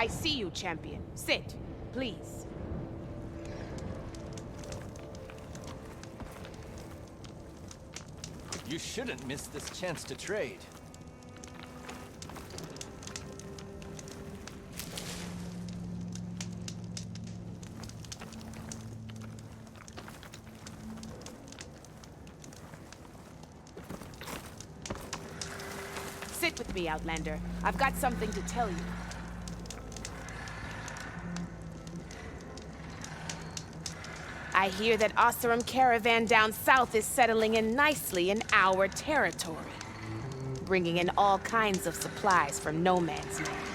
I see you, champion. Sit, please. You shouldn't miss this chance to trade. Sit with me, Outlander. I've got something to tell you. I hear that Oseram caravan down south is settling in nicely in our territory, bringing in all kinds of supplies from no man's land.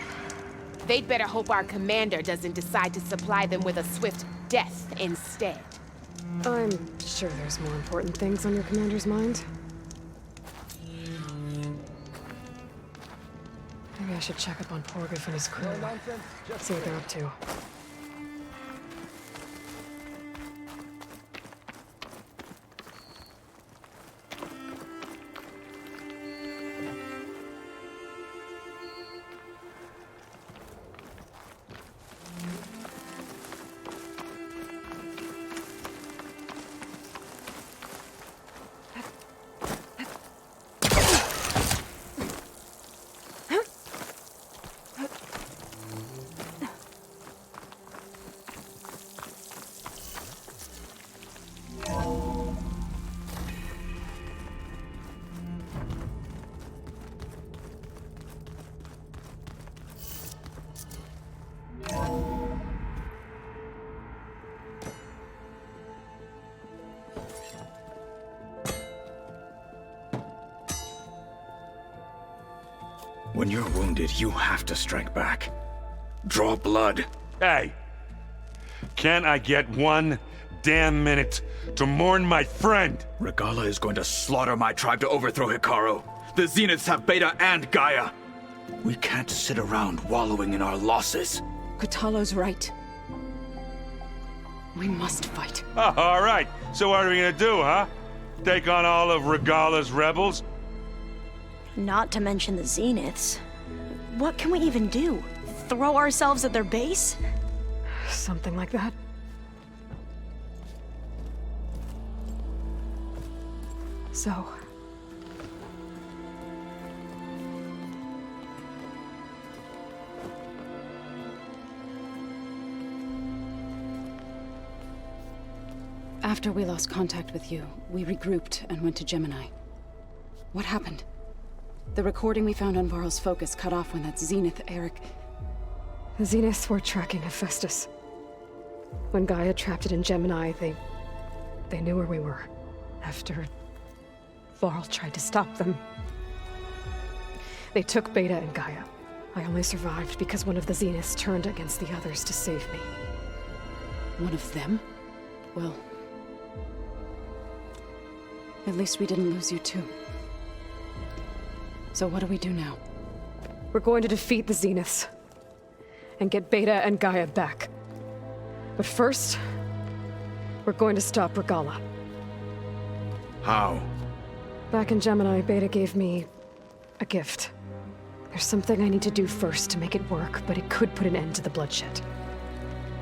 They'd better hope our commander doesn't decide to supply them with a swift death instead. I'm sure there's more important things on your commander's mind. Maybe I should check up on Porgriff and his crew. See what they're up to. When you're wounded, you have to strike back. Draw blood. Hey! Can't I get one damn minute to mourn my friend? Regalla is going to slaughter my tribe to overthrow Hikaru. The Zeniths have Beta and Gaia. We can't sit around wallowing in our losses. Kotallo's right. We must fight. Oh, all right. So what are we gonna do, huh? Take on all of Regalla's rebels? Not to mention the Zeniths. What can we even do? Throw ourselves at their base? Something like that. So... After we lost contact with you, we regrouped and went to Gemini. What happened? The recording we found on Varl's focus cut off when that Zenith, Eric... The Zeniths were tracking Hephaestus. When Gaia trapped it in Gemini, they knew where we were. After Varl tried to stop them. They took Beta and Gaia. I only survived because one of the Zeniths turned against the others to save me. One of them? Well... at least we didn't lose you too. So what do we do now? We're going to defeat the Zeniths. And get Beta and Gaia back. But first, we're going to stop Regalla. How? Back in Gemini, Beta gave me a gift. There's something I need to do first to make it work, but it could put an end to the bloodshed.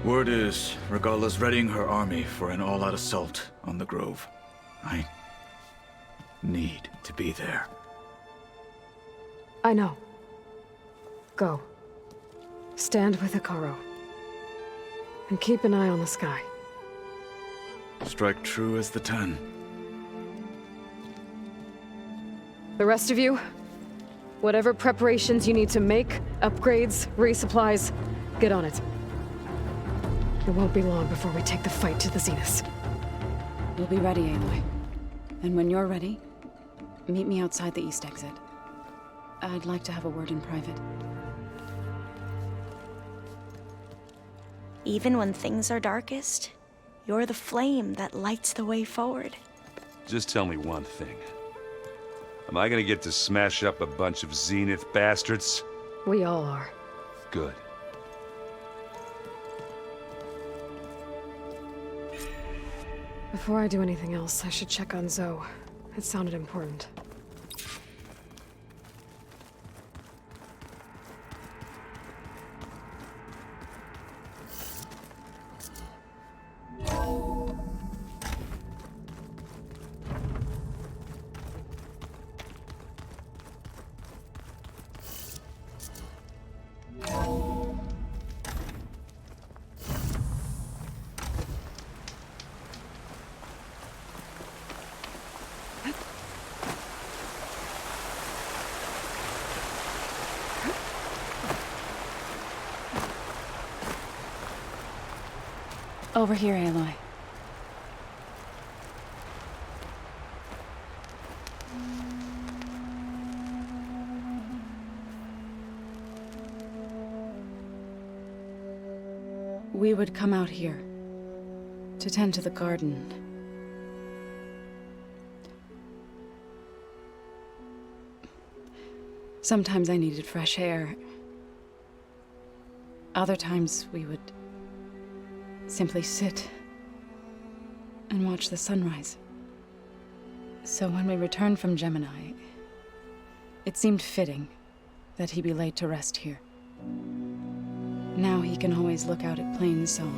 Word is, Regalla's readying her army for an all-out assault on the Grove. I need to be there. I know. Go. Stand with Hikaru. And keep an eye on the sky. Strike true as the 10. The rest of you, whatever preparations you need to make, upgrades, resupplies, get on it. It won't be long before we take the fight to the Zeniths. We'll be ready, Aloy. And when you're ready, meet me outside the east exit. I'd like to have a word in private. Even when things are darkest, you're the flame that lights the way forward. Just tell me one thing. Am I gonna get to smash up a bunch of Zenith bastards? We all are. Good. Before I do anything else, I should check on Zoe. It sounded important. Over here, Aloy. We would come out here to tend to the garden. Sometimes I needed fresh air. Other times we would simply sit and watch the sunrise. So when we returned from Gemini, it seemed fitting that he be laid to rest here. Now he can always look out at Plain Song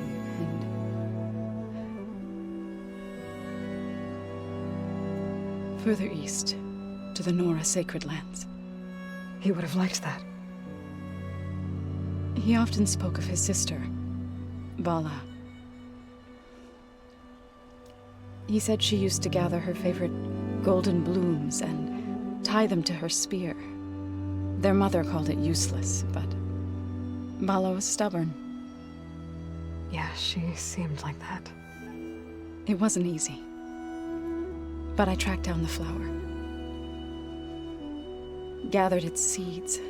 and further east to the Nora Sacred Lands. He would have liked that. He often spoke of his sister, Bala. He said she used to gather her favorite golden blooms and tie them to her spear. Their mother called it useless, but Bala was stubborn. Yeah, she seemed like that. It wasn't easy. But I tracked down the flower. Gathered its seeds.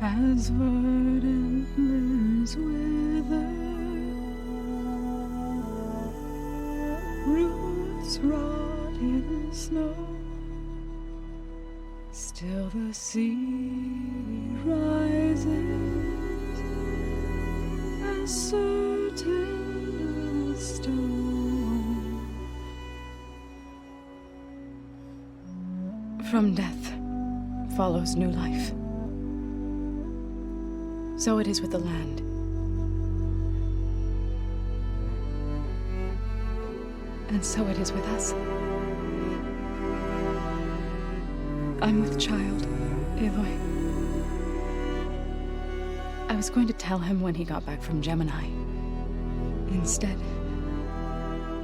As verdant limbs wither, roots rot in snow, still the sea rises, as certain as stone. From death follows new life. So it is with the land. And so it is with us. I'm with child, Aloy. I was going to tell him when he got back from Gemini. Instead,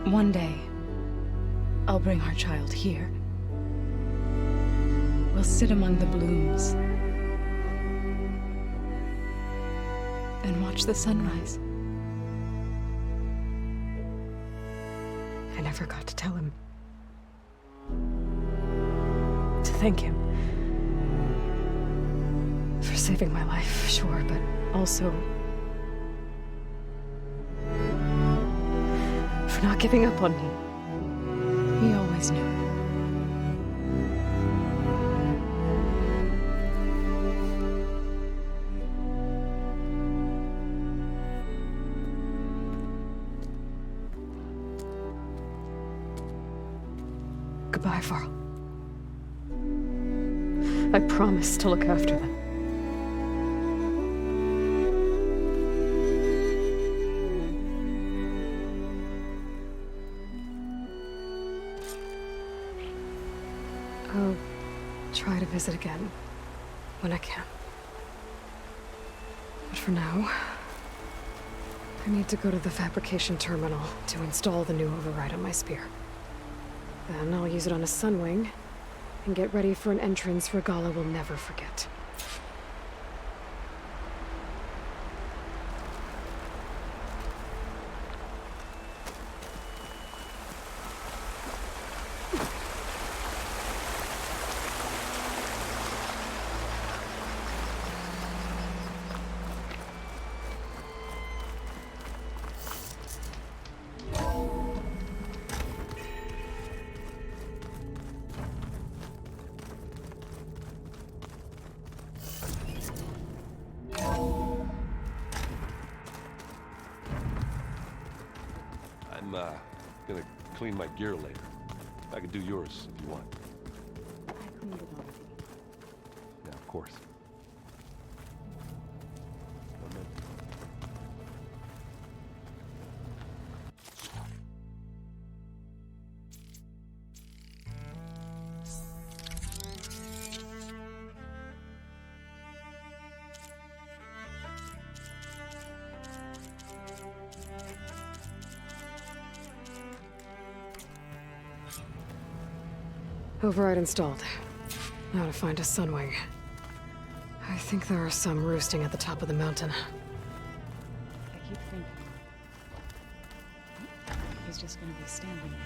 one day, I'll bring our child here. We'll sit among the blooms and watch the sunrise. I never got to tell him. To thank him. For saving my life, sure, but also for not giving up on me. He always knew. Goodbye, Varl. I promise to look after them. I'll try to visit again when I can. But for now, I need to go to the fabrication terminal to install the new override on my spear. Then I'll use it on a sunwing, and get ready for an entrance Regalla will never forget. I'm gonna clean my gear later. I can do yours if you want. I cleaned it already. Yeah, of course. Override installed. Now to find a sunwing. I think there are some roosting at the top of the mountain. I keep thinking he's just gonna be standing there.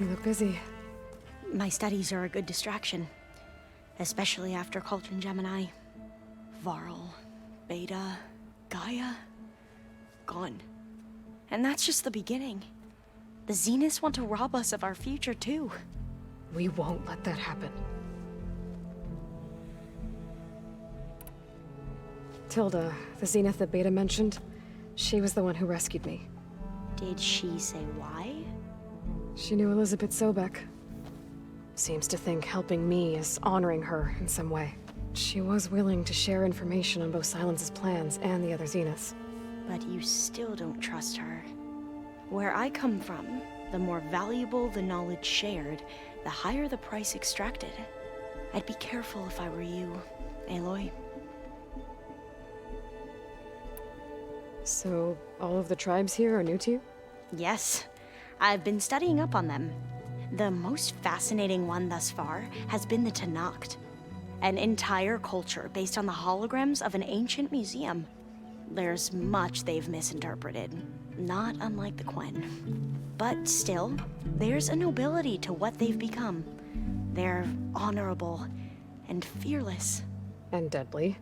You look busy. My studies are a good distraction. Especially after Cauldron Gemini. Varl, Beta, Gaia. Gone. And that's just the beginning. The Zeniths want to rob us of our future, too. We won't let that happen. Tilda, the Zenith that Beta mentioned, she was the one who rescued me. Did she say why? She knew Elizabeth Sobek. Seems to think helping me is honoring her in some way. She was willing to share information on both Silence's plans and the other Zeniths. But you still don't trust her. Where I come from, the more valuable the knowledge shared, the higher the price extracted. I'd be careful if I were you, Aloy. So, all of the tribes here are new to you? Yes, I've been studying up on them. The most fascinating one thus far has been the Tenakth, an entire culture based on the holograms of an ancient museum. There's much they've misinterpreted, not unlike the Quen. But still, there's a nobility to what they've become. They're honorable and fearless. And deadly.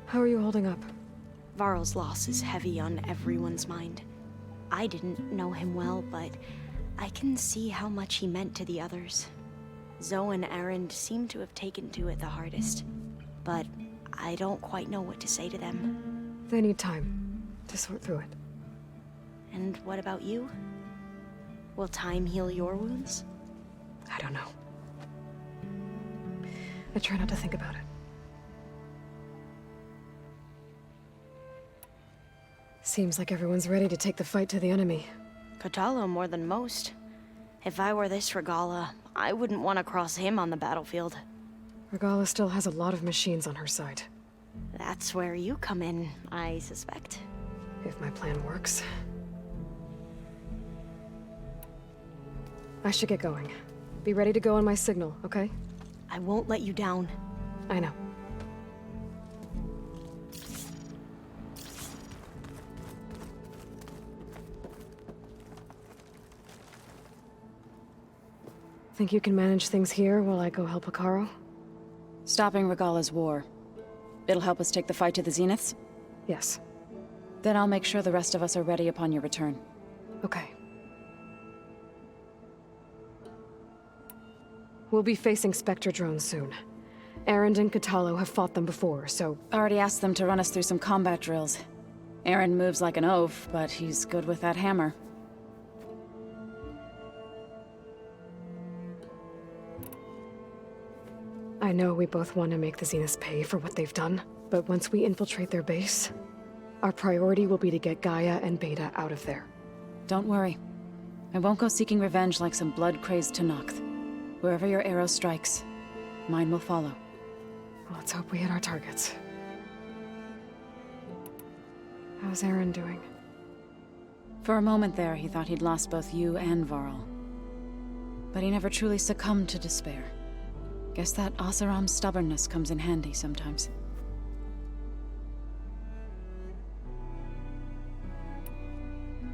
How are you holding up? Varl's loss is heavy on everyone's mind. I didn't know him well, but I can see how much he meant to the others. Zoe and Erend seem to have taken to it the hardest, but I don't quite know what to say to them. They need time to sort through it. And what about you? Will time heal your wounds? I don't know. I try not to think about it. Seems like everyone's ready to take the fight to the enemy. Kotallo more than most. If I were this Regala, I wouldn't want to cross him on the battlefield. Regala still has a lot of machines on her side. That's where you come in, I suspect. If my plan works. I should get going. Be ready to go on my signal, okay? I won't let you down. I know. Think you can manage things here while I go help Hekarro? Stopping Regala's war. It'll help us take the fight to the Zeniths? Yes. Then I'll make sure the rest of us are ready upon your return. Okay. We'll be facing Spectre drones soon. Erend and Kotallo have fought them before, so... Already asked them to run us through some combat drills. Erend moves like an oaf, but he's good with that hammer. I know we both want to make the Zeniths pay for what they've done, but once we infiltrate their base, our priority will be to get Gaia and Beta out of there. Don't worry. I won't go seeking revenge like some blood-crazed Tenakth. Wherever your arrow strikes, mine will follow. Let's hope we hit our targets. How's Erend doing? For a moment there, he thought he'd lost both you and Varl. But he never truly succumbed to despair. Guess that Oseram's stubbornness comes in handy sometimes.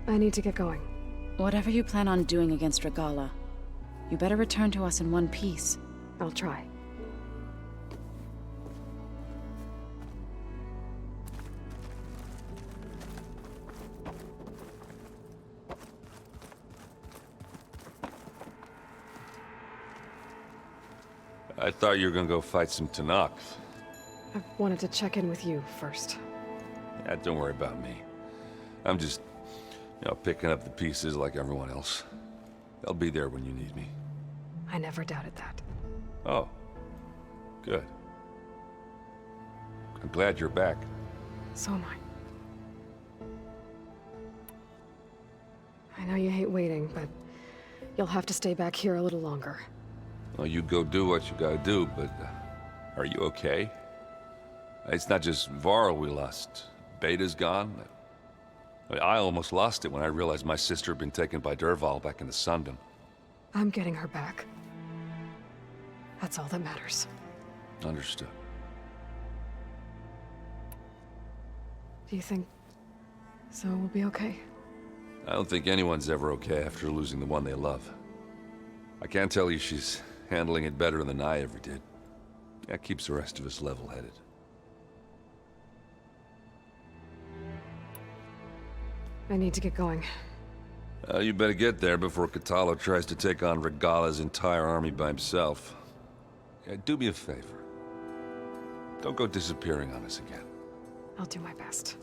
I need to get going. Whatever you plan on doing against Regala, you better return to us in one piece. I'll try. I thought you were gonna go fight some Tenakth. I wanted to check in with you first. Yeah, don't worry about me. I'm just, picking up the pieces like everyone else. I'll be there when you need me. I never doubted that. Oh, good. I'm glad you're back. So am I. I know you hate waiting, but you'll have to stay back here a little longer. Well, you go do what you gotta do, but are you okay? It's not just Varl we lost. Beta's gone. I almost lost it when I realized my sister had been taken by Dervahl back in the Sundom. I'm getting her back. That's all that matters. Understood. Do you think Zoe will be okay? I don't think anyone's ever okay after losing the one they love. I can't tell you she's handling it better than I ever did. That keeps the rest of us level-headed. I need to get going. You better get there before Katalo tries to take on Regalla's entire army by himself. Do me a favor. Don't go disappearing on us again. I'll do my best.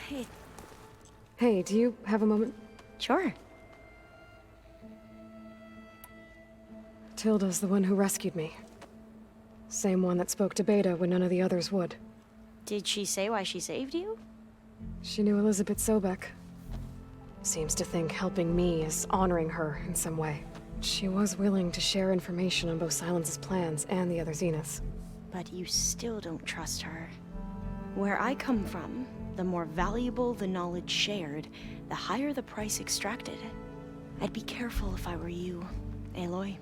Hey. Hey, do you have a moment? Sure. Tilda's the one who rescued me. Same one that spoke to Beta when none of the others would. Did she say why she saved you? She knew Elizabeth Sobek. Seems to think helping me is honoring her in some way. She was willing to share information on both Silence's plans and the other Zeniths. But you still don't trust her. Where I come from, the more valuable the knowledge shared, the higher the price extracted. I'd be careful if I were you, Aloy.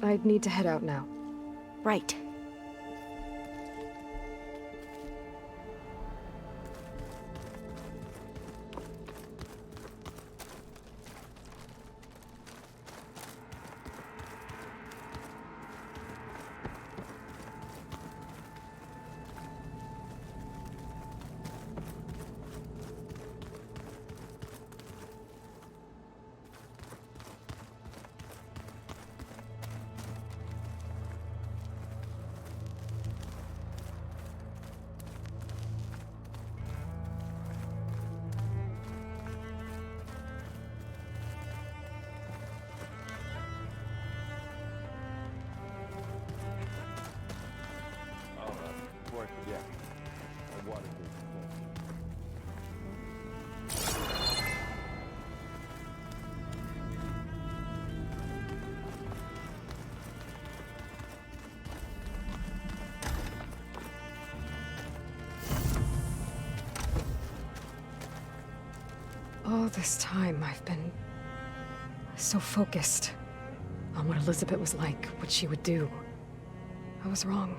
I'd need to head out now. Right. Before I forget, I wanted to... All this time, I've been so focused on what Elizabeth was like, what she would do. I was wrong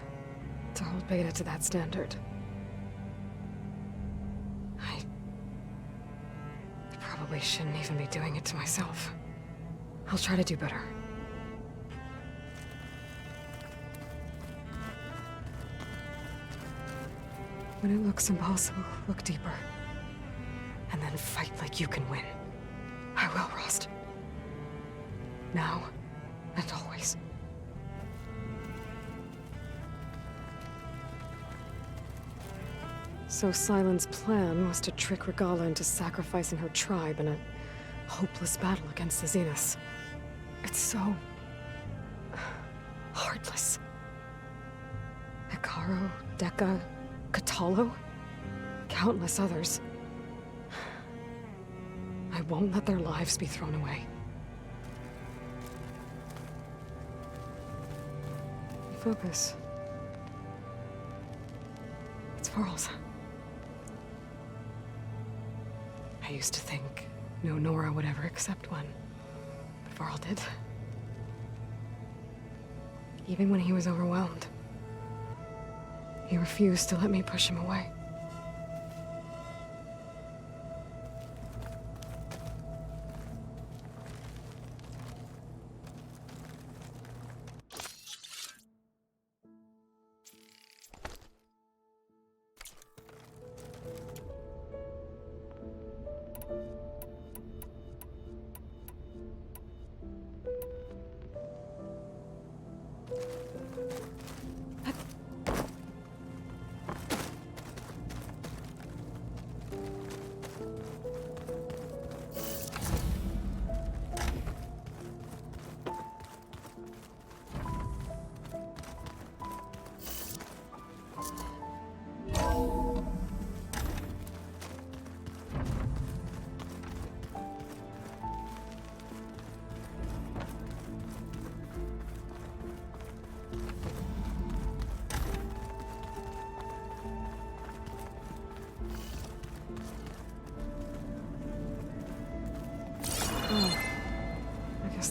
to hold Beta to that standard. I probably shouldn't even be doing it to myself. I'll try to do better. When it looks impossible, look deeper. And then fight like you can win. I will, Rost. Now and always. So Silen's plan was to trick Regalla into sacrificing her tribe in a hopeless battle against the Zeniths. It's so... heartless. Hekarro, Dekka, Katalo, countless others. I won't let their lives be thrown away. Focus. It's Varl's. I used to think no Nora would ever accept one, but Varl did. Even when he was overwhelmed, he refused to let me push him away.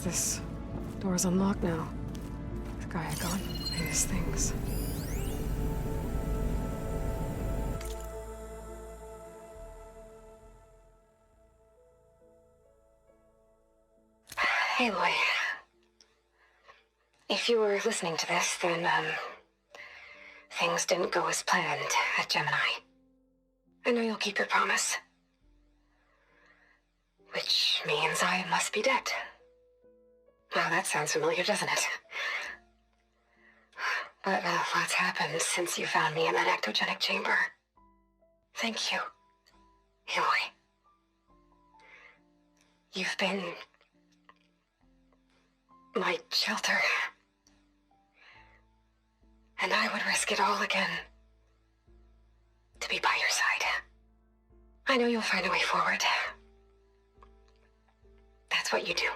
This door's unlocked now. With Gaia gone, his things. Hey, Loy. If you were listening to this, then, things didn't go as planned at Gemini. I know you'll keep your promise. Which means I must be dead. Well, that sounds familiar, doesn't it? But lots happened since you found me in that ectogenic chamber. Thank you, Aloy. You've been my shelter. And I would risk it all again to be by your side. I know you'll find a way forward. That's what you do.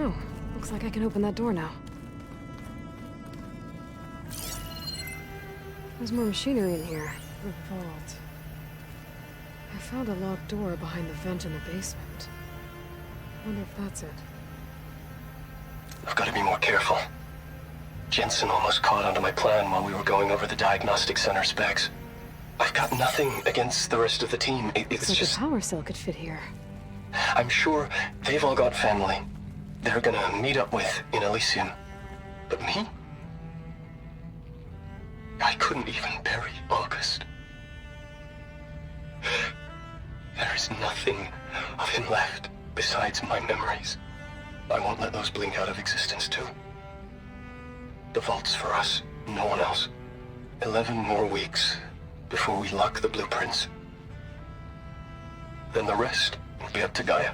Oh, looks like I can open that door now. There's more machinery in here. The vault. I found a locked door behind the vent in the basement. Wonder if that's it. I've got to be more careful. Jensen almost caught onto my plan while we were going over the diagnostic center specs. I've got nothing against the rest of the team. It's Like just... a power cell could fit here. I'm sure they've all got family they're gonna meet up with in Elysium. But me? I couldn't even bury August. There is nothing of him left besides my memories. I won't let those blink out of existence too. The vault's for us, no one else. 11 more weeks before we lock the blueprints. Then the rest will be up to Gaia.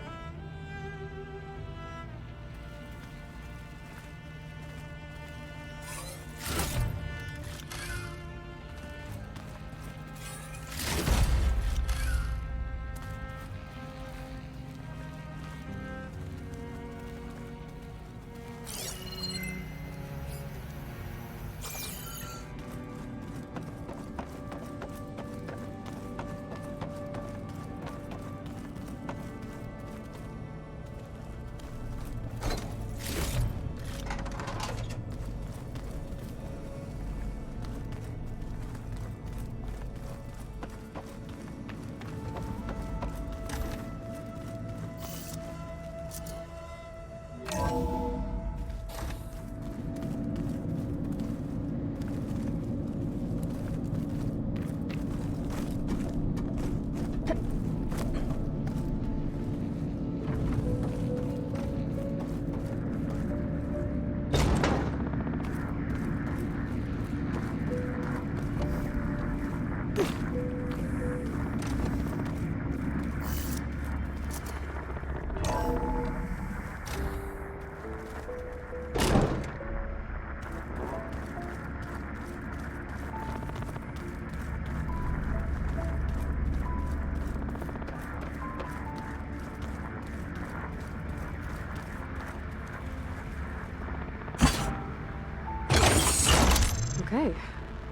Okay,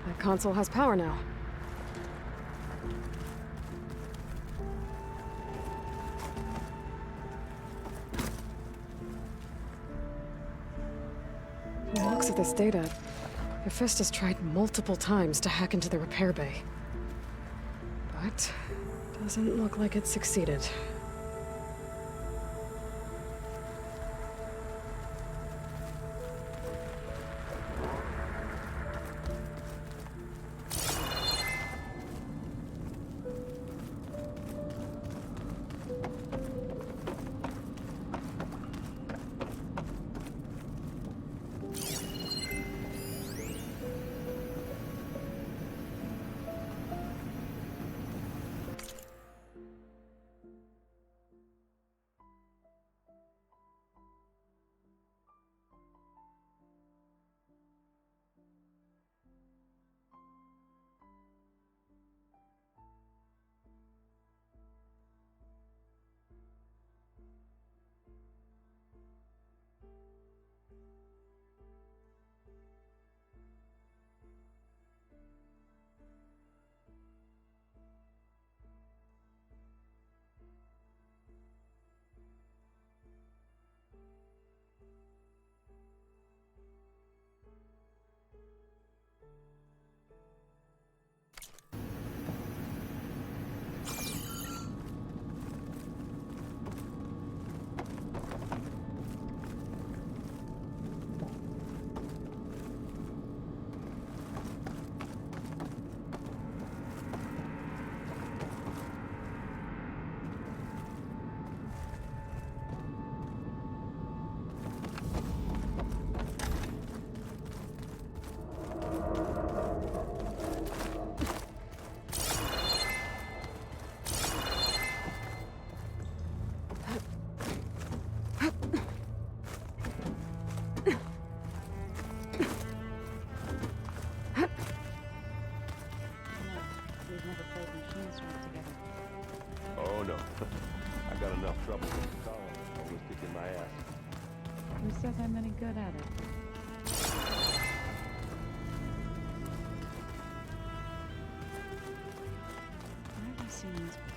that console has power now. It looks looks of this data, Hephaestus tried multiple times to hack into the repair bay. But doesn't look like it succeeded. Oh no, I got enough trouble with the column. Always kicking my ass. Who says I'm any good at it? Where have I seen these before?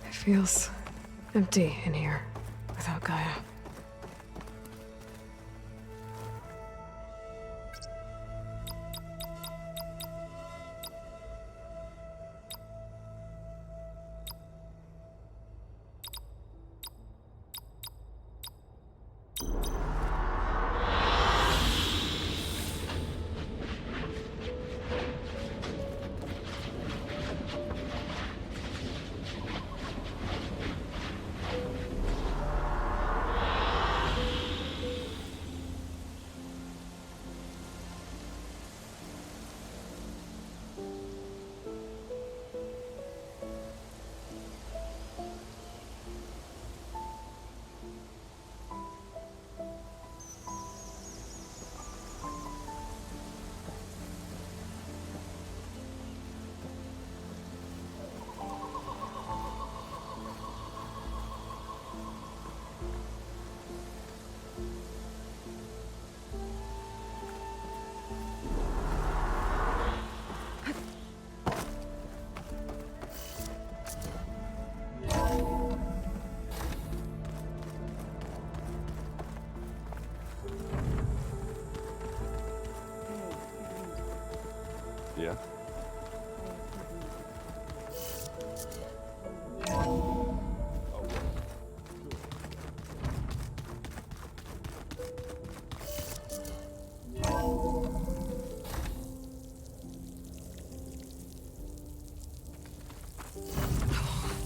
It feels empty in here without Gaia.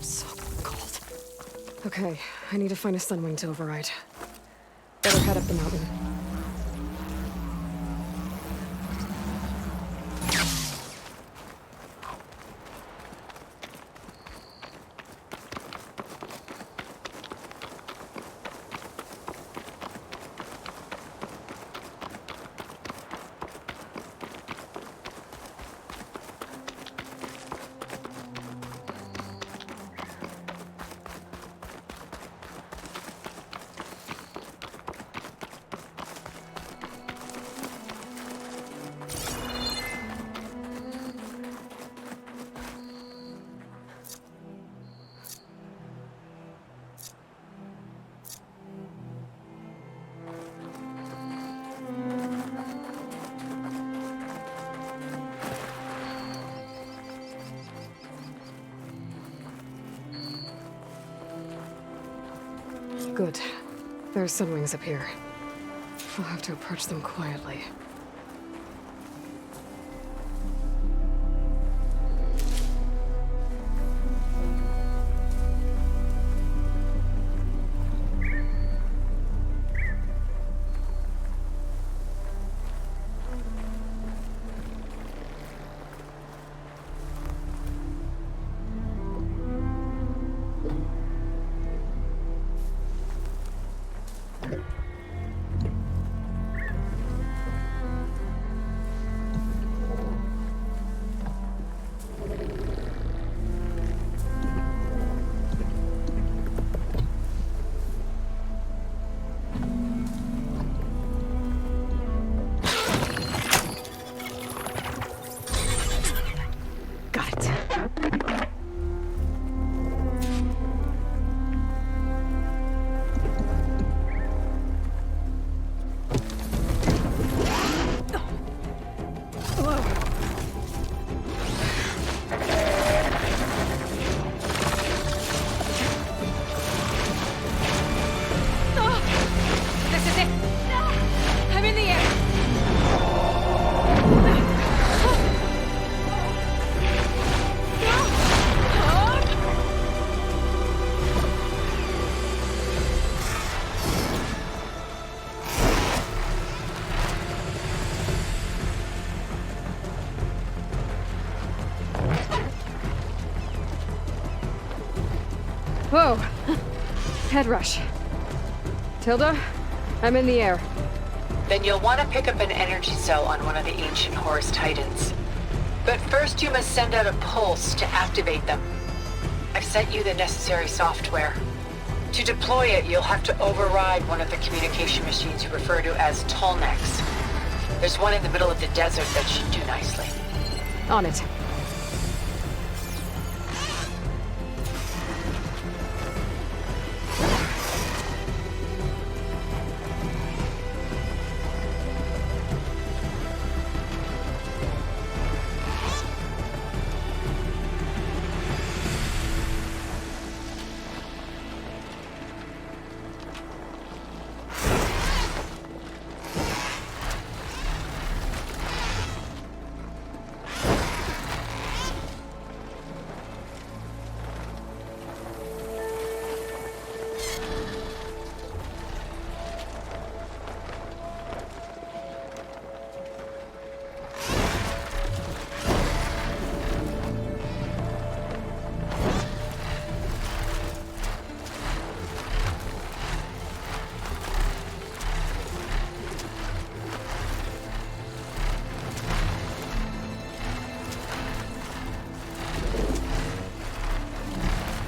so cold. Okay, I need to find a sunwing to override. Better head up the mountain. Good. There's sunwings up here. I'll have to approach them quietly. Whoa! Head rush. Tilda, I'm in the air. Then you'll want to pick up an energy cell on one of the ancient Horus Titans. But first you must send out a pulse to activate them. I've sent you the necessary software. To deploy it, you'll have to override one of the communication machines you refer to as Tallnecks. There's one in the middle of the desert that should do nicely. On it.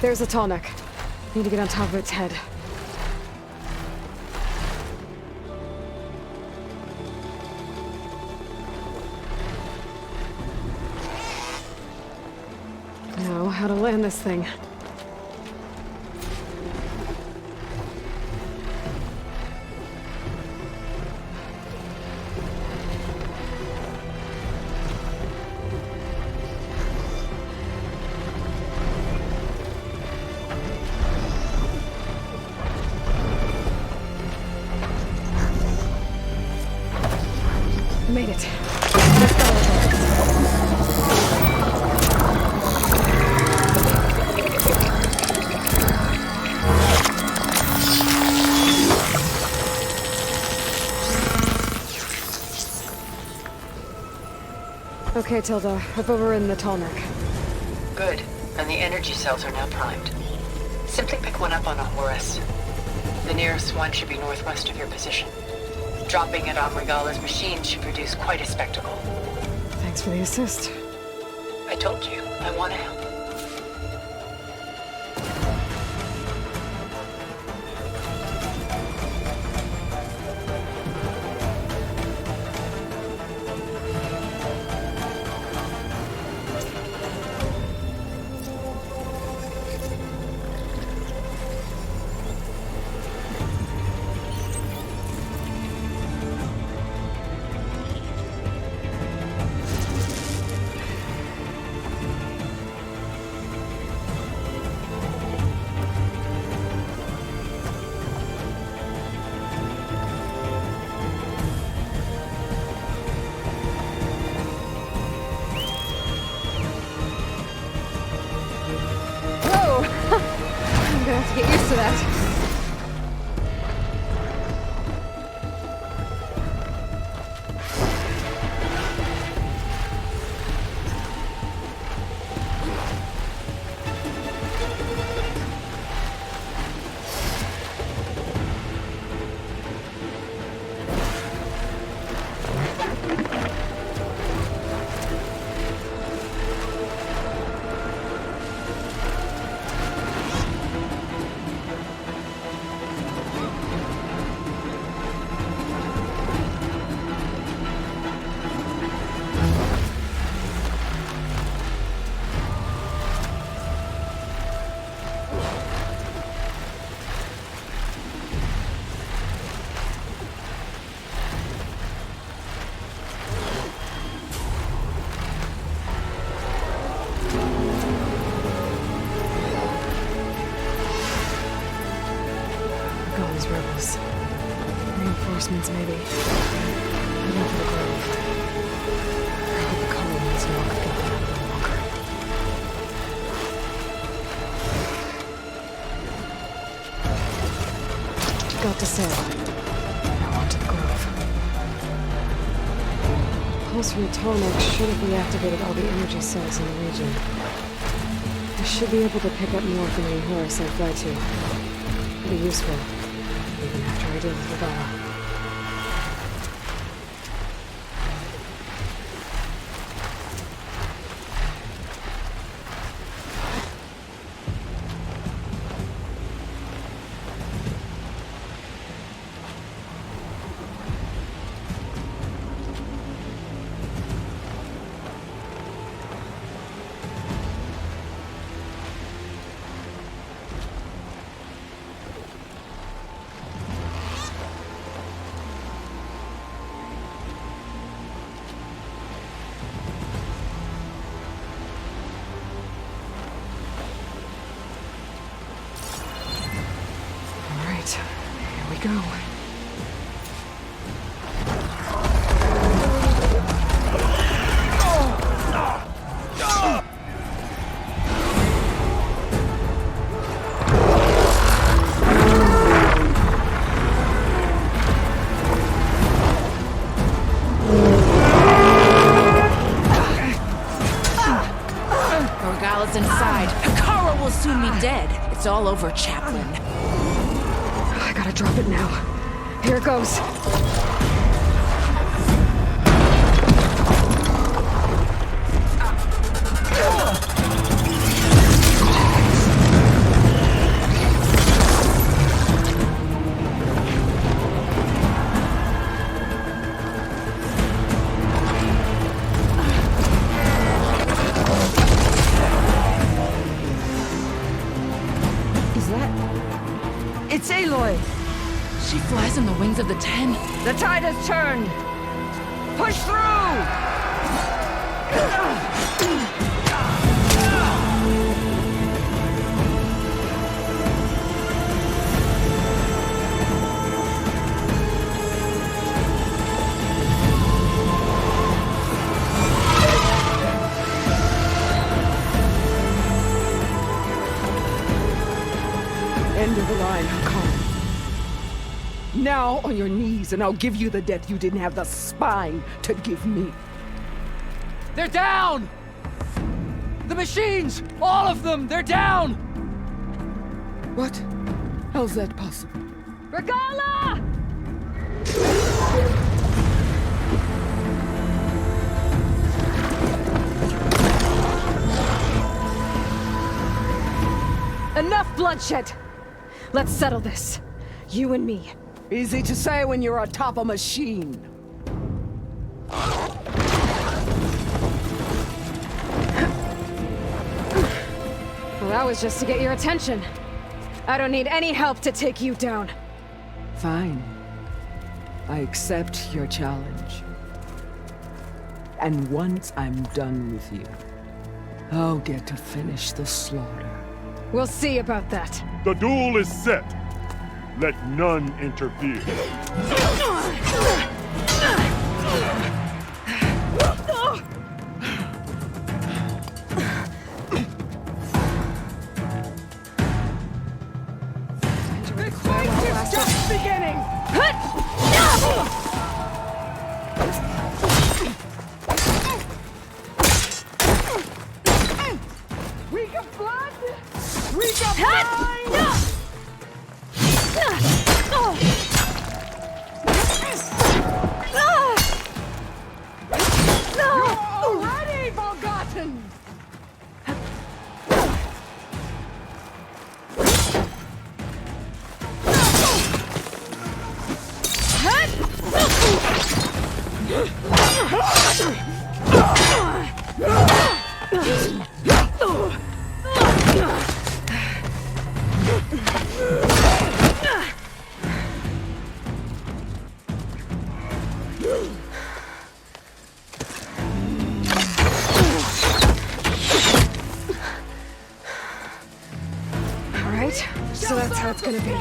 There's a tall neck. Need to get on top of its head. Now, how to land this thing. Made it. Let's go. Okay, Tilda. I've overridden the tall neck. Good. And the energy cells are now primed. Simply pick one up on a Horus. The nearest one should be northwest of your position. Dropping it on Regalla's machine should produce quite a spectacle. Thanks for the assist. I told you, I want to help. I'm gonna have to get used to that. Rebels. Reinforcements, maybe. Heading for the grove. I hope the colonies know I could get them out of the walker. Got to sail. Now on to the grove. Pulse from the Tonic should have reactivated all the energy cells in the region. I should be able to pick up more from the Horus I fly to. It'll be useful. Even after I deal with Regalla. Here we go. Regalla's inside. Hikaru will soon be dead. It's all over, Chaplain. I gotta drop it now. Here it goes. It's Aloy! She flies on the wings of the 10. The tide has turned! Push through! End of the line, Hikaru. Now on your knees, and I'll give you the death you didn't have the spine to give me. They're down! The machines! All of them! They're down! What? How's that possible? Regala! Enough bloodshed! Let's settle this. You and me. Easy to say when you're atop a machine. Well, that was just to get your attention. I don't need any help to take you down. Fine. I accept your challenge. And once I'm done with you, I'll get to finish the slaughter. We'll see about that. The duel is set. Let none interfere. This fight is just beginning! Weak of blood! Weak of mind! You're already forgotten! All right, so that's how it's gonna be.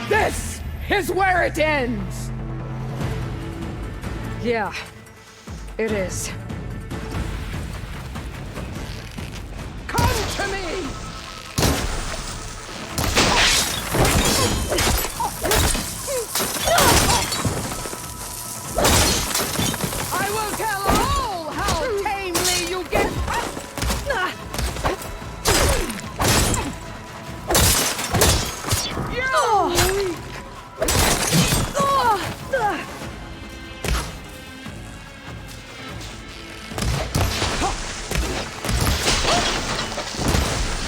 This is where it ends! Yeah, it is. Come to me! I will tell all how tamely you get... You're weak!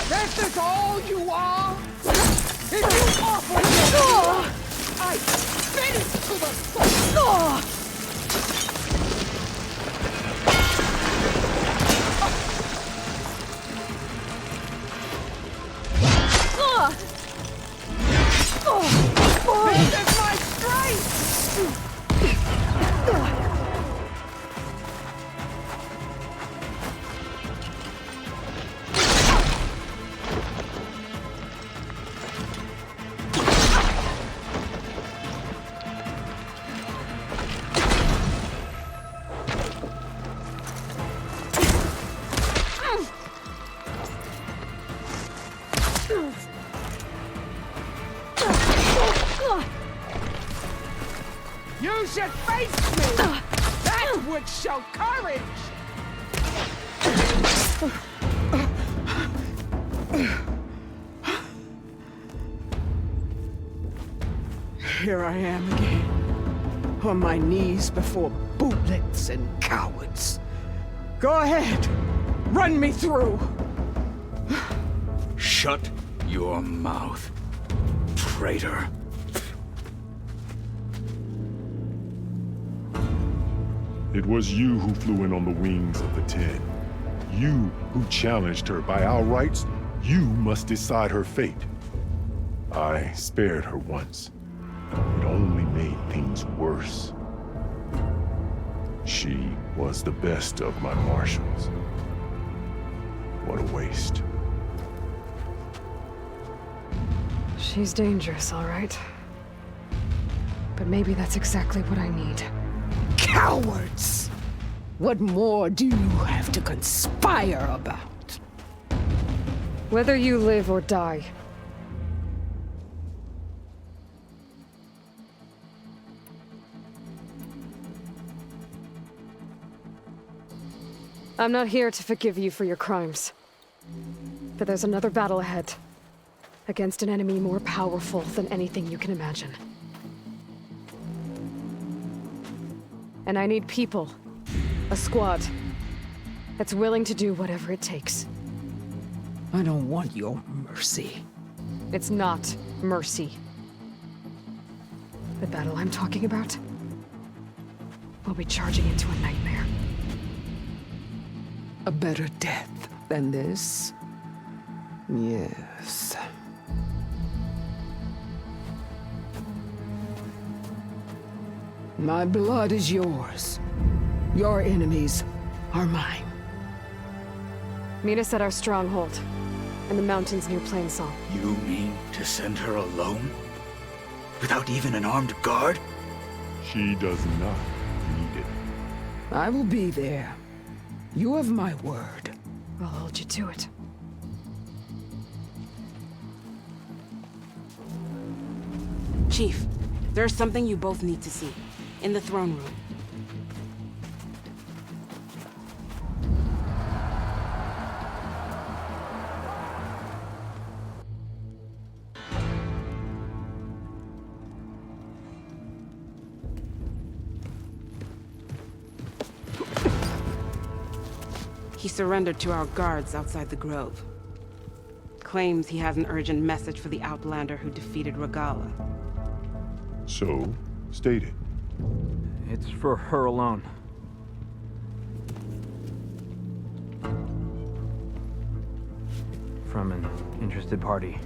This is all you are? If you offer me You should face me! That would show courage! Here I am again, on my knees before bootlets and cowards. Go ahead, run me through. Shut your mouth, traitor. It was you who flew in on the wings of the 10. You who challenged her. By our rights, you must decide her fate. I spared her once. It only made things worse. She was the best of my marshals. What a waste. She's dangerous, all right. But maybe that's exactly what I need. Cowards! What more do you have to conspire about? Whether you live or die. I'm not here to forgive you for your crimes. But there's another battle ahead. Against an enemy more powerful than anything you can imagine. And I need people. A squad. That's willing to do whatever it takes. I don't want your mercy. It's not mercy. The battle I'm talking about will be charging into a nightmare. A better death than this? Yes. My blood is yours. Your enemies are mine. Meet us at our stronghold, in the mountains near Plainsong. You mean to send her alone? Without even an armed guard? She does not need it. I will be there. You have my word. I'll hold you to it. Chief, there's something you both need to see. In the throne room. He surrendered to our guards outside the grove. Claims he has an urgent message for the Outlander who defeated Regalla. So, state it. It's for her alone. From an interested party.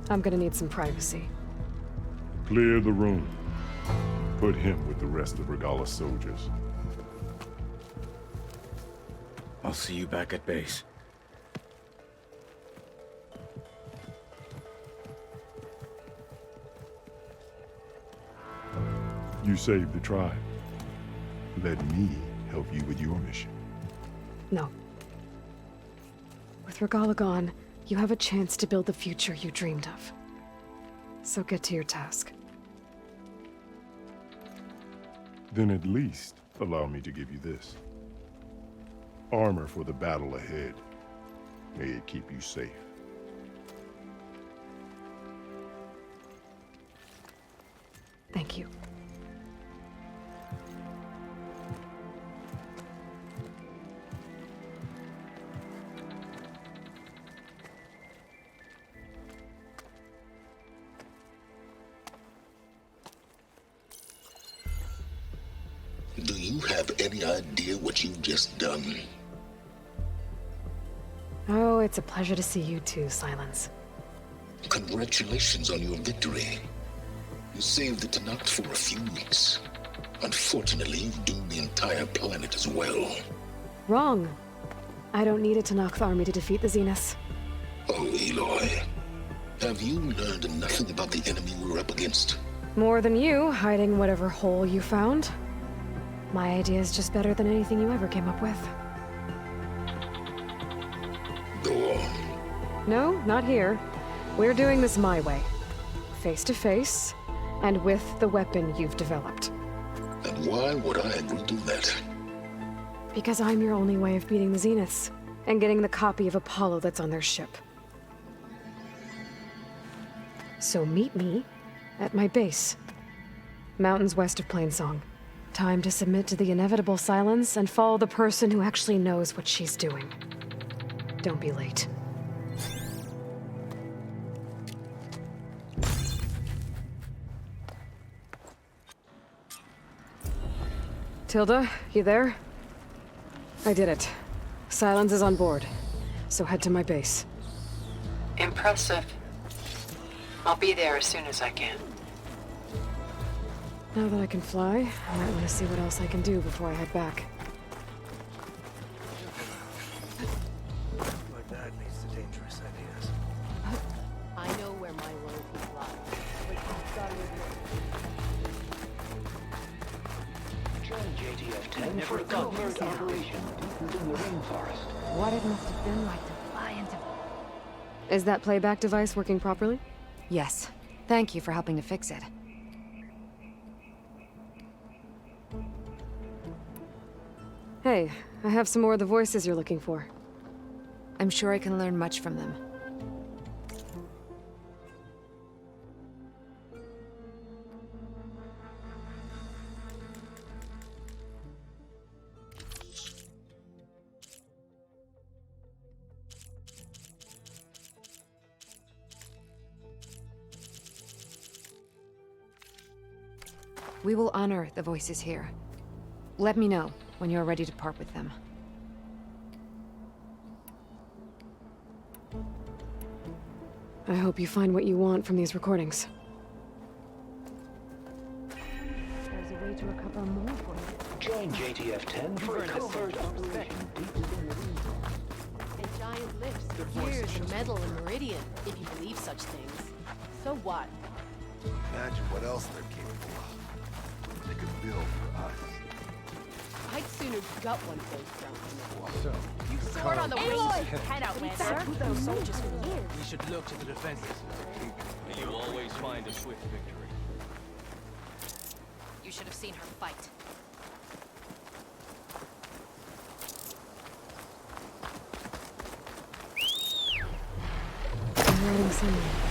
I'm gonna need some privacy. Clear the room. Put him with the rest of Regalla's soldiers. I'll see you back at base. You saved the tribe. Let me help you with your mission. No. With Regalla gone, you have a chance to build the future you dreamed of. So get to your task. Then at least allow me to give you this. Armor for the battle ahead. May it keep you safe. Thank you. Do you have any idea what you've just done? Oh, it's a pleasure to see you too, Silence. Congratulations on your victory. You saved the Tenakth for a few weeks. Unfortunately, you've doomed the entire planet as well. Wrong. I don't need a Tenakth army to defeat the Zeniths. Oh, Aloy. Have you learned nothing about the enemy we're up against? More than you, hiding whatever hole you found. My idea is just better than anything you ever came up with. No, not here. We're doing this my way. Face to face, and with the weapon you've developed. And why would I agree to that? Because I'm your only way of beating the Zeniths, and getting the copy of Apollo that's on their ship. So meet me at my base. Mountains west of Plainsong. Time to submit to the inevitable silence and follow the person who actually knows what she's doing. Don't be late. Tilda, you there? I did it. Silence is on board, so head to my base. Impressive. I'll be there as soon as I can. Now that I can fly, I might want to see what else I can do before I head back. Like that leads to dangerous ideas. I know where my loyalties lie. But you've got to Join JTF-10 for a covert operation deep in the rainforest. what it must have been like to fly into... Is that playback device working properly? Yes. Thank you for helping to fix it. Hey, I have some more of the voices you're looking for. I'm sure I can learn much from them. We will honor the voices here. Let me know when you're ready to part with them. I hope you find what you want from these recordings. There's a way to recover more for you. Join JTF-10 for a covert operation deep in the rainforest. And giant lifts, gears, and metal and meridian, if you believe such things. So what? Imagine what else they're capable of. They could build for us. I'd sooner gut one of those drones. So, You soared on the wings, head out, Lancer. Those soldiers for years. We should look to the defenses. And you always find a swift victory. You should have seen her fight. I'm riding somewhere.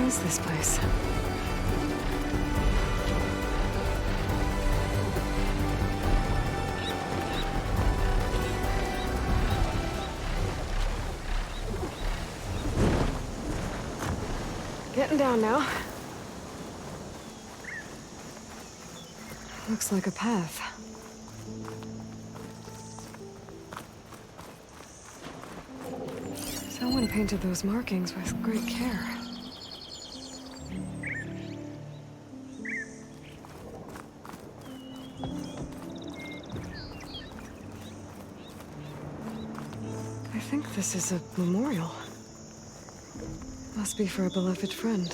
How is this place? Getting down now. Looks like a path. Someone painted those markings with great care. I think this is a memorial. Must be for a beloved friend.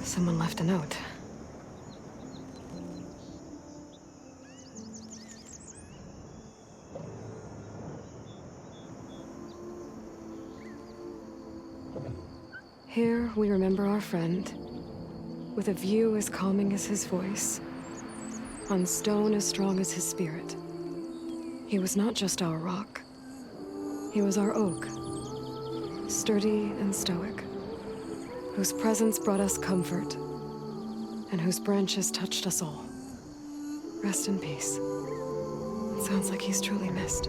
Someone left a note. Here we remember our friend, with a view as calming as his voice, on stone as strong as his spirit. He was not just our rock. He was our oak, sturdy and stoic, whose presence brought us comfort, and whose branches touched us all. Rest in peace. It sounds like he's truly missed.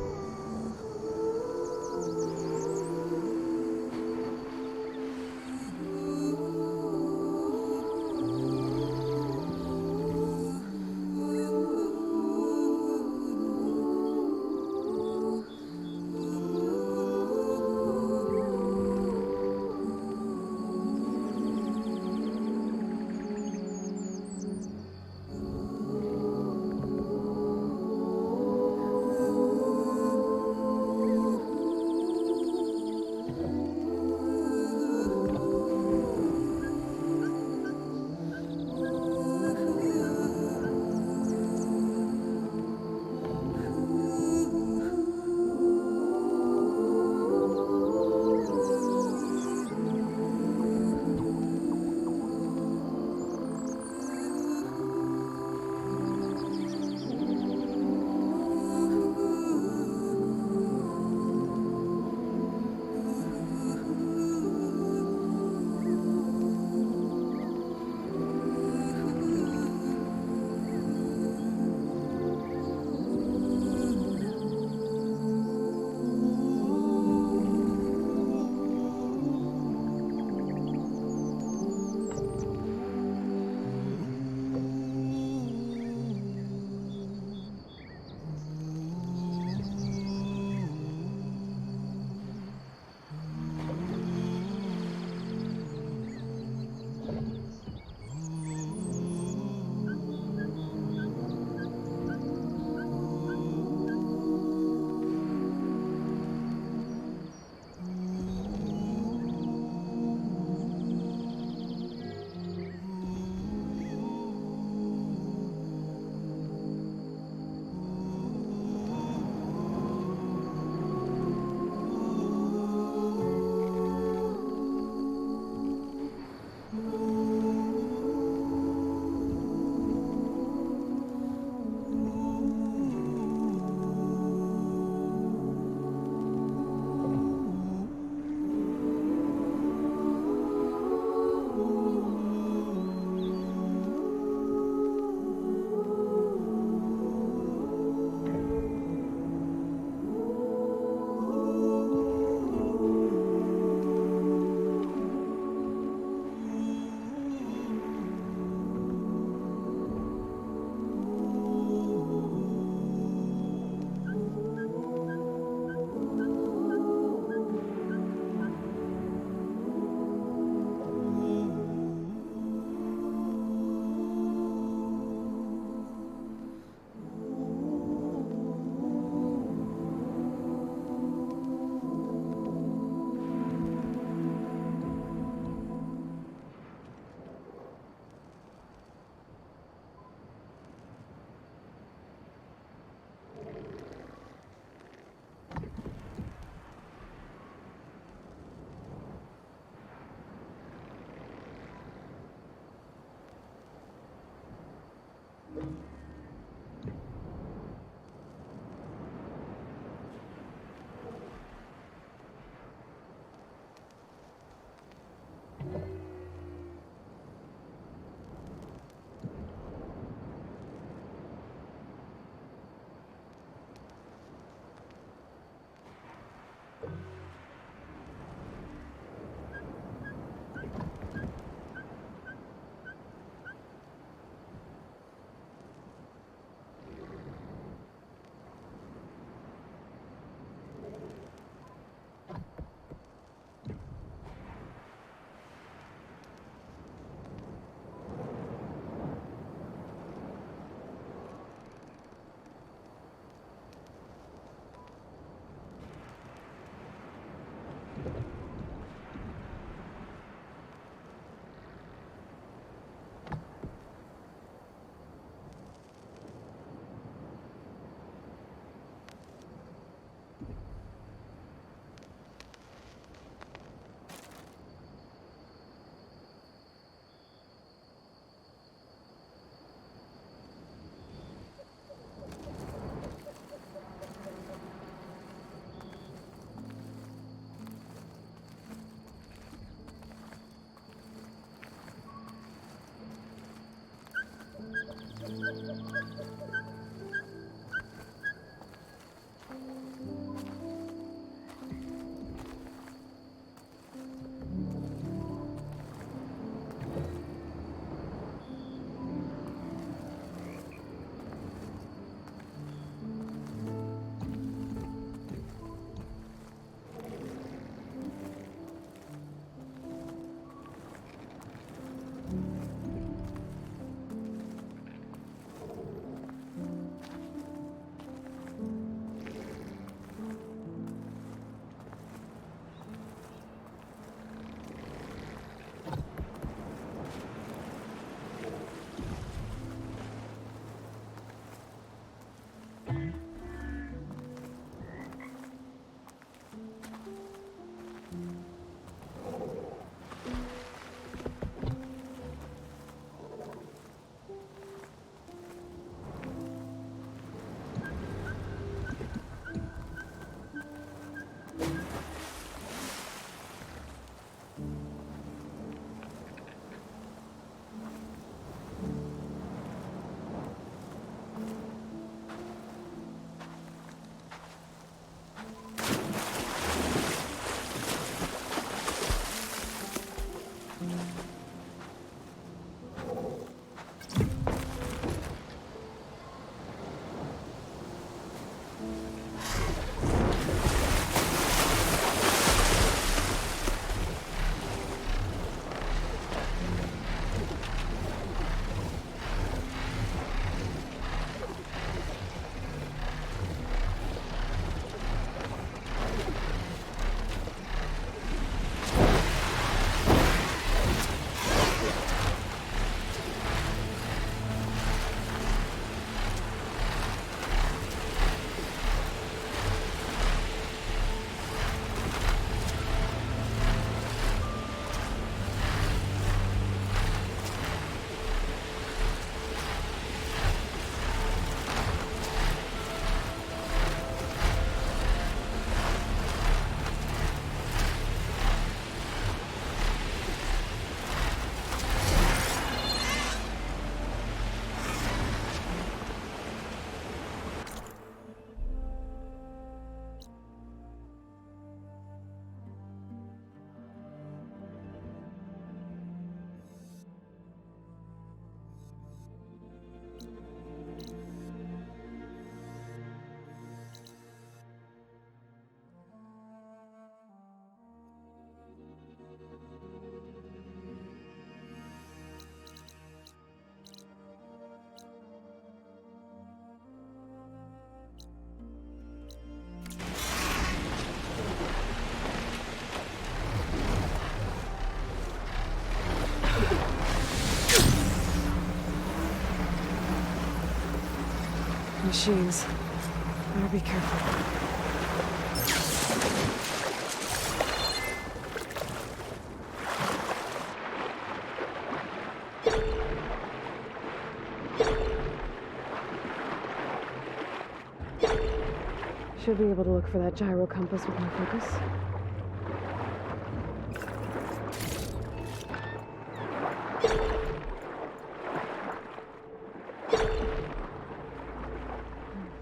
Machines. Better be careful. Should be able to look for that gyro compass with my focus.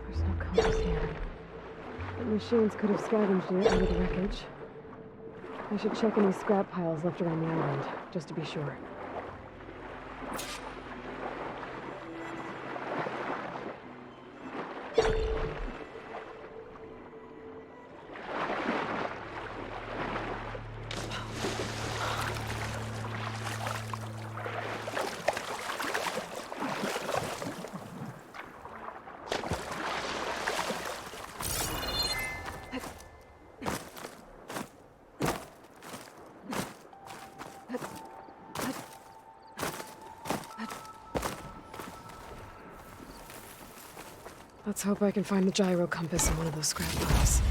There's no compass here. The machines could have scavenged it under the wreckage. I should check any scrap piles left around the island, just to be sure. Let's hope I can find the gyro compass in one of those scrap piles.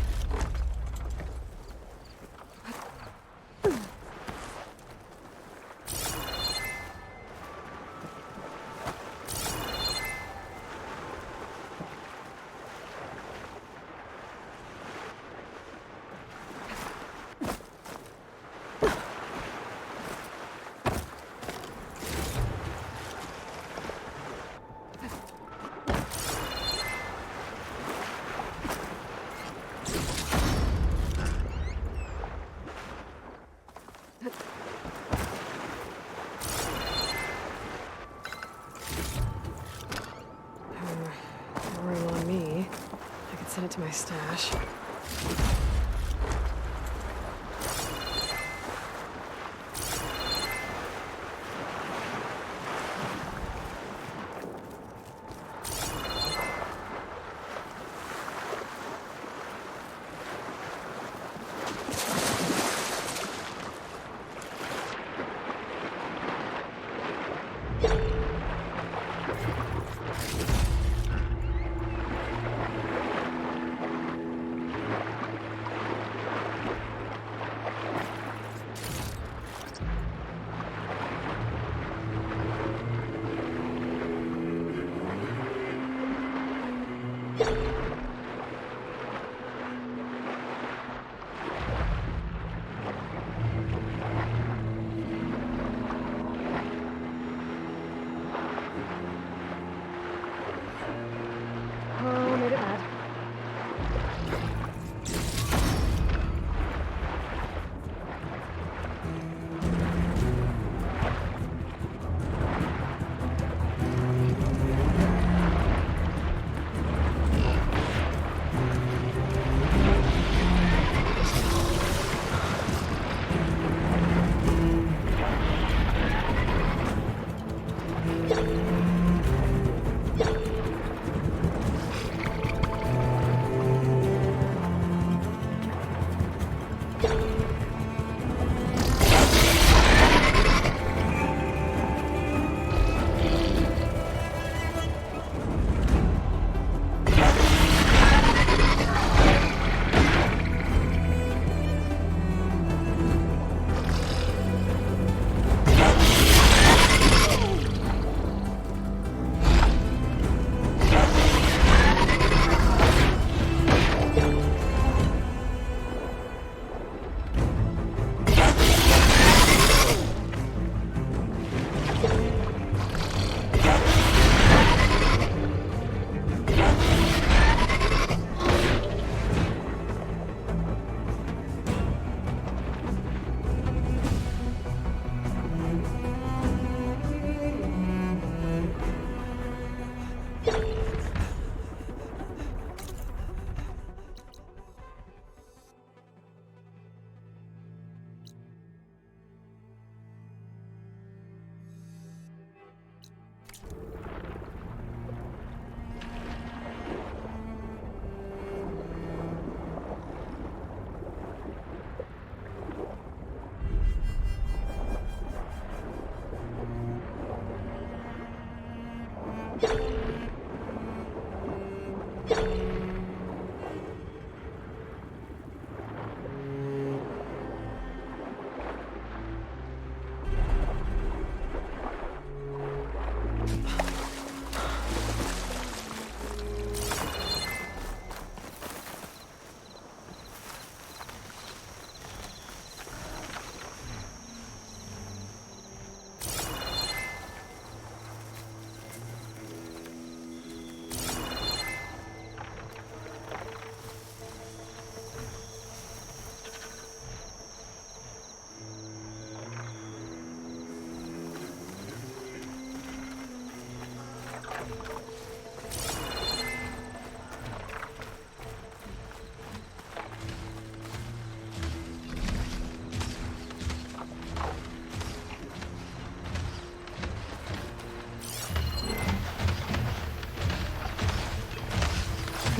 head to my stash. Oh, made it mad.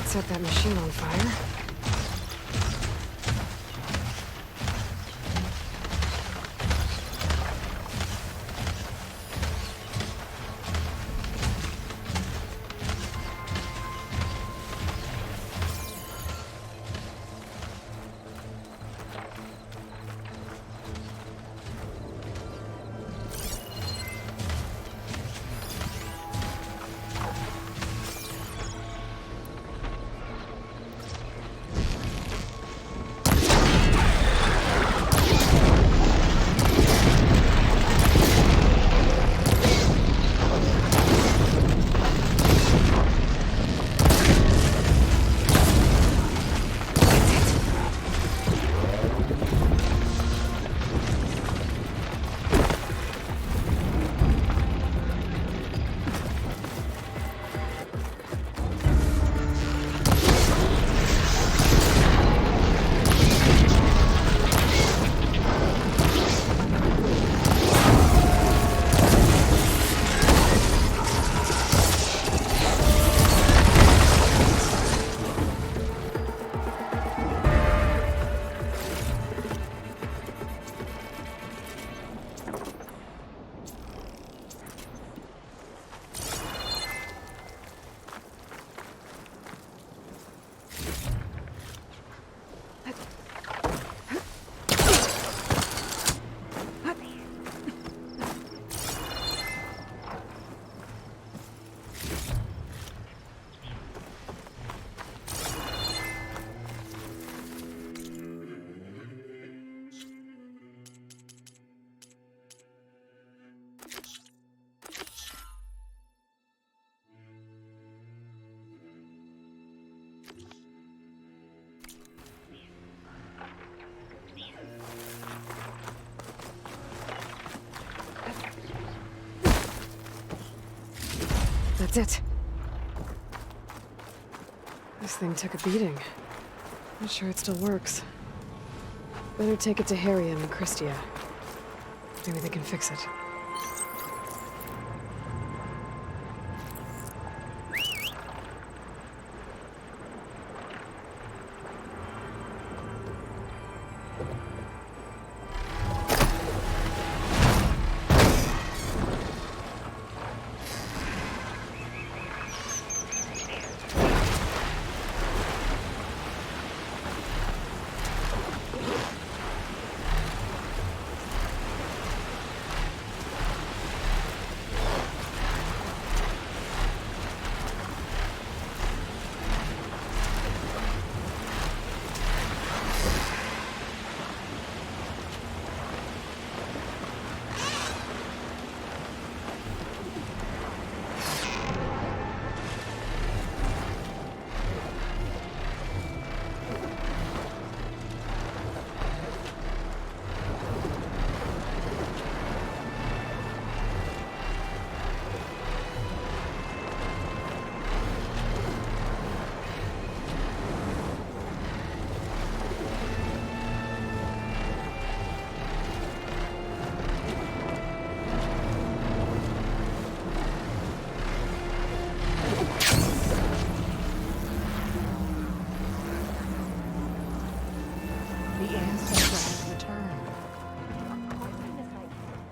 Set that machine on fire. That's it. This thing took a beating. Not sure it still works. Better take it to Harriam and Christia. Maybe they can fix it.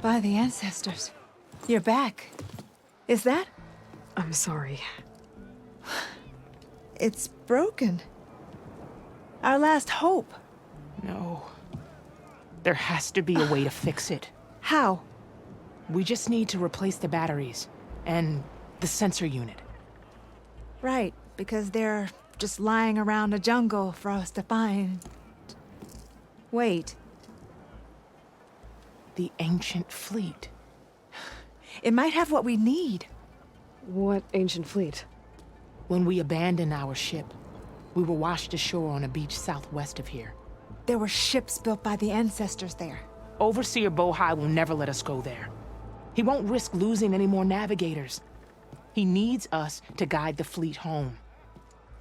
By the ancestors. You're back. Is that? I'm sorry. It's broken. Our last hope. No. There has to be a way to fix it. How? We just need to replace the batteries and the sensor unit. Right, because they're just lying around a jungle for us to find. Wait. The ancient fleet. It might have what we need. What ancient fleet? When we abandoned our ship, we were washed ashore on a beach southwest of here. There were ships built by the ancestors there. Overseer Bohai will never let us go there. He won't risk losing any more navigators. He needs us to guide the fleet home.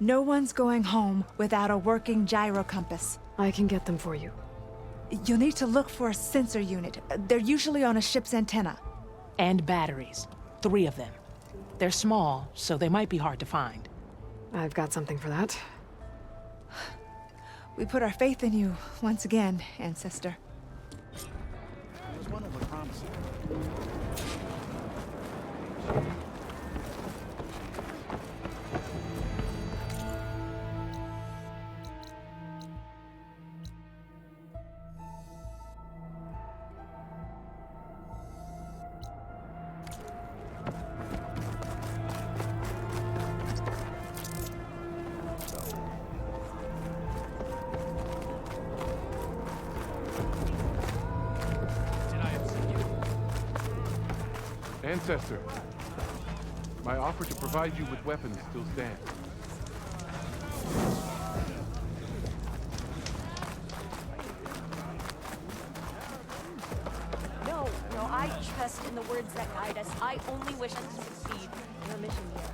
No one's going home without a working gyro compass. I can get them for you. You'll need to look for a sensor unit. They're usually on a ship's antenna. And batteries. 3 of them. They're small, so they might be hard to find. I've got something for that. We put our faith in you once again, Ancestor. It was one of the promises. Ancestor, my offer to provide you with weapons still stands. No, I trust in the words that guide us. I only wish us to succeed in our mission here.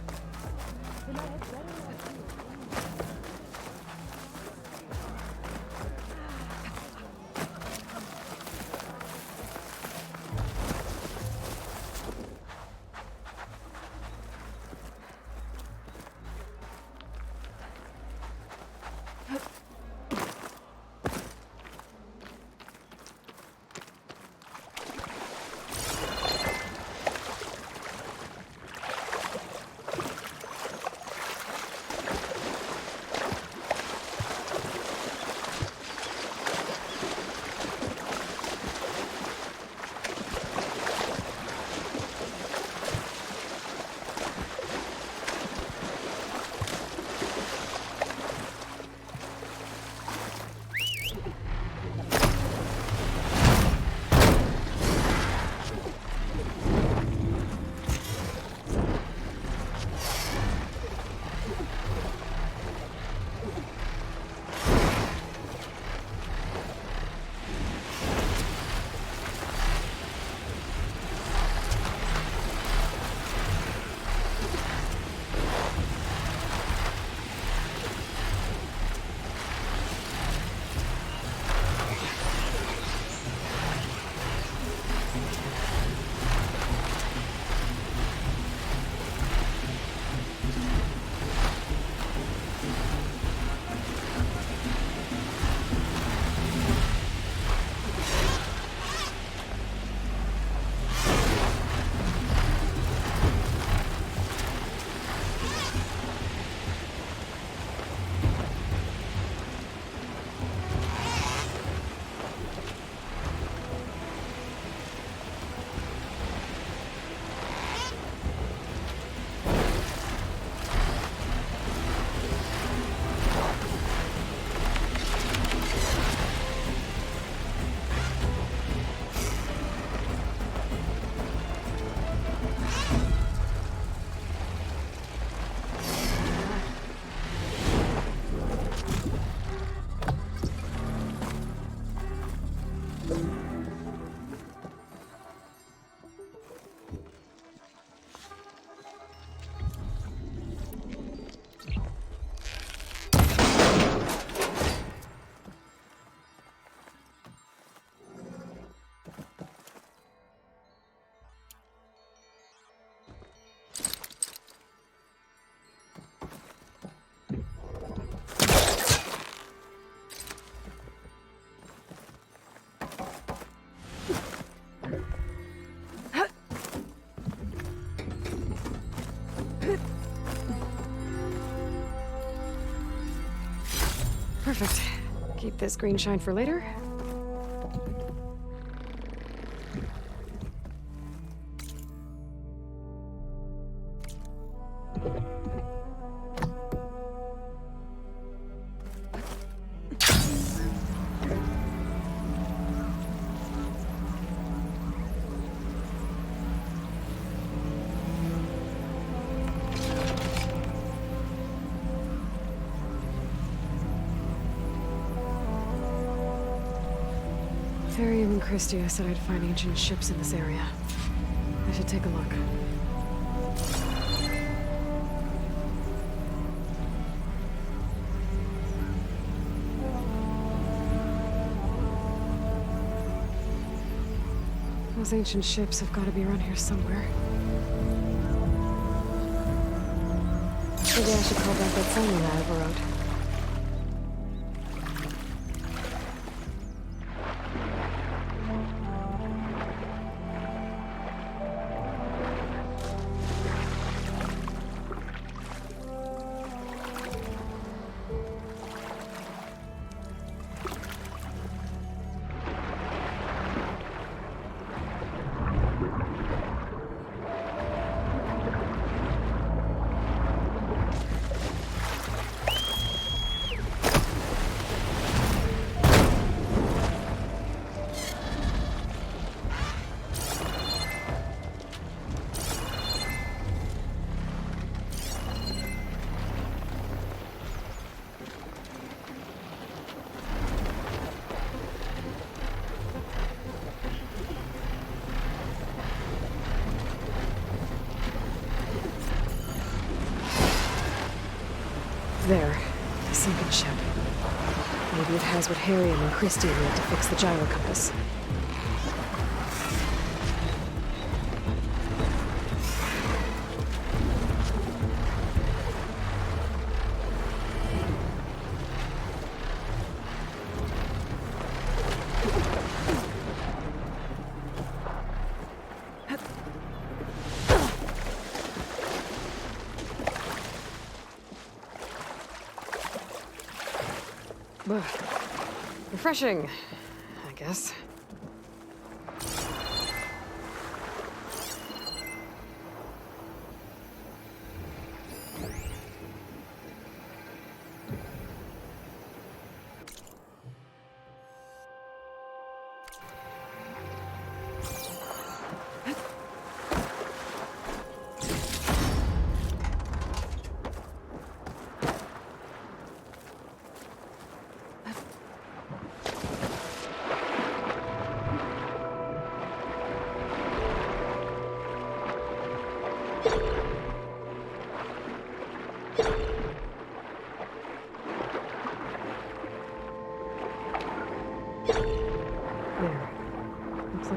Perfect. Keep this green shine for later. Therium and Christia said I'd find ancient ships in this area. I should take a look. Those ancient ships have got to be around here somewhere. Maybe I should call back that Sony I overrode. There, the sunken ship. Maybe it has what Harriet and Christie need to fix the gyro compass. Refreshing, I guess.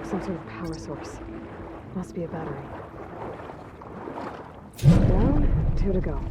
Some sort of power source. Must be a battery. Down, 2 to go.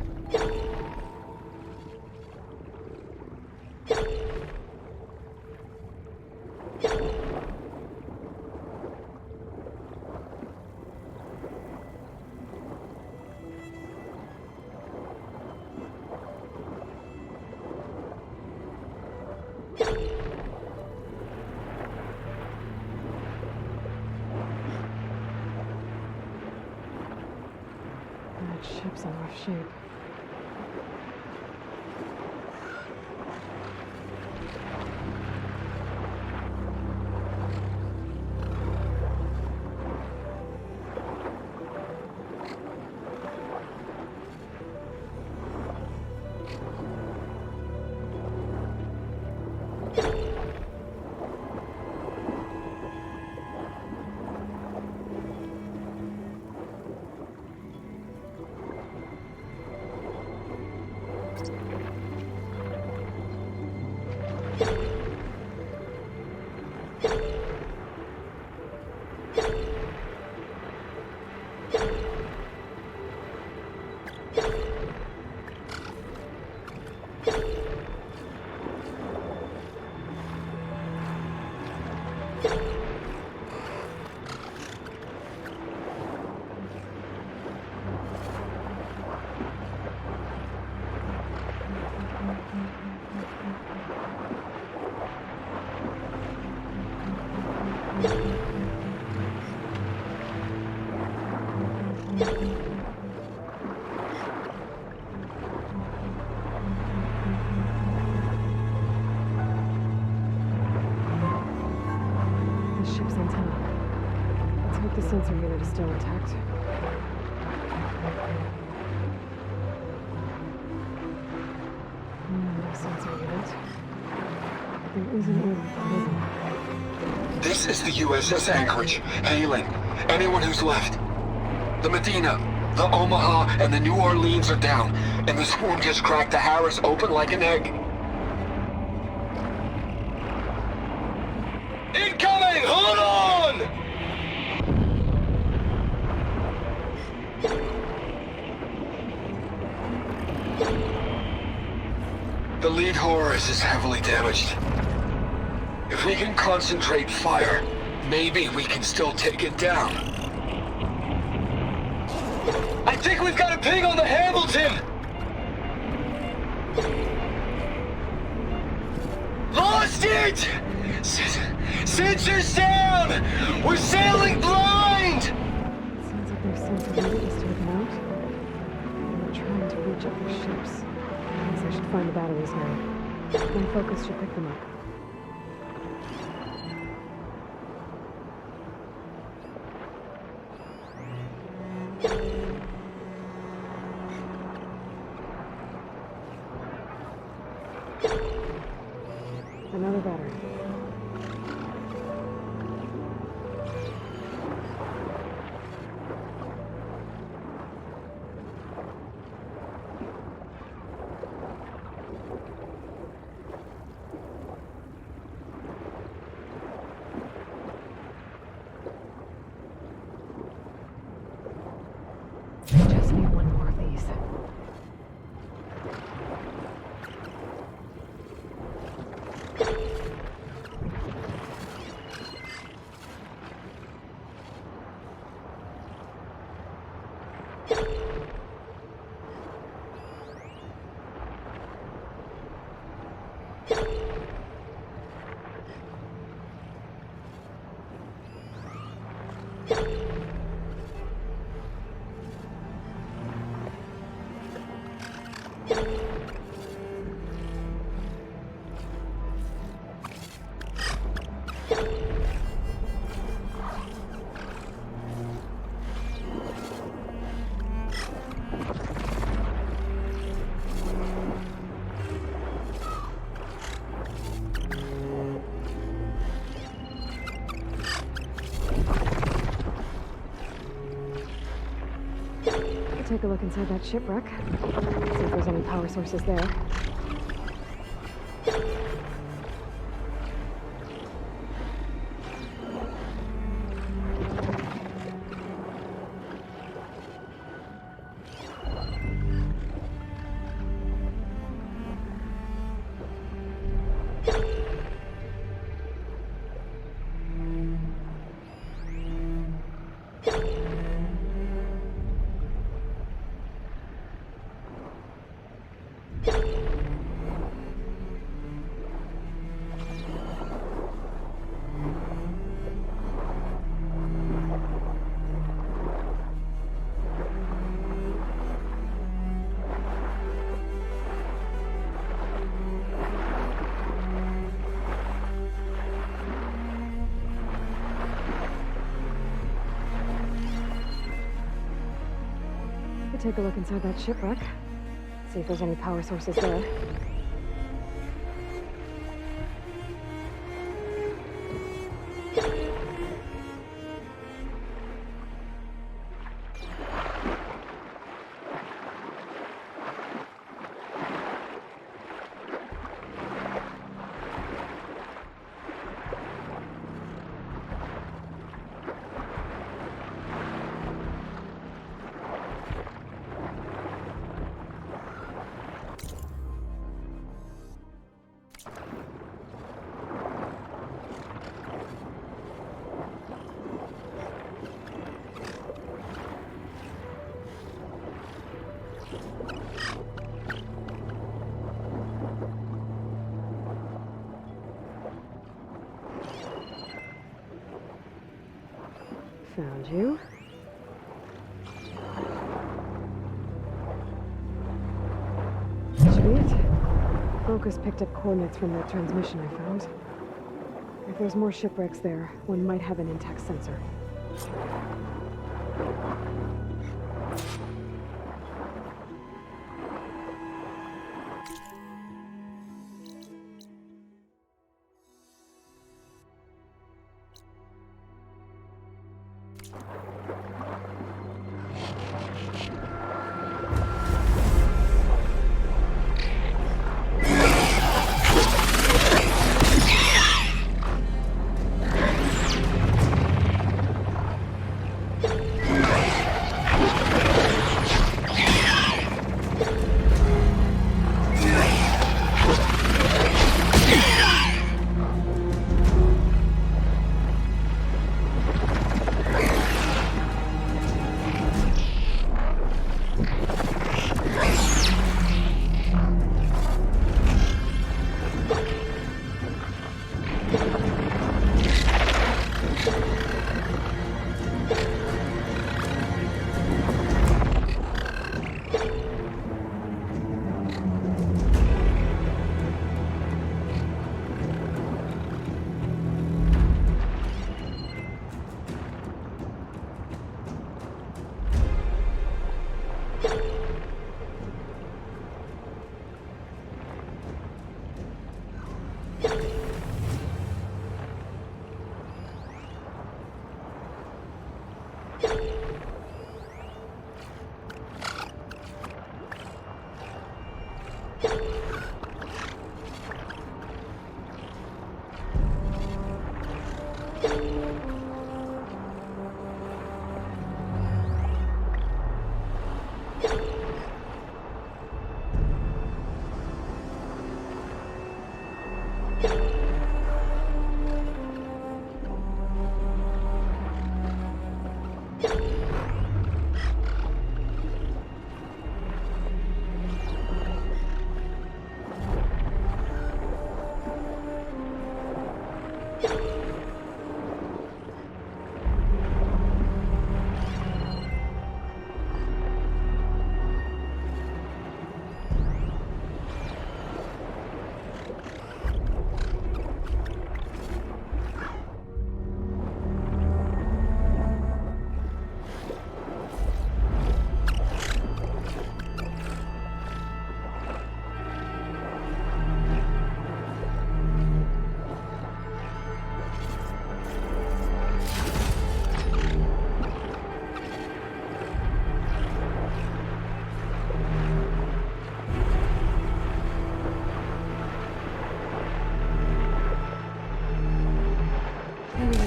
Ship's in rough shape. The ship's antenna. Let's hope the sensor unit is still intact. No sensor unit. There is an order for living. This is the USS Anchorage. Hailing. Anyone who's left. The Medina, the Omaha, and the New Orleans are down, and the swarm just cracked the Harris open like an egg. Incoming! Hold on! The lead Horus is heavily damaged. If we can concentrate fire, maybe we can still take it down. I think we've got a ping on the Hamilton! Lost it! Sensors down! We're sailing blind! Sounds like their sensor unit is taken out. They're trying to reach other ships. Guess I should find the batteries now. My focus should pick them up. Another battery. Just need one more of these. Take a look inside that shipwreck. See if there's any power sources there. Take a look inside that shipwreck. See if there's any power sources there. Found you. be it. Focus picked up coordinates from that transmission I found. If there's more shipwrecks there, one might have an intact sensor.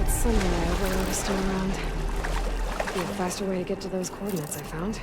Somewhere overload is still around. Could be a faster way to get to those coordinates I found.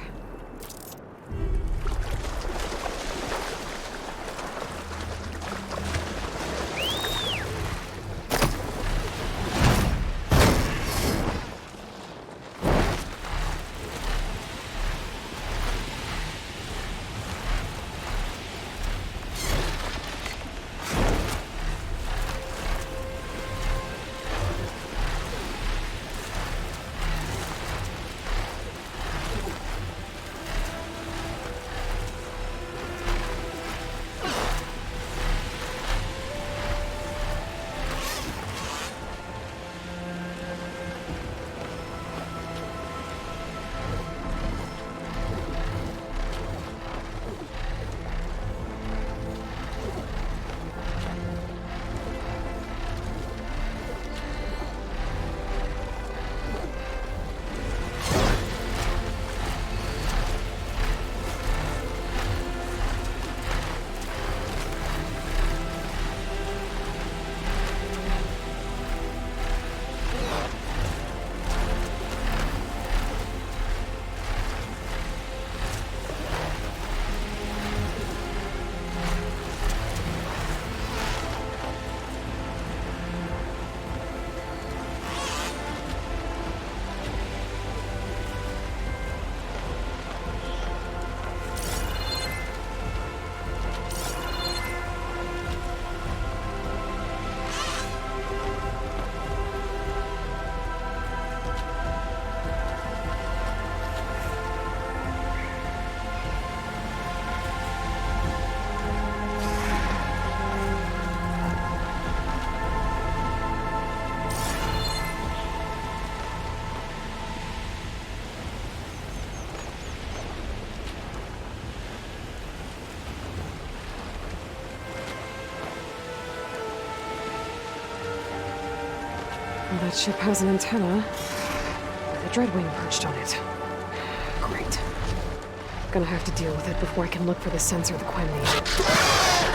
That ship has an antenna with a dreadwing perched on it. Great. Gonna have to deal with it before I can look for the sensor the Quen need.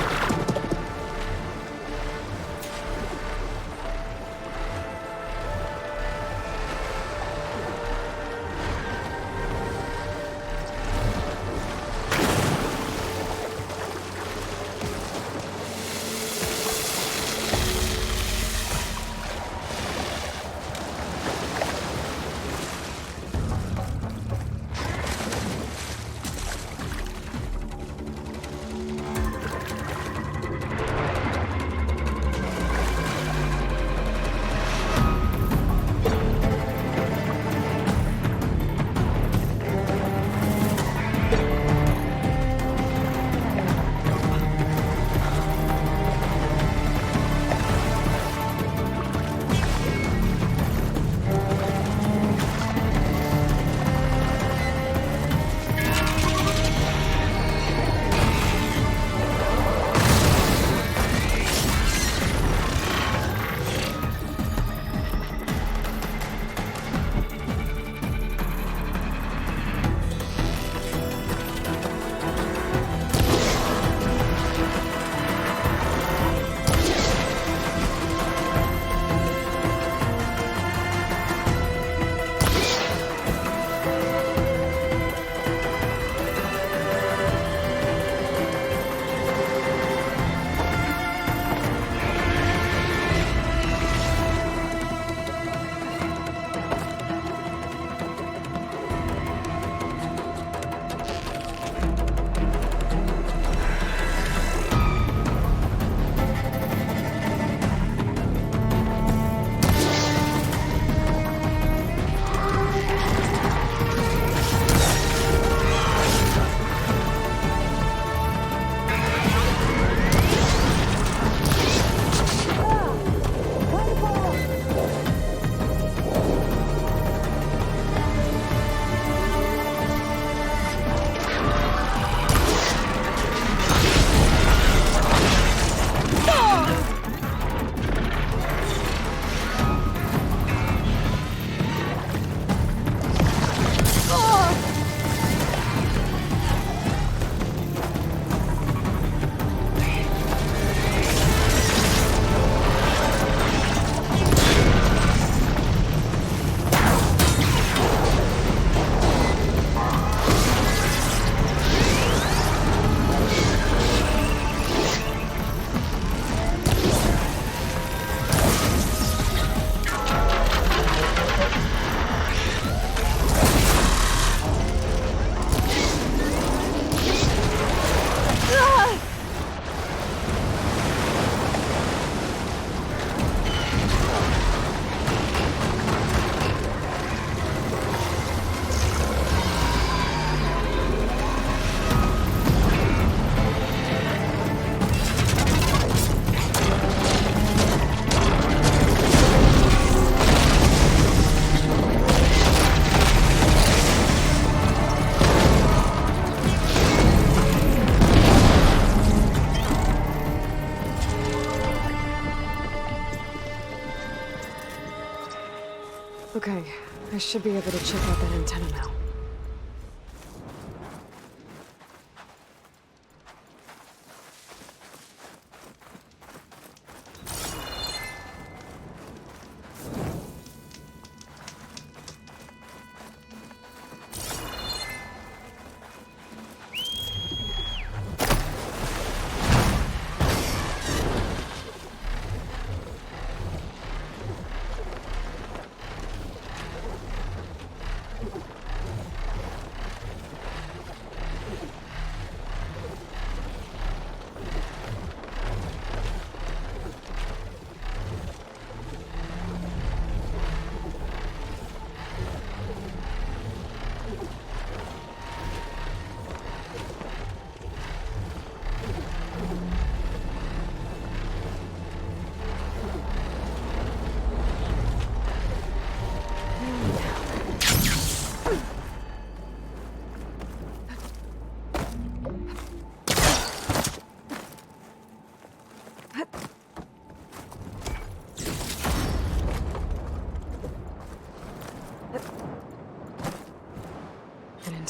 Okay, I should be able to check out that antenna now.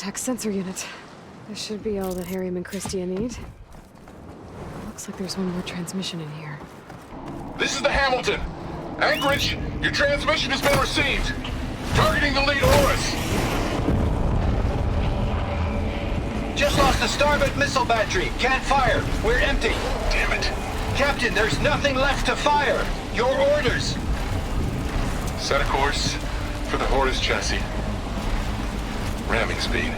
tech sensor unit. This should be all that Harry and Christia need. Looks like there's one more transmission in here. This is the Hamilton. Anchorage, your transmission has been received. Targeting the lead Horus. Just lost the starboard missile battery. Can't fire. We're empty. Damn it. Captain, there's nothing left to fire. Your orders. Set a course for the Horus chassis. Ramming speed.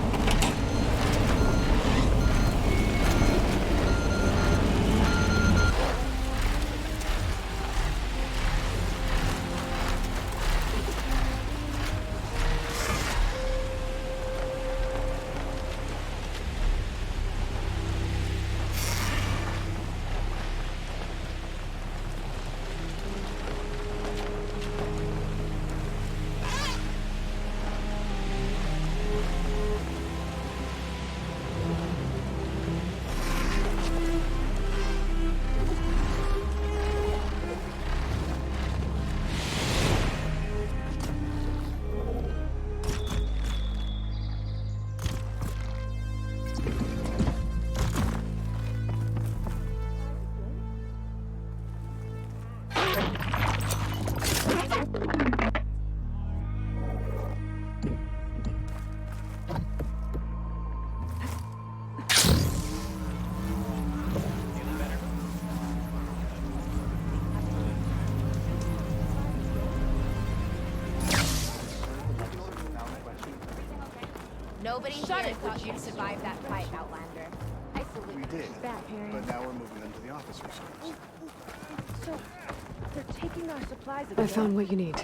Nobody here thought you'd survive that fight, Outlander. I salute We did, Back, Harry. but now we're moving them to the officers' quarters. So, they're taking our supplies I found what you need.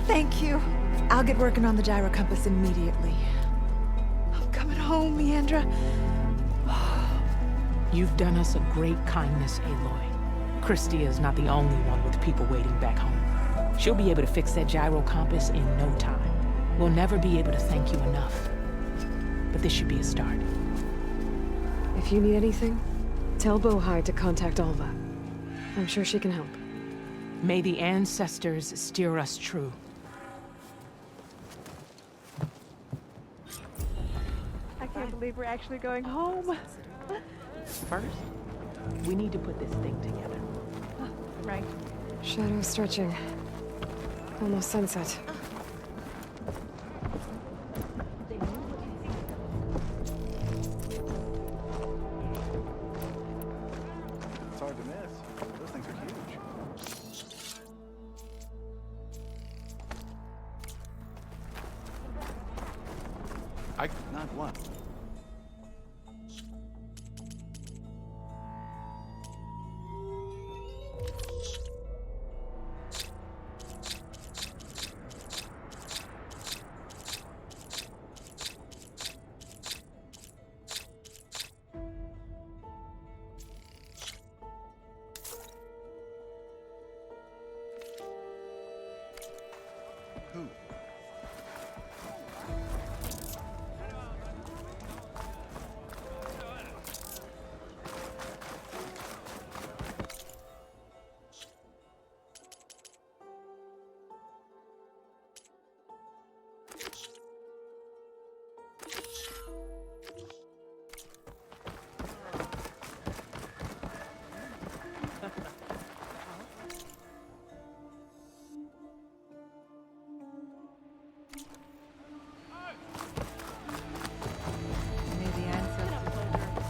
Thank you. I'll get working on the gyro compass immediately. I'm coming home, Leandra. You've done us a great kindness, Aloy. Christia is not the only one with people waiting back home. She'll be able to fix that gyro compass in no time. We'll never be able to thank you enough. But this should be a start. If you need anything, tell Bohai to contact Alva. I'm sure she can help. May the ancestors steer us true. I can't believe we're actually going home. First, we need to put this thing together. Right. Shadow stretching. Almost sunset. It's hard to miss. Those things are huge. Not one. Who?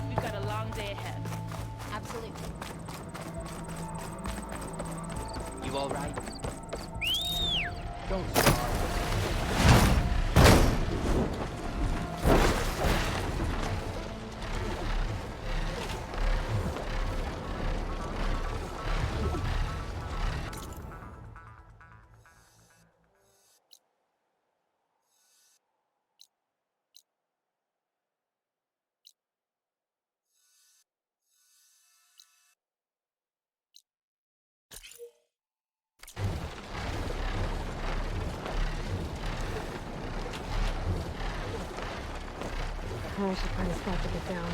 We've got a long day ahead. Absolutely. You all right? Don't start. I should find a spot to get down.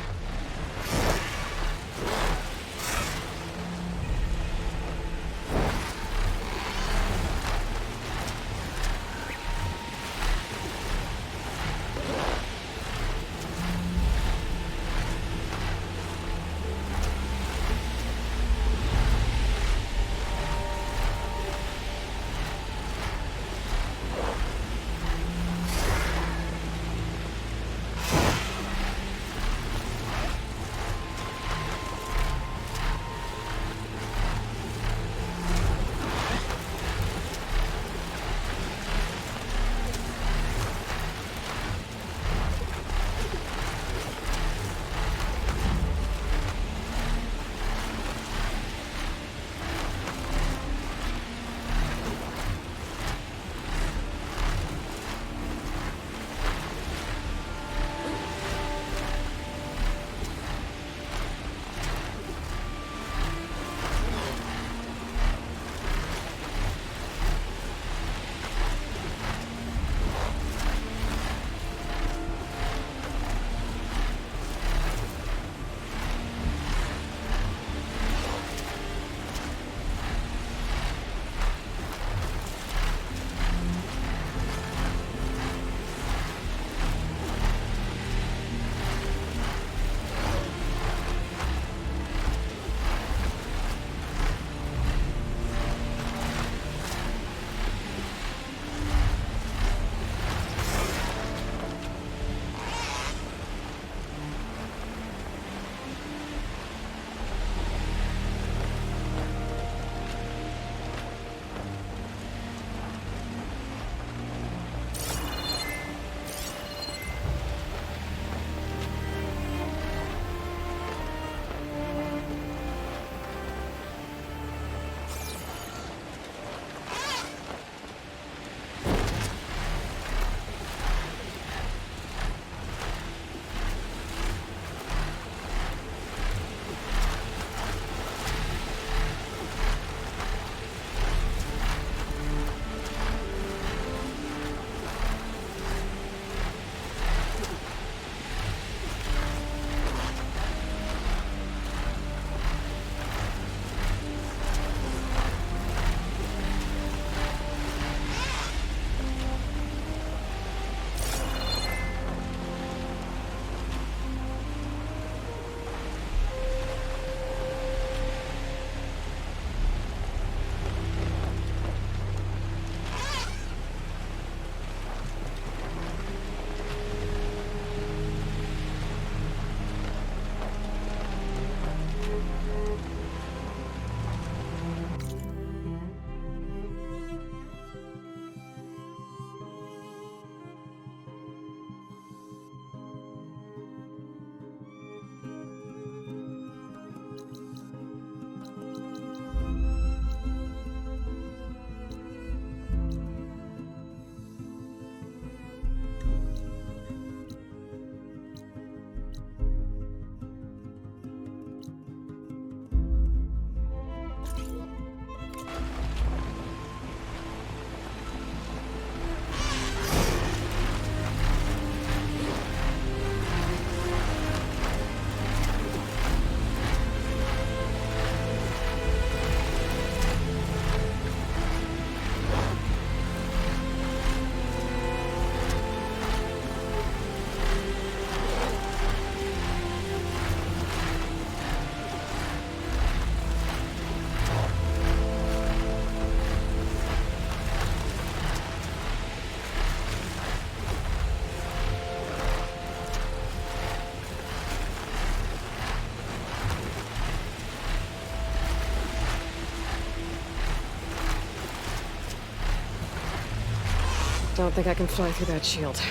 Don't think I can fly through that shield.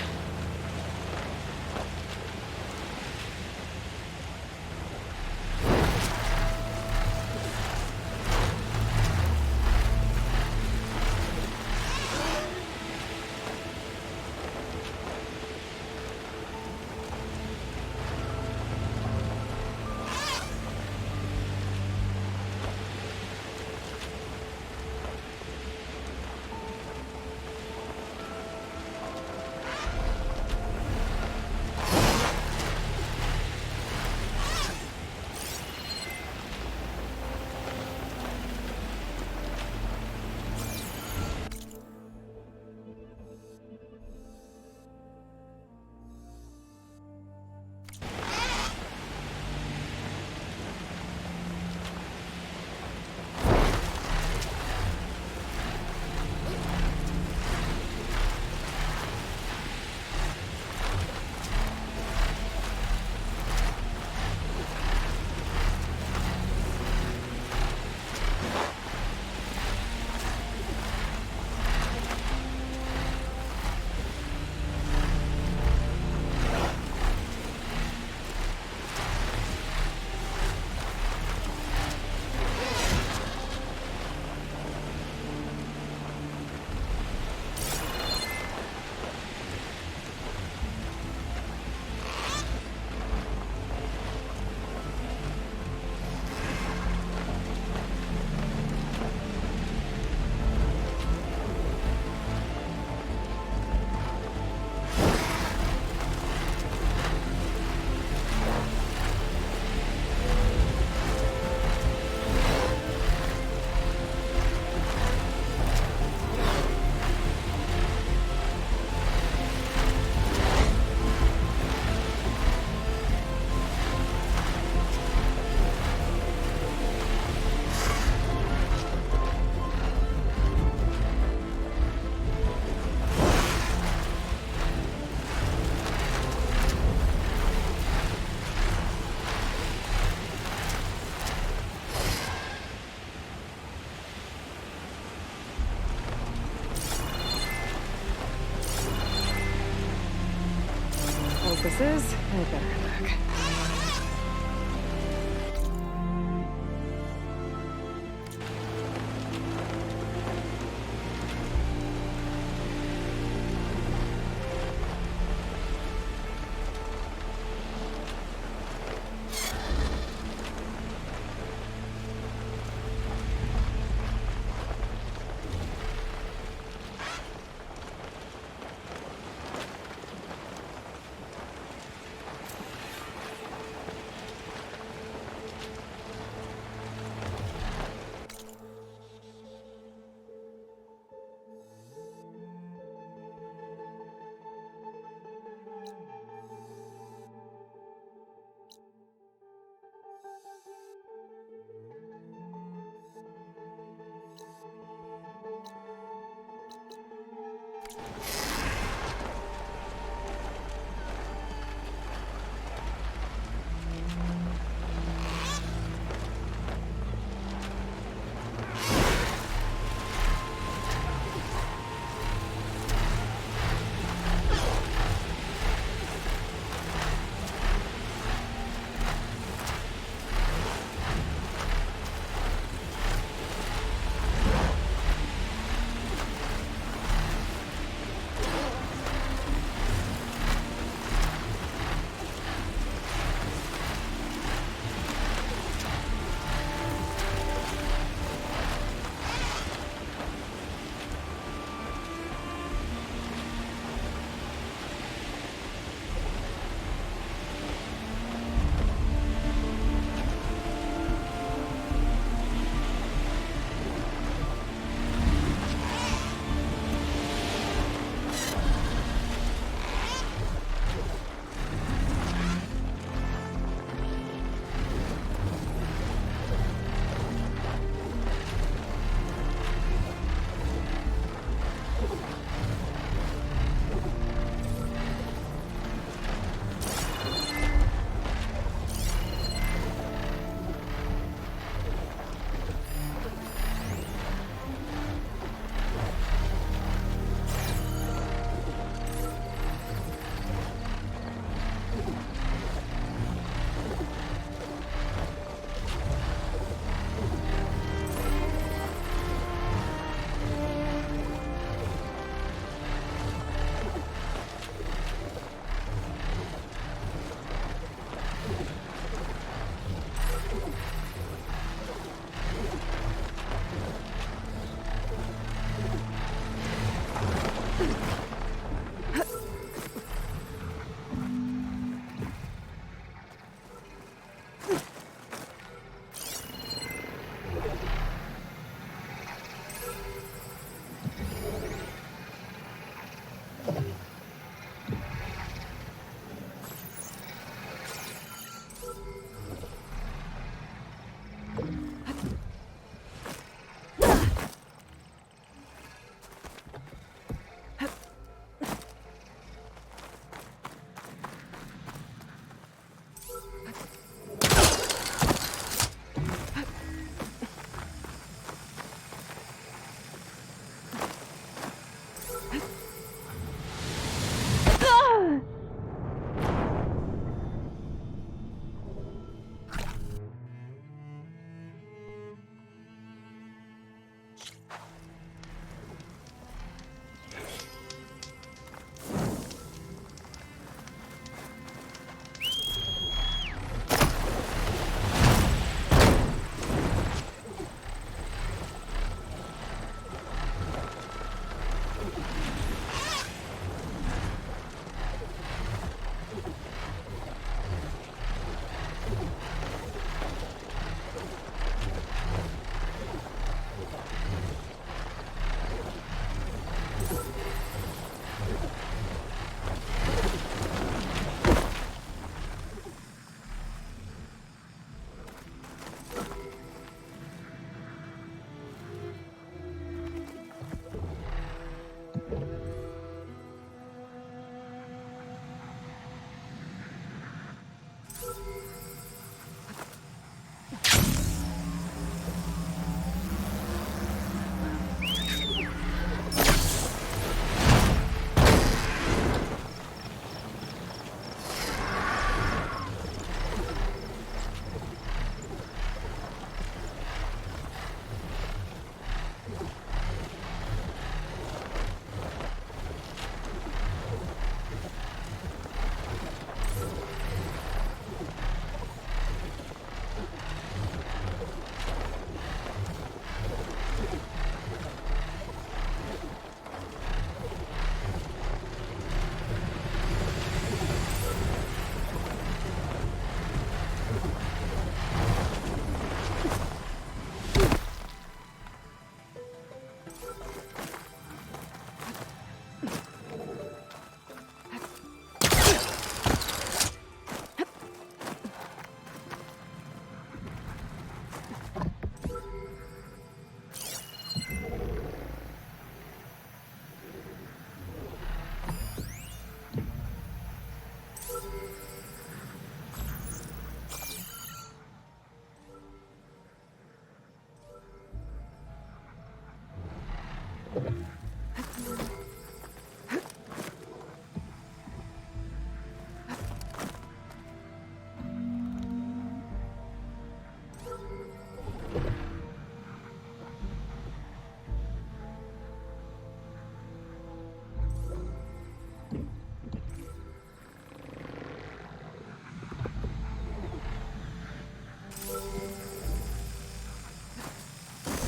This is, I better head back.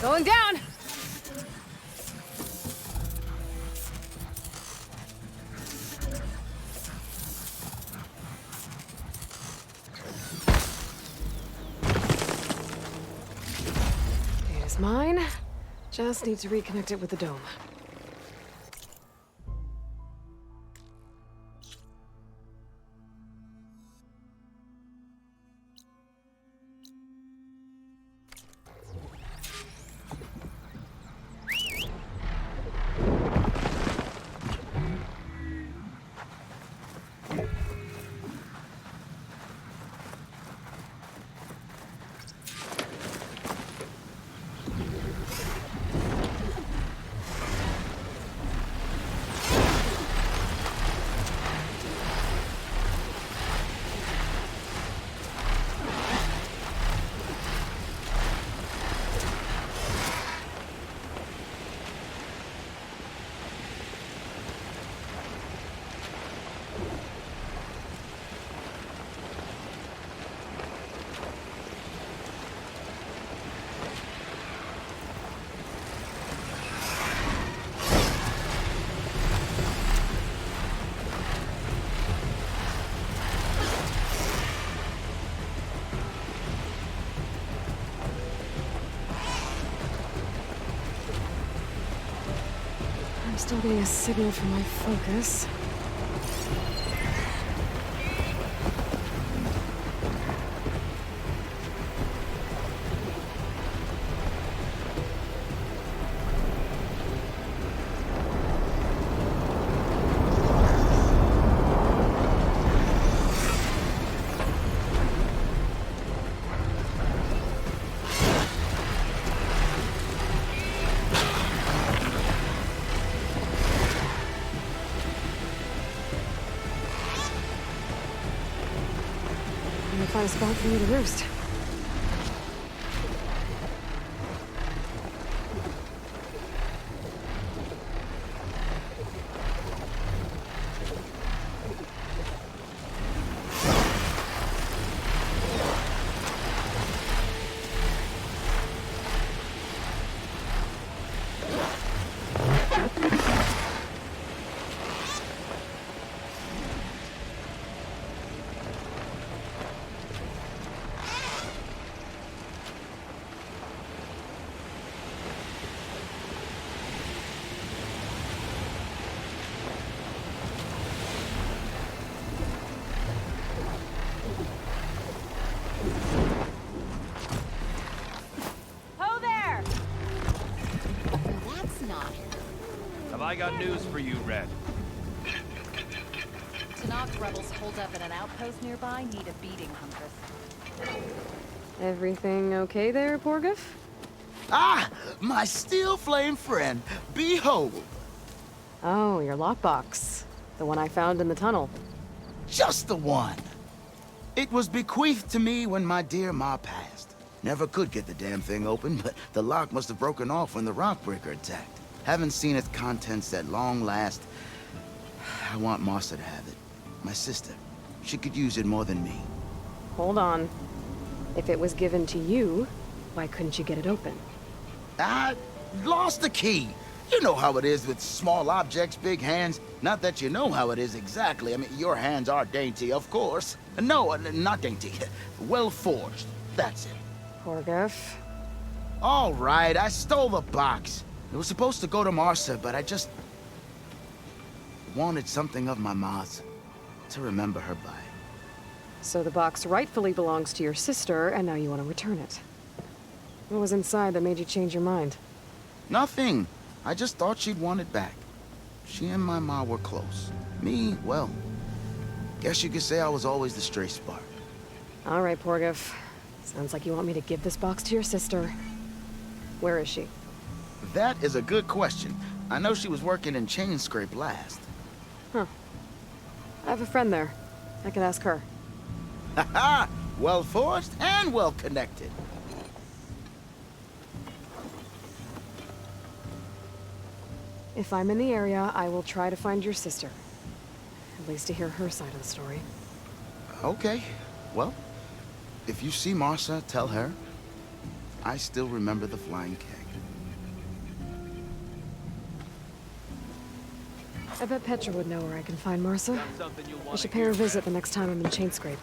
Going down! Data's mine. Just need to reconnect it with the dome. Still getting a signal from my focus. Find a spot for me to roost. I got news for you, Red. Tanakh rebels holed up at an outpost nearby need a beating, Huntress. Everything okay there, Porgif? Ah! My steel flame friend! Behold! Oh, your lockbox. The one I found in the tunnel. Just the one! It was bequeathed to me when my dear Ma passed. Never could get the damn thing open, but the lock must have broken off when the rockbreaker attacked. Haven't seen its contents at long last. I want Martha to have it. My sister. She could use it more than me. Hold on. If it was given to you, why couldn't you get it open? I lost the key. You know how it is with small objects, big hands. Not that you know how it is exactly. I mean, your hands are dainty, of course. No, not dainty. Well forged. That's it. Porgif. All right, I stole the box. It was supposed to go to Martha, but I just wanted something of my ma's to remember her by. So the box rightfully belongs to your sister, and now you want to return it. What was inside that made you change your mind? Nothing. I just thought she'd want it back. She and my ma were close. Me, well, guess you could say I was always the stray spark. All right, Porgif. Sounds like you want me to give this box to your sister. Where is she? That is a good question. I know she was working in Chainscrape last. Huh. I have a friend there. I could ask her. Haha! Well forced and well connected. If I'm in the area, I will try to find your sister. At least to hear her side of the story. Okay. Well, if you see Marsa, tell her I still remember the flying keg. I bet Petra would know where I can find Marsa. I should pay her a visit the next time I'm in Chainscrape.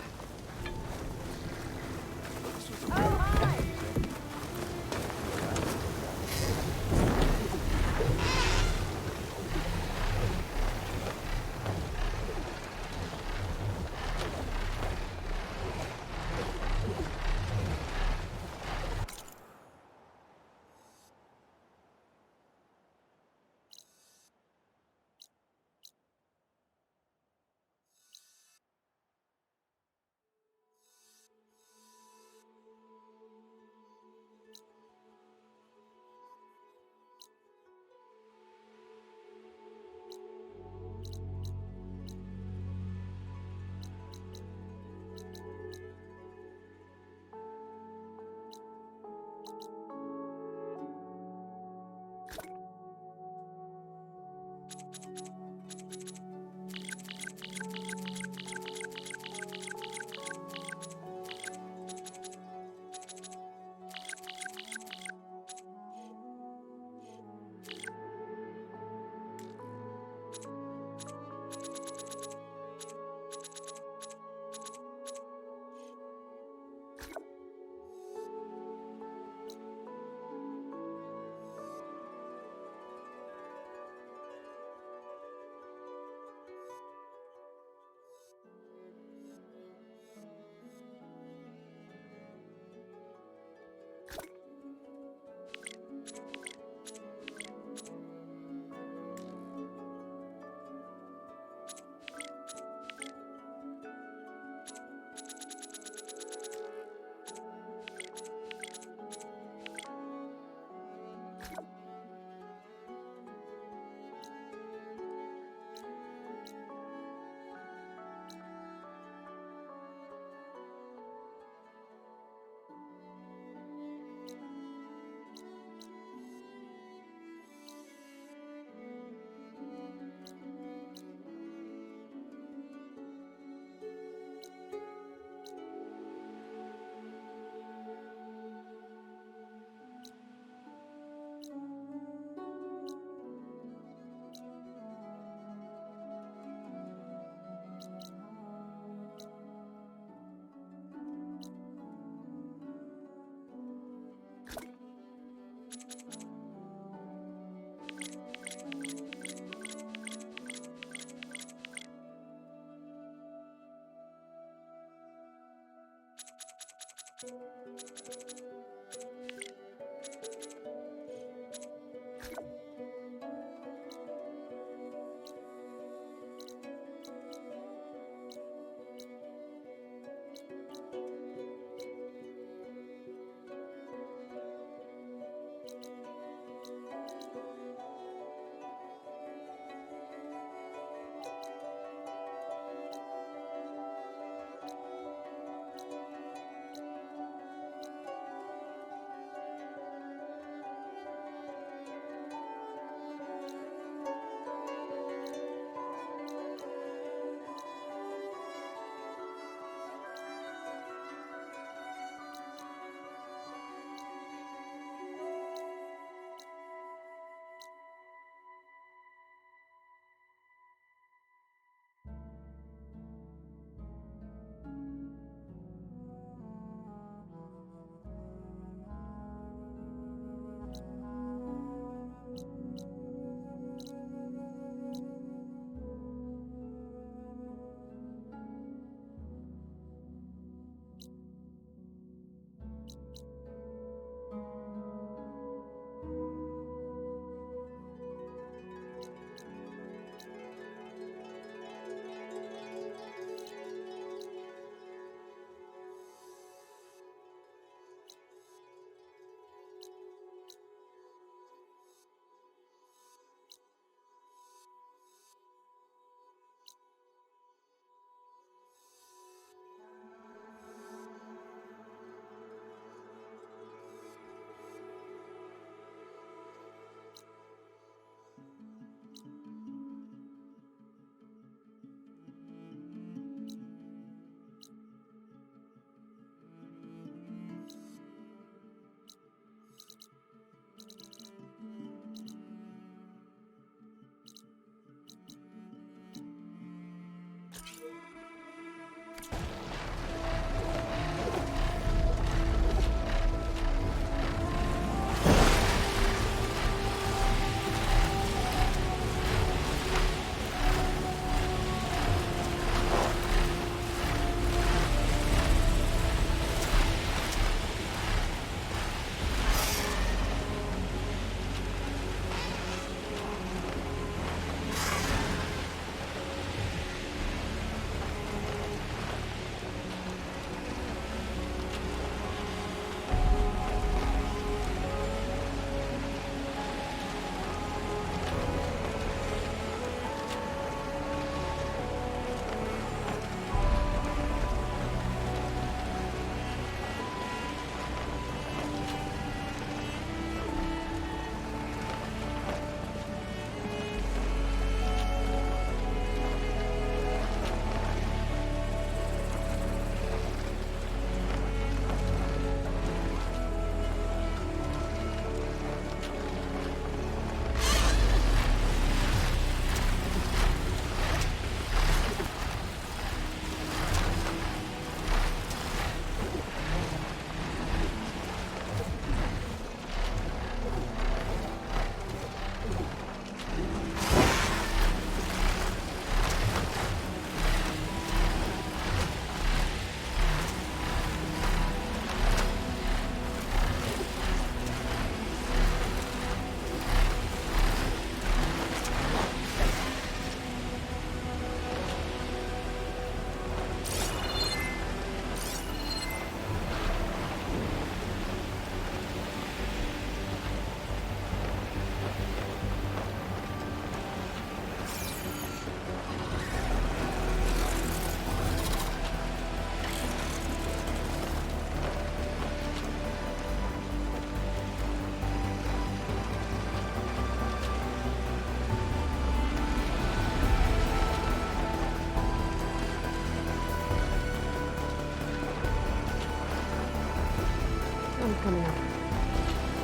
coming up.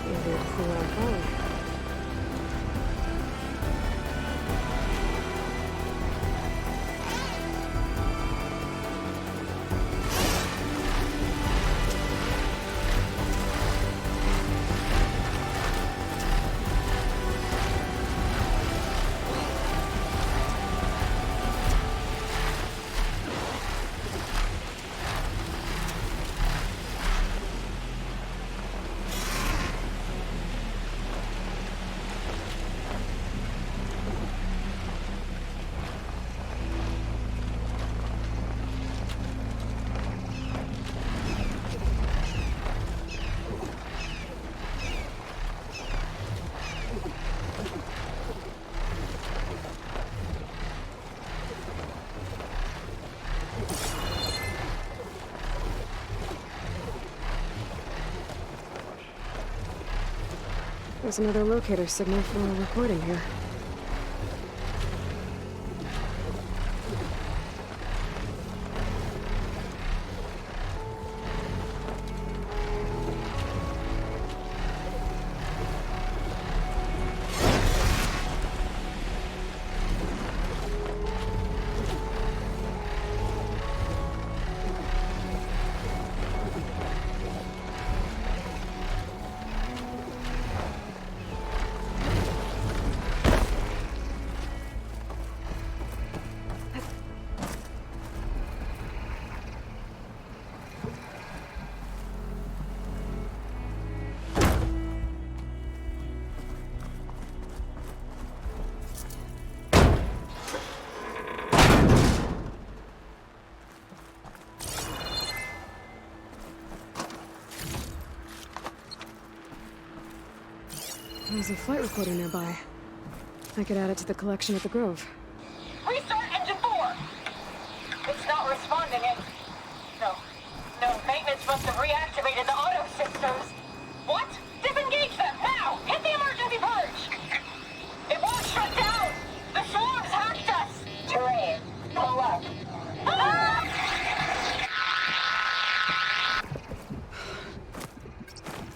Eager to see what I found. There's another locator signal for a recording here. There's a flight recorder nearby. I could add it to the collection at the Grove. Restart engine 4! It's not responding. No, maintenance must have reactivated the auto systems. What? Disengage them, now! Hit the emergency purge! It won't shut down! The swarms hacked us! Terrain, pull up.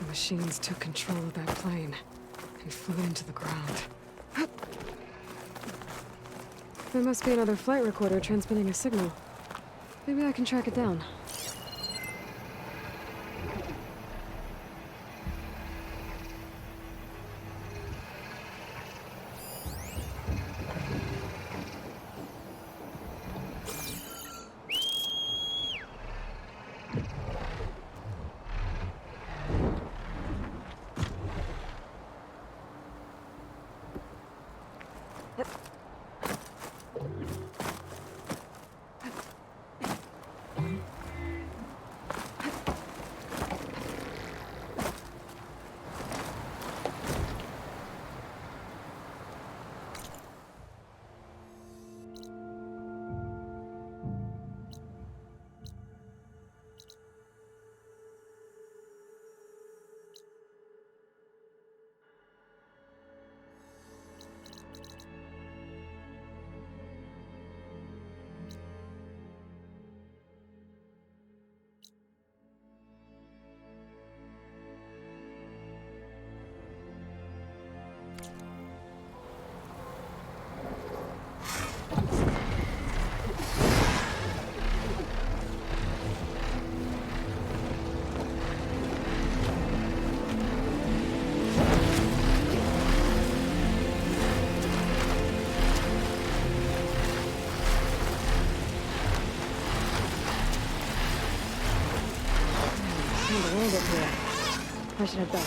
The machines took control of that plane and flew into the ground. There must be another flight recorder transmitting a signal. Maybe I can track it down. I should have done.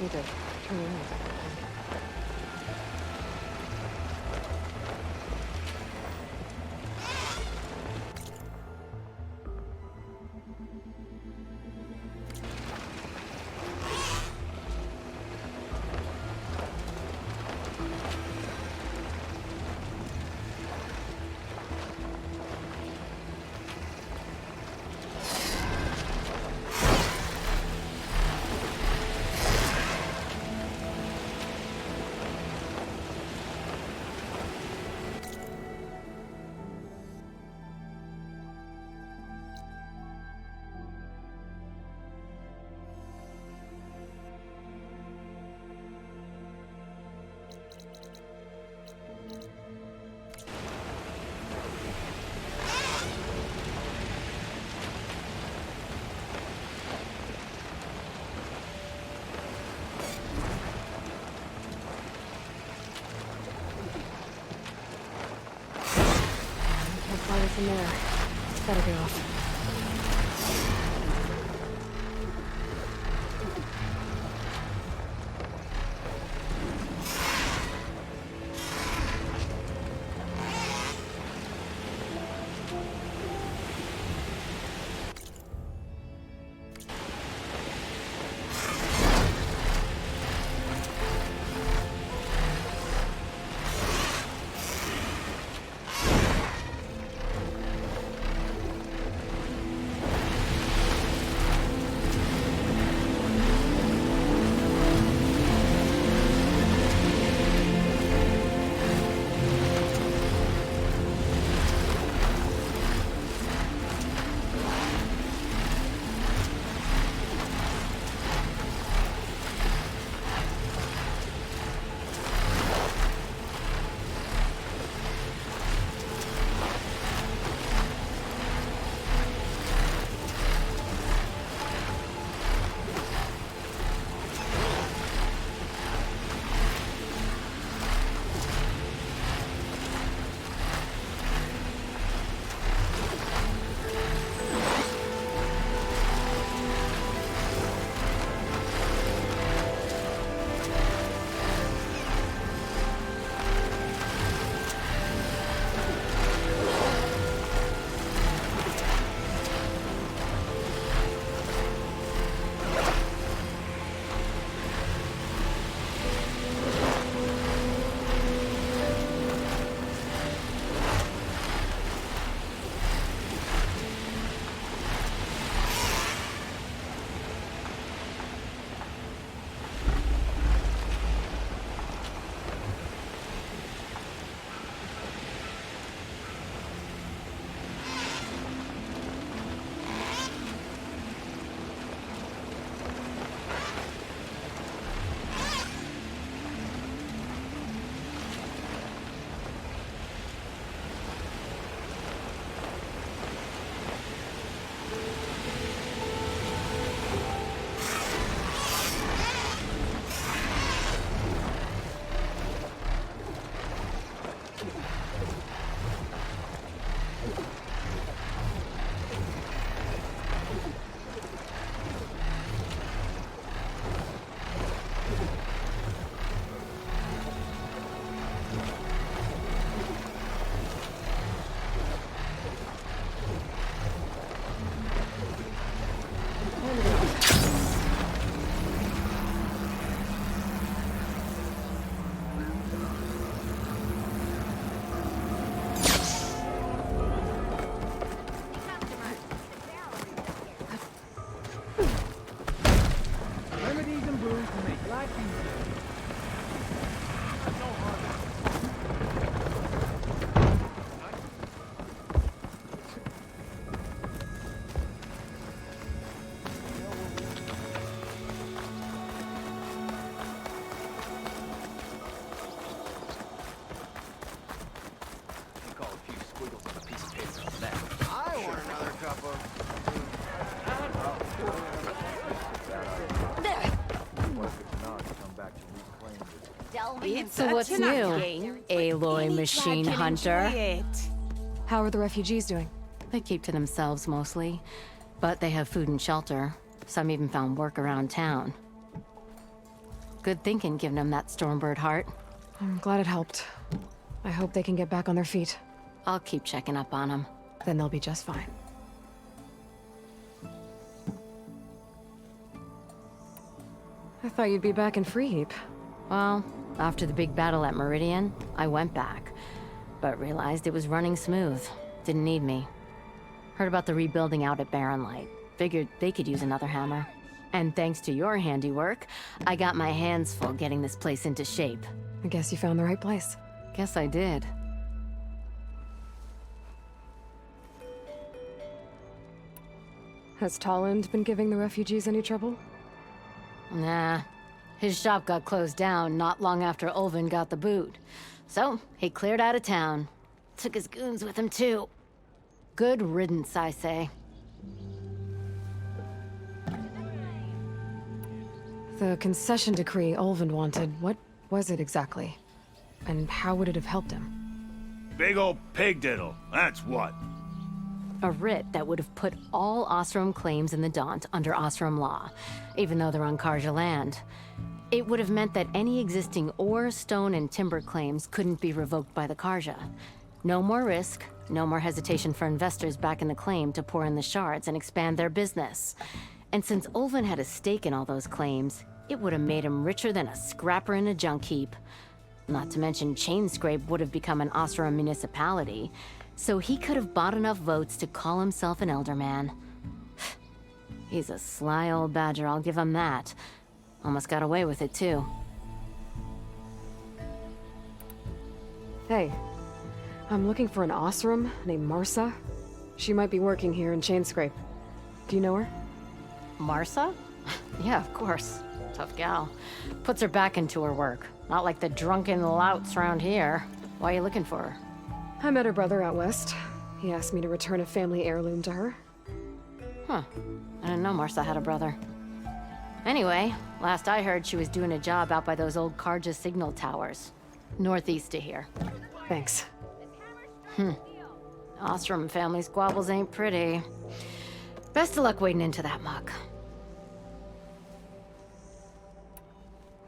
Need to turn around. Campfires in there. Better be off. It's So what's new, Aloy Machine Hunter? How are the refugees doing? They keep to themselves mostly, but they have food and shelter. Some even found work around town. Good thinking giving them that Stormbird heart. I'm glad it helped. I hope they can get back on their feet. I'll keep checking up on them. Then they'll be just fine. I thought you'd be back in Free Heap. Well, after the big battle at Meridian, I went back. But realized it was running smooth. Didn't need me. Heard about the rebuilding out at Barren Light. Figured they could use another hammer. And thanks to your handiwork, I got my hands full getting this place into shape. I guess you found the right place. Guess I did. Has Tolland been giving the refugees any trouble? Nah. His shop got closed down not long after Ulvin got the boot. So, he cleared out of town. Took his goons with him, too. Good riddance, I say. The concession decree Ulvin wanted, what was it exactly? And how would it have helped him? Big old pig diddle, that's what. A writ that would have put all Ostrom claims in the Daunt under Ostrom law, even though they're on Karja land. It would have meant that any existing ore, stone, and timber claims couldn't be revoked by the Karja. No more risk, no more hesitation for investors backing the claim to pour in the shards and expand their business. And since Ulvin had a stake in all those claims, it would have made him richer than a scrapper in a junk heap. Not to mention Chainscrape would have become an Ostrom municipality, so he could have bought enough votes to call himself an Elderman. He's a sly old badger, I'll give him that. Almost got away with it, too. Hey, I'm looking for an Ostrom named Marsa. She might be working here in Chainscrape. Do you know her? Marsa? Yeah, of course. Tough gal. Puts her back into her work. Not like the drunken louts around here. Why are you looking for her? I met her brother out west. He asked me to return a family heirloom to her. Huh. I didn't know Marsa had a brother. Anyway, last I heard she was doing a job out by those old Karja signal towers. Northeast of here. Thanks. Ostrom family squabbles ain't pretty. Best of luck wading into that muck.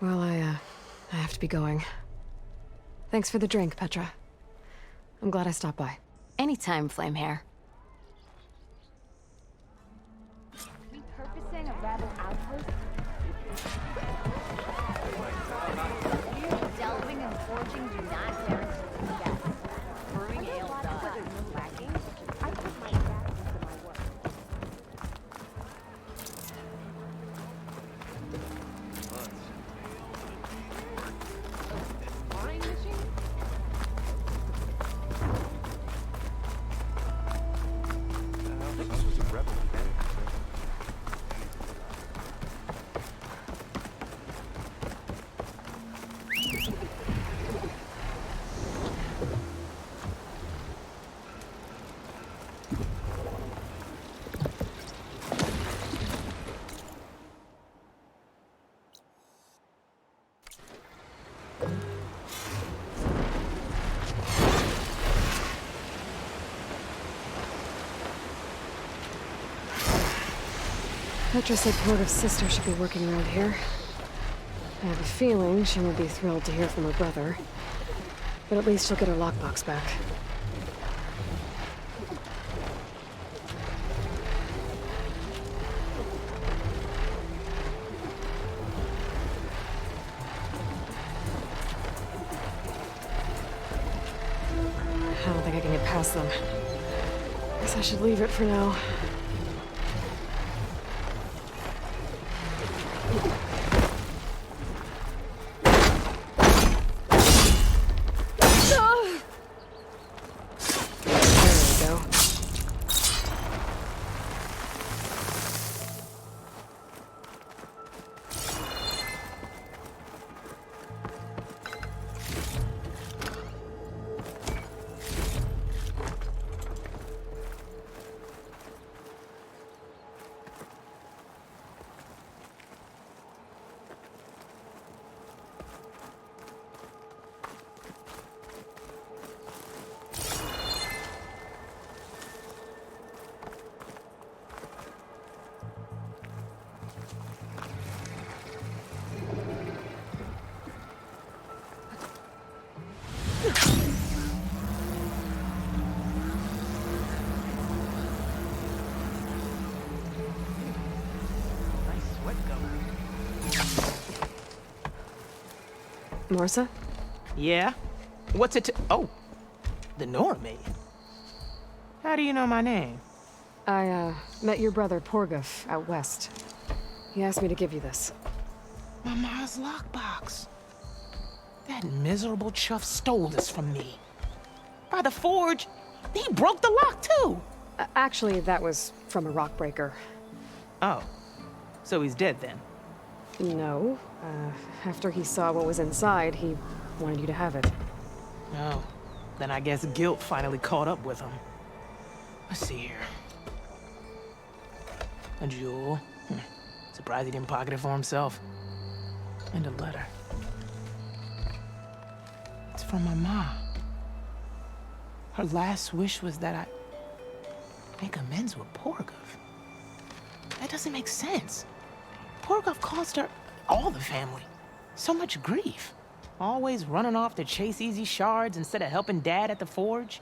Well, I have to be going. Thanks for the drink, Petra. I'm glad I stopped by. Anytime, Flamehair. Repurposing a rebel outpost? Delving and forging do not guarantee success. Brewing ale does. Lacking? I put my back into my work. Flying machine? This was a rebel event. Petra said Portive's sister should be working around here. I have a feeling she won't be thrilled to hear from her brother. But at least she'll get her lockbox back. I don't think I can get past them. Guess I should leave it for now. Marsa? Yeah? What's it to... Oh, the Nora maid. How do you know my name? I, met your brother Porguf out west. He asked me to give you this. My ma's lockbox. That miserable chuff stole this from me. By the forge, he broke the lock too. Actually, that was from a rock breaker. Oh, so he's dead then? No. After he saw what was inside, he wanted you to have it. Oh, then I guess guilt finally caught up with him. Let's see here. A jewel. Surprised he didn't pocket it for himself. And a letter. It's from my mom. Her last wish was that I make amends with Porguf. That doesn't make sense. Porguf caused her, all the family, so much grief. Always running off to chase easy shards instead of helping Dad at the forge.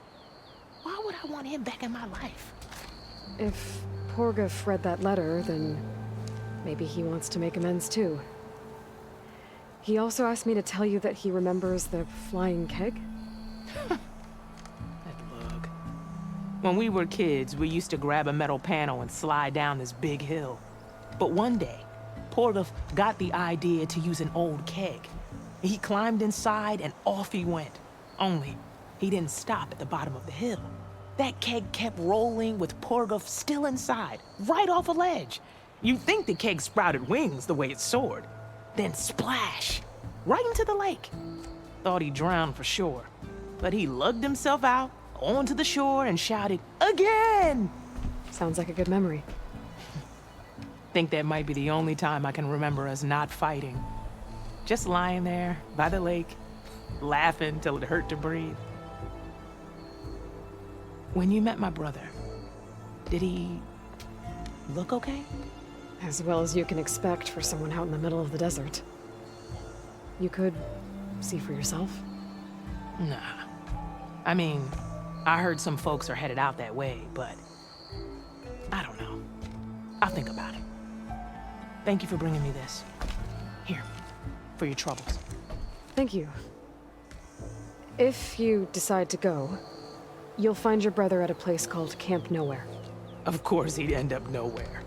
Why would I want him back in my life? If Porguf read that letter, then maybe he wants to make amends too. He also asked me to tell you that he remembers the flying keg. When we were kids, we used to grab a metal panel and slide down this big hill. But one day, Porguf got the idea to use an old keg. He climbed inside and off he went. Only, he didn't stop at the bottom of the hill. That keg kept rolling with Porguf still inside, right off a ledge. You'd think the keg sprouted wings the way it soared. Then splash, right into the lake. Thought he drowned for sure, but he lugged himself out onto the shore and shouted, "Again!" Sounds like a good memory. Think that might be the only time I can remember us not fighting. Just lying there by the lake, laughing till it hurt to breathe. When you met my brother, did he look okay? As well as you can expect for someone out in the middle of the desert. You could see for yourself. Nah. I mean, I heard some folks are headed out that way, but I don't know. I'll think about it. Thank you for bringing me this. Here, for your troubles. Thank you. If you decide to go, you'll find your brother at a place called Camp Nowhere. Of course he'd end up nowhere.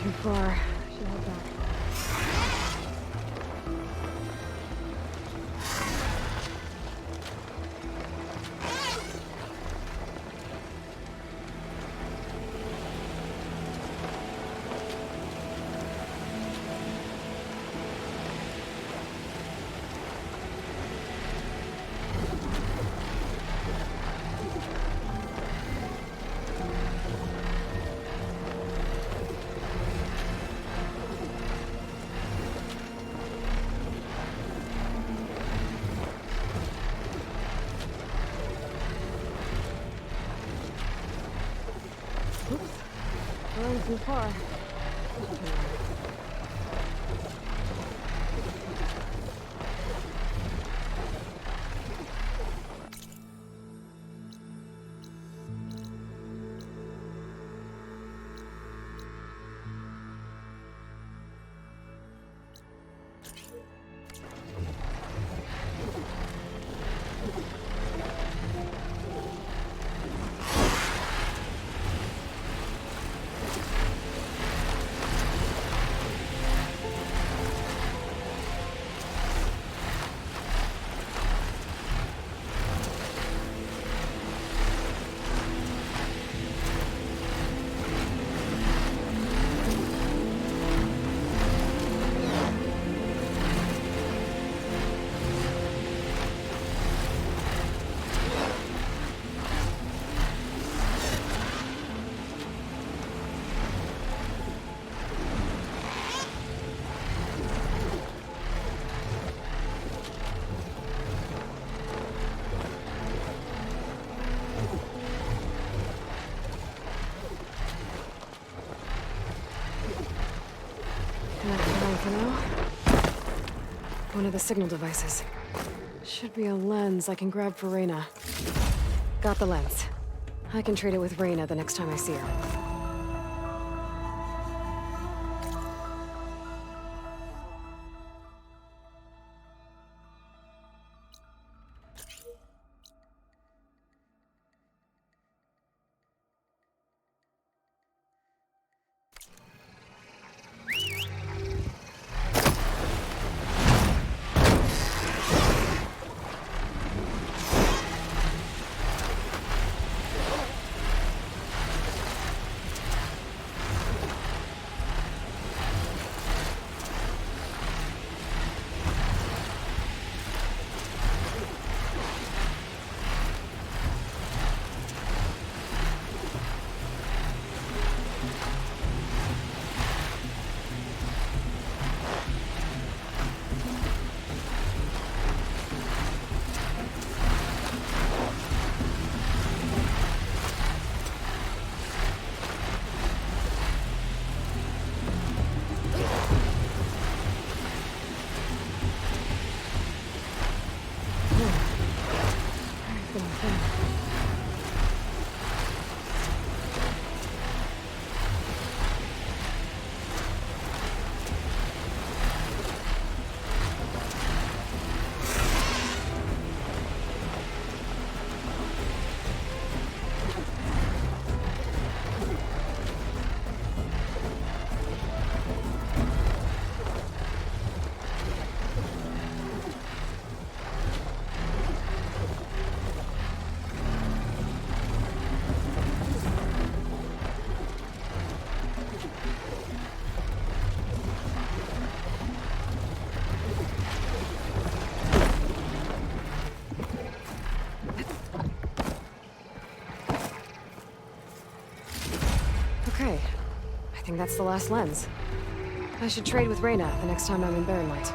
Too far. Should head back. Too far. For now. One of the signal devices. Should be a lens I can grab for Reyna. Got the lens. I can trade it with Reyna the next time I see her. think that's the last lens. I should trade with Reyna the next time I'm in Barren Light.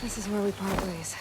This is where we part ways.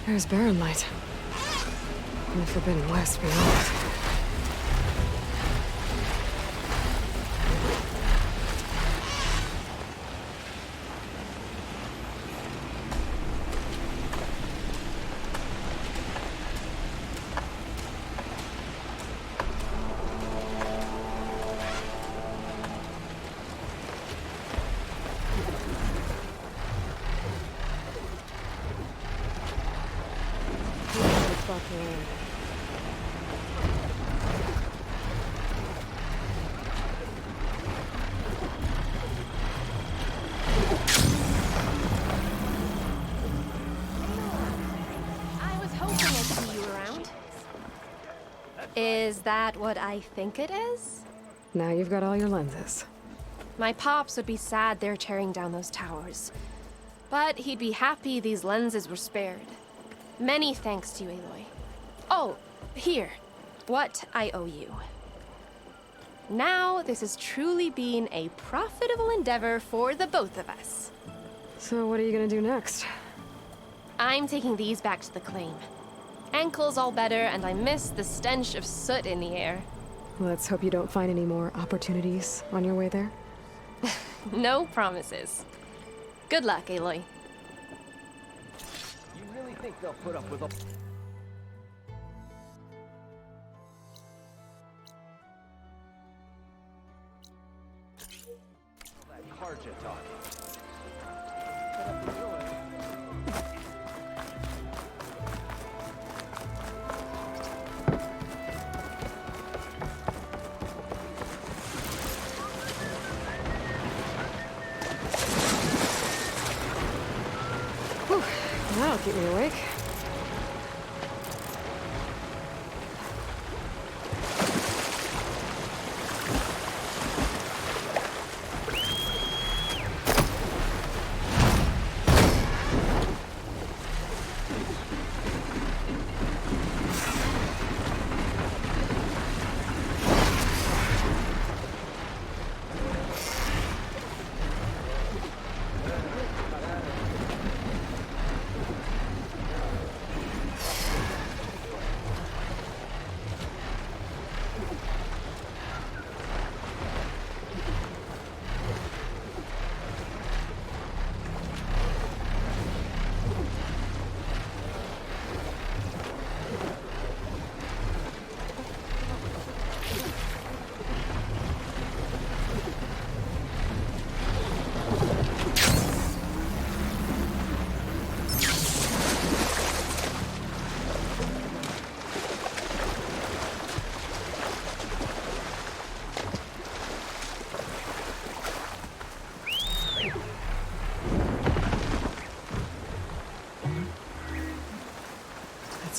There's Barren Light. And the Forbidden West beyond. Is that what I think it is? Now you've got all your lenses. My pops would be sad they're tearing down those towers. But he'd be happy these lenses were spared. Many thanks to you, Aloy. Oh, here. What I owe you. Now, this has truly been a profitable endeavor for the both of us. So what are you gonna do next? I'm taking these back to the claim. Ankle's all better, and I miss the stench of soot in the air. Let's hope you don't find any more opportunities on your way there. No promises. Good luck, Aloy. You really think they'll put up with a... that Karja talk? That'll keep me awake.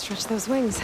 Stretch those wings.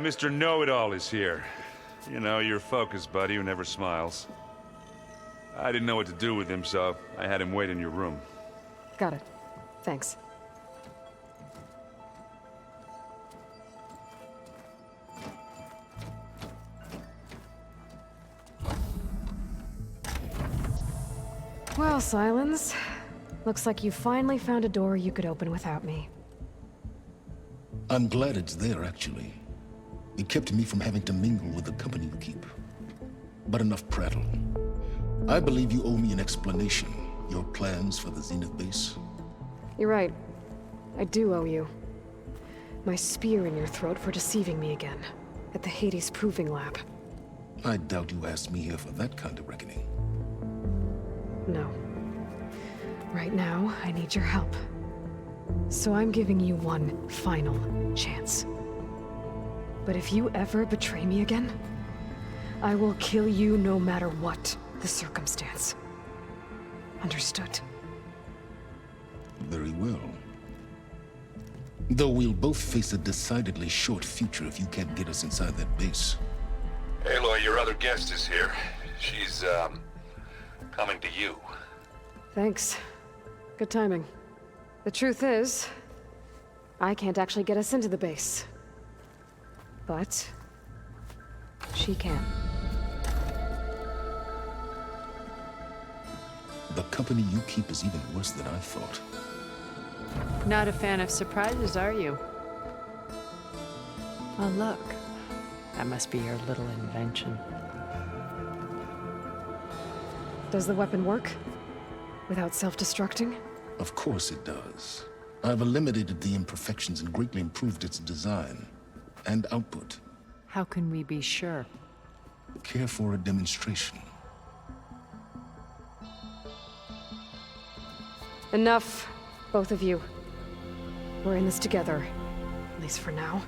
Mr. Know-It-All is here. You know, your focus buddy who never smiles. I didn't know what to do with him, so I had him wait in your room. Got it. Thanks. Well, Silence. Looks like you finally found a door you could open without me. I'm glad it's there, actually. It kept me from having to mingle with the company you keep. But enough prattle. I believe you owe me an explanation. Your plans for the Zenith base? You're right. I do owe you. My spear in your throat for deceiving me again. At the Hades Proving Lab. I doubt you asked me here for that kind of reckoning. No. Right now, I need your help. So I'm giving you one final chance. But if you ever betray me again, I will kill you no matter what the circumstance. Understood? Very well. Though we'll both face a decidedly short future if you can't get us inside that base. Aloy, your other guest is here. She's, coming to you. Thanks. Good timing. The truth is, I can't actually get us into the base. But she can. The company you keep is even worse than I thought. Not a fan of surprises, are you? Oh, look. That must be your little invention. Does the weapon work? Without self-destructing? Of course it does. I've eliminated the imperfections and greatly improved its design and output. How can we be sure? Care for a demonstration? Enough, both of you. We're in this together, at least for now.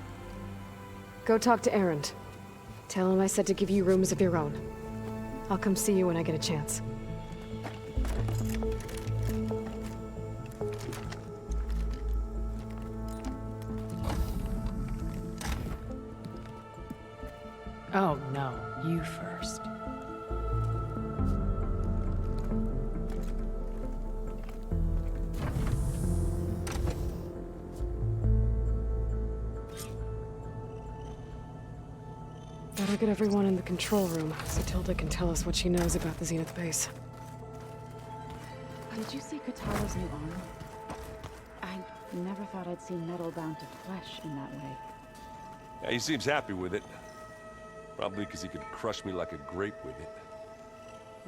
Go talk to Erend. Tell him I said to give you rooms of your own. I'll come see you when I get a chance. Oh, no. You first. Better get everyone in the control room so Tilda can tell us what she knows about the Zenith base. Did you see Katala's new arm? I never thought I'd see metal bound to flesh in that way. Yeah, he seems happy with it. Probably because he could crush me like a grape with it.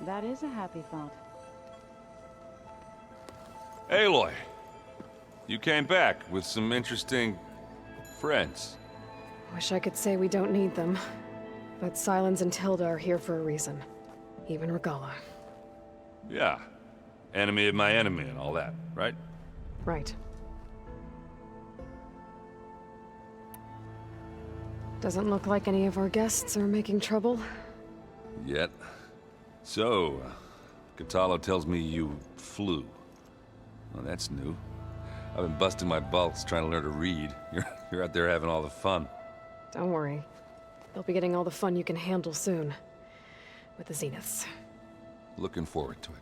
That is a happy thought. Aloy, you came back with some interesting friends. Wish I could say we don't need them. But Silence and Tilda are here for a reason. Even Regala. Yeah. Enemy of my enemy and all that, right? Right. Doesn't look like any of our guests are making trouble. Yet. So, Katala tells me you flew. Well, that's new. I've been busting my balls trying to learn to read. You're out there having all the fun. Don't worry. They'll be getting all the fun you can handle soon. With the Zeniths. Looking forward to it.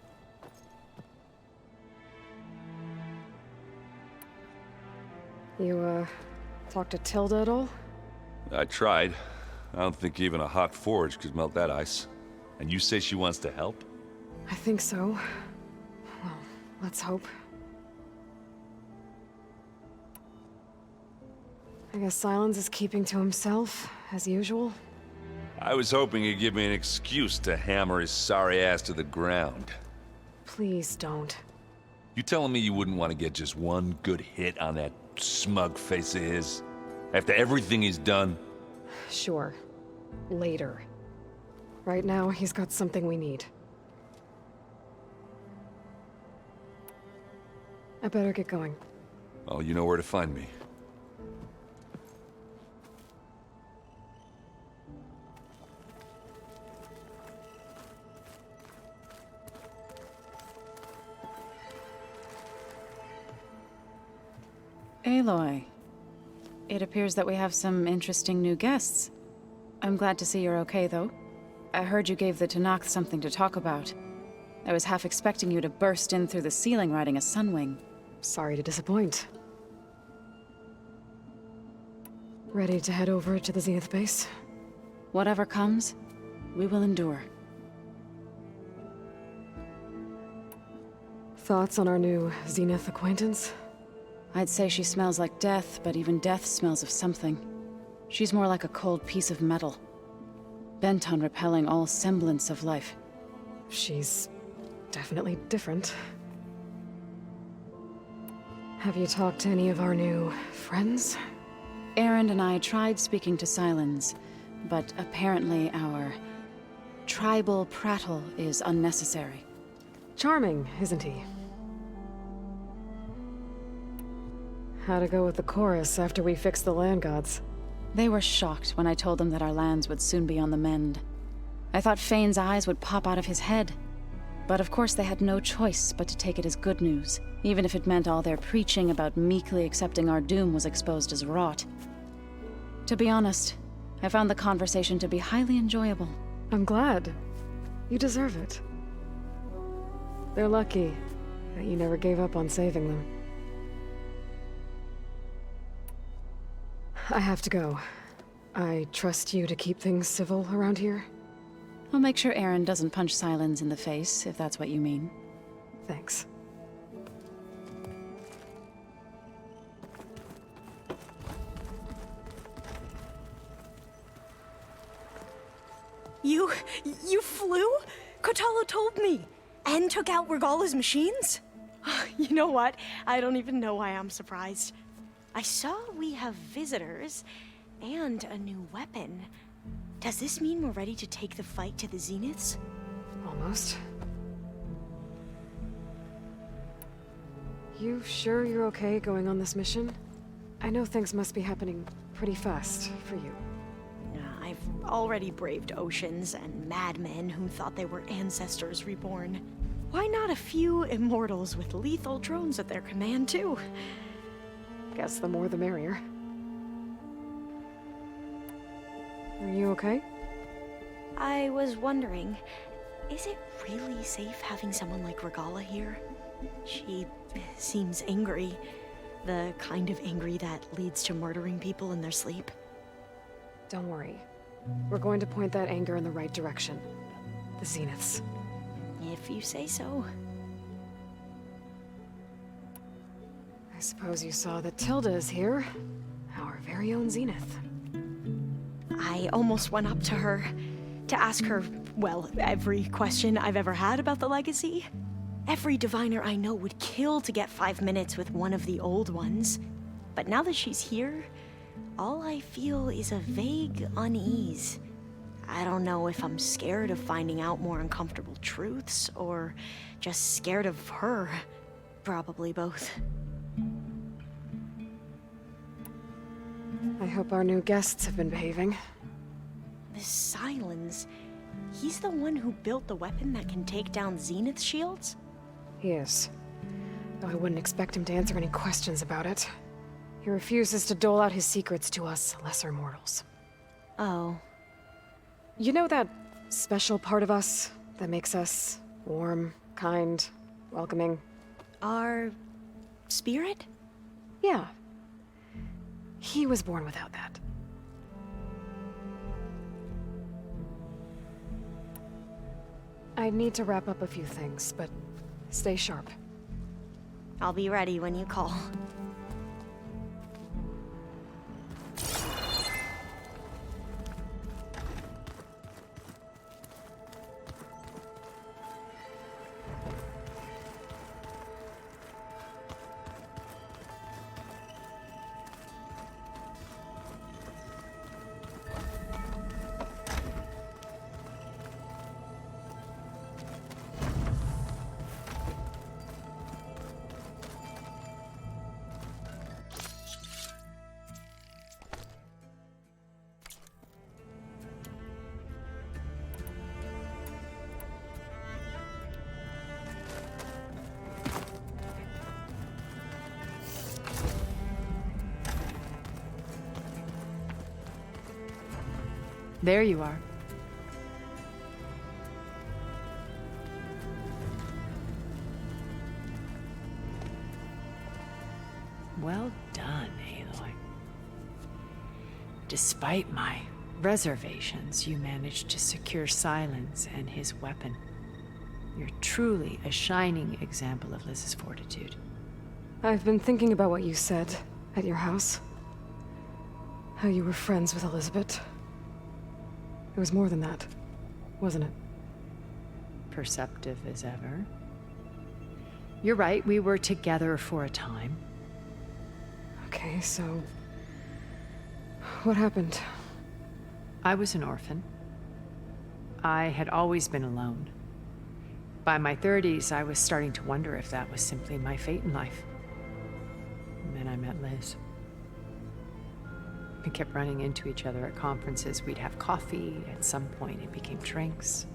You, talked to Tilda at all? I tried. I don't think even a hot forge could melt that ice. And you say she wants to help? I think so. Well, let's hope. I guess Silence is keeping to himself, as usual. I was hoping he'd give me an excuse to hammer his sorry ass to the ground. Please don't. You telling me you wouldn't want to get just one good hit on that smug face of his? After everything he's done? Sure. Later. Right now, he's got something we need. I better get going. Oh, you know where to find me. Aloy. It appears that we have some interesting new guests. I'm glad to see you're okay, though. I heard you gave the Tenakth something to talk about. I was half expecting you to burst in through the ceiling riding a sunwing. Sorry to disappoint. Ready to head over to the Zenith base? Whatever comes, we will endure. Thoughts on our new Zenith acquaintance? I'd say she smells like death, but even death smells of something. She's more like a cold piece of metal, bent on repelling all semblance of life. She's definitely different. Have you talked to any of our new friends? Aaron and I tried speaking to Silence, but apparently our tribal prattle is unnecessary. Charming, isn't he? How'd it go with the chorus after we fixed the land gods? They were shocked when I told them that our lands would soon be on the mend. I thought Fane's eyes would pop out of his head. But of course they had no choice but to take it as good news, even if it meant all their preaching about meekly accepting our doom was exposed as rot. To be honest, I found the conversation to be highly enjoyable. I'm glad. You deserve it. They're lucky that you never gave up on saving them. I have to go. I trust you to keep things civil around here. I'll make sure Aaron doesn't punch Silence in the face, if that's what you mean. Thanks. You flew? Kotalo told me. And took out Regalla's machines? You know what? I don't even know why I'm surprised. I saw we have visitors and a new weapon. Does this mean we're ready to take the fight to the Zeniths? Almost. You sure you're okay going on this mission? I know things must be happening pretty fast for you. I've already braved oceans and madmen who thought they were ancestors reborn. Why not a few immortals with lethal drones at their command, too? Guess the more the merrier. Are you okay? I was wondering, is it really safe having someone like Regalla here? She seems angry. The kind of angry that leads to murdering people in their sleep. Don't worry. We're going to point that anger in the right direction. The Zeniths. If you say so. I suppose you saw that Tilda is here. Our very own Zenith. I almost went up to her to ask her, well, every question I've ever had about the legacy. Every diviner I know would kill to get 5 minutes with one of the old ones. But now that she's here, all I feel is a vague unease. I don't know if I'm scared of finding out more uncomfortable truths, or just scared of her. Probably both. I hope our new guests have been behaving. This Silence, he's the one who built the weapon that can take down Zenith shields? He is. Though I wouldn't expect him to answer any questions about it. He refuses to dole out his secrets to us lesser mortals. Oh. You know that special part of us that makes us warm, kind, welcoming? Our spirit? Yeah. He was born without that. I need to wrap up a few things, but stay sharp. I'll be ready when you call. There you are. Well done, Aloy. Despite my reservations, you managed to secure Silence and his weapon. You're truly a shining example of Liz's fortitude. I've been thinking about what you said at your house. How you were friends with Elizabeth. It was more than that, wasn't it? Perceptive as ever. You're right, we were together for a time. Okay, so... what happened? I was an orphan. I had always been alone. By my 30s, I was starting to wonder if that was simply my fate in life. And then I met Liz. We kept running into each other at conferences. We'd have coffee. At some point, it became drinks.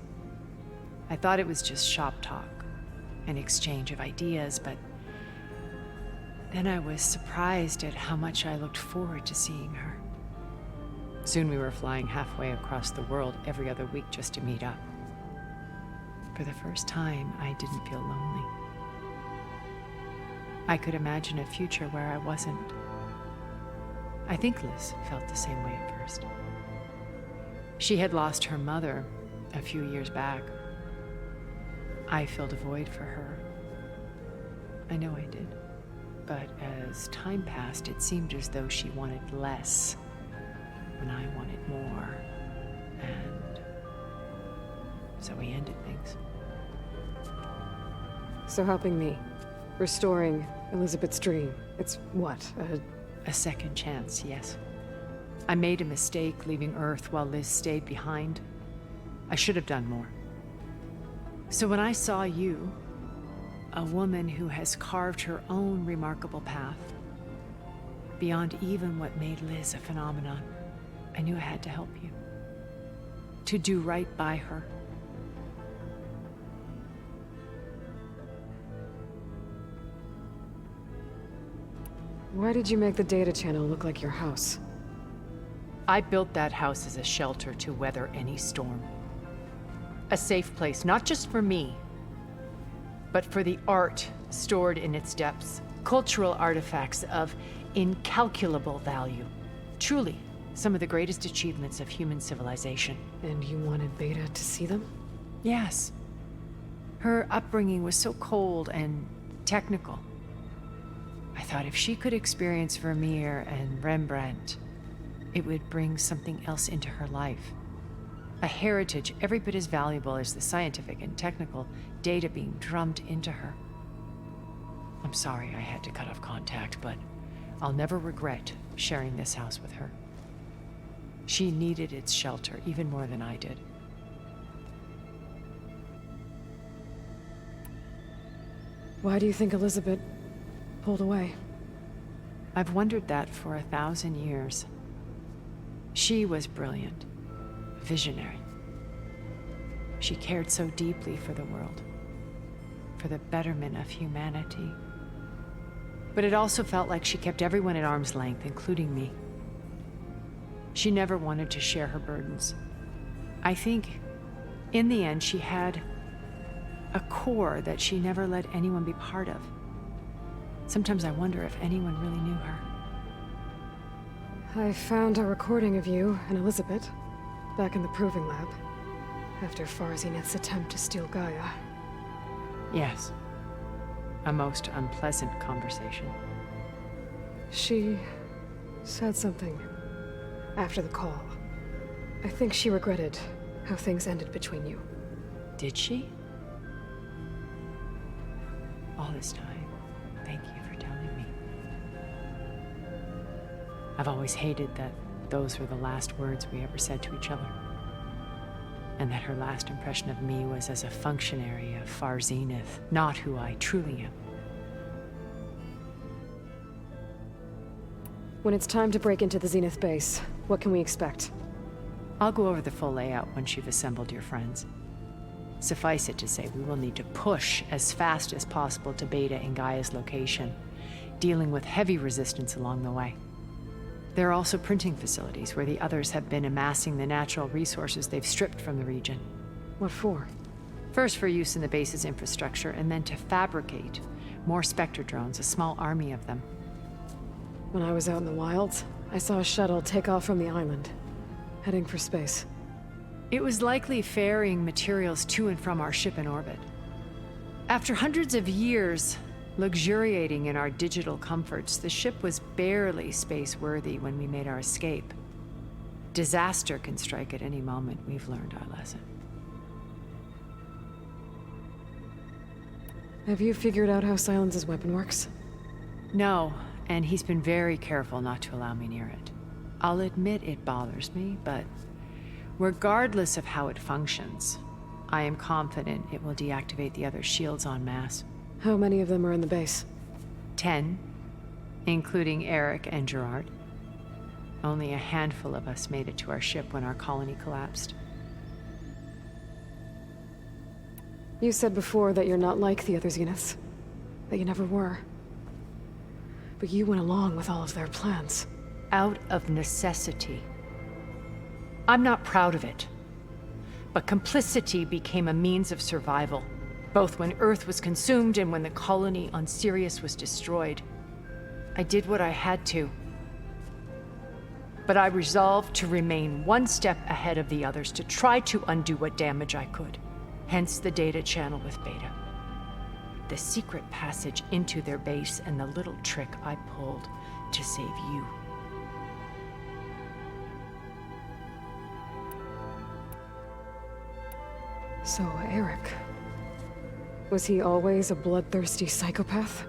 I thought it was just shop talk, an exchange of ideas, but then I was surprised at how much I looked forward to seeing her. Soon we were flying halfway across the world every other week just to meet up. For the first time, I didn't feel lonely. I could imagine a future where I wasn't. I think Liz felt the same way at first. She had lost her mother a few years back. I filled a void for her. I know I did. But as time passed, it seemed as though she wanted less when I wanted more. And so we ended things. So helping me, restoring Elizabeth's dream, it's what, a second chance, yes. I made a mistake leaving Earth while Liz stayed behind. I should have done more. So when I saw you, a woman who has carved her own remarkable path, beyond even what made Liz a phenomenon, I knew I had to help you. To do right by her. Why did you make the data channel look like your house? I built that house as a shelter to weather any storm. A safe place, not just for me, but for the art stored in its depths. Cultural artifacts of incalculable value. Truly, some of the greatest achievements of human civilization. And you wanted Beta to see them? Yes. Her upbringing was so cold and technical. I thought if she could experience Vermeer and Rembrandt, it would bring something else into her life. A heritage every bit as valuable as the scientific and technical data being drummed into her. I'm sorry I had to cut off contact, but I'll never regret sharing this house with her. She needed its shelter even more than I did. Why do you think Elizabeth pulled away? I've wondered that for 1,000 years. She was brilliant, visionary. She cared so deeply for the world, for the betterment of humanity. But it also felt like she kept everyone at arm's length, including me. She never wanted to share her burdens. I think, in the end, she had a core that she never let anyone be part of. Sometimes I wonder if anyone really knew her. I found a recording of you and Elizabeth back in the Proving Lab after Farzineth's attempt to steal Gaia. Yes. A most unpleasant conversation. She said something after the call. I think she regretted how things ended between you. Did she? All this time, thank you for telling me. I've always hated that those were the last words we ever said to each other. And that her last impression of me was as a functionary of Far Zenith, not who I truly am. When it's time to break into the Zenith base, what can we expect? I'll go over the full layout once you've assembled your friends. Suffice it to say, we will need to push as fast as possible to Beta and Gaia's location, dealing with heavy resistance along the way. There are also printing facilities where the others have been amassing the natural resources they've stripped from the region. What for? First for use in the base's infrastructure, and then to fabricate more Spectre drones, a small army of them. When I was out in the wilds, I saw a shuttle take off from the island, heading for space. It was likely ferrying materials to and from our ship in orbit. After hundreds of years luxuriating in our digital comforts, the ship was barely space-worthy when we made our escape. Disaster can strike at any moment. We've learned our lesson. Have you figured out how Silence's weapon works? No, and he's been very careful not to allow me near it. I'll admit it bothers me, but regardless of how it functions, I am confident it will deactivate the other shields en masse. How many of them are in the base? 10, including Eric and Gerard. Only a handful of us made it to our ship when our colony collapsed. You said before that you're not like the other Zeniths. That you never were. But you went along with all of their plans. Out of necessity. I'm not proud of it. But complicity became a means of survival, both when Earth was consumed and when the colony on Sirius was destroyed. I did what I had to. But I resolved to remain one step ahead of the others, to try to undo what damage I could. Hence the data channel with Beta. The secret passage into their base and the little trick I pulled to save you. So, Eric... was he always a bloodthirsty psychopath?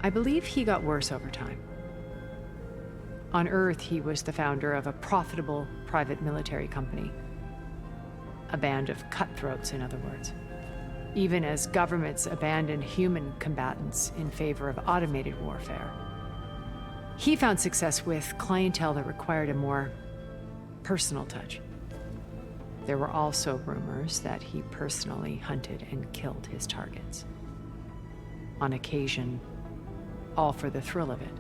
I believe he got worse over time. On Earth, he was the founder of a profitable private military company. A band of cutthroats, in other words. Even as governments abandoned human combatants in favor of automated warfare. He found success with clientele that required a more personal touch. There were also rumors that he personally hunted and killed his targets. On occasion, all for the thrill of it.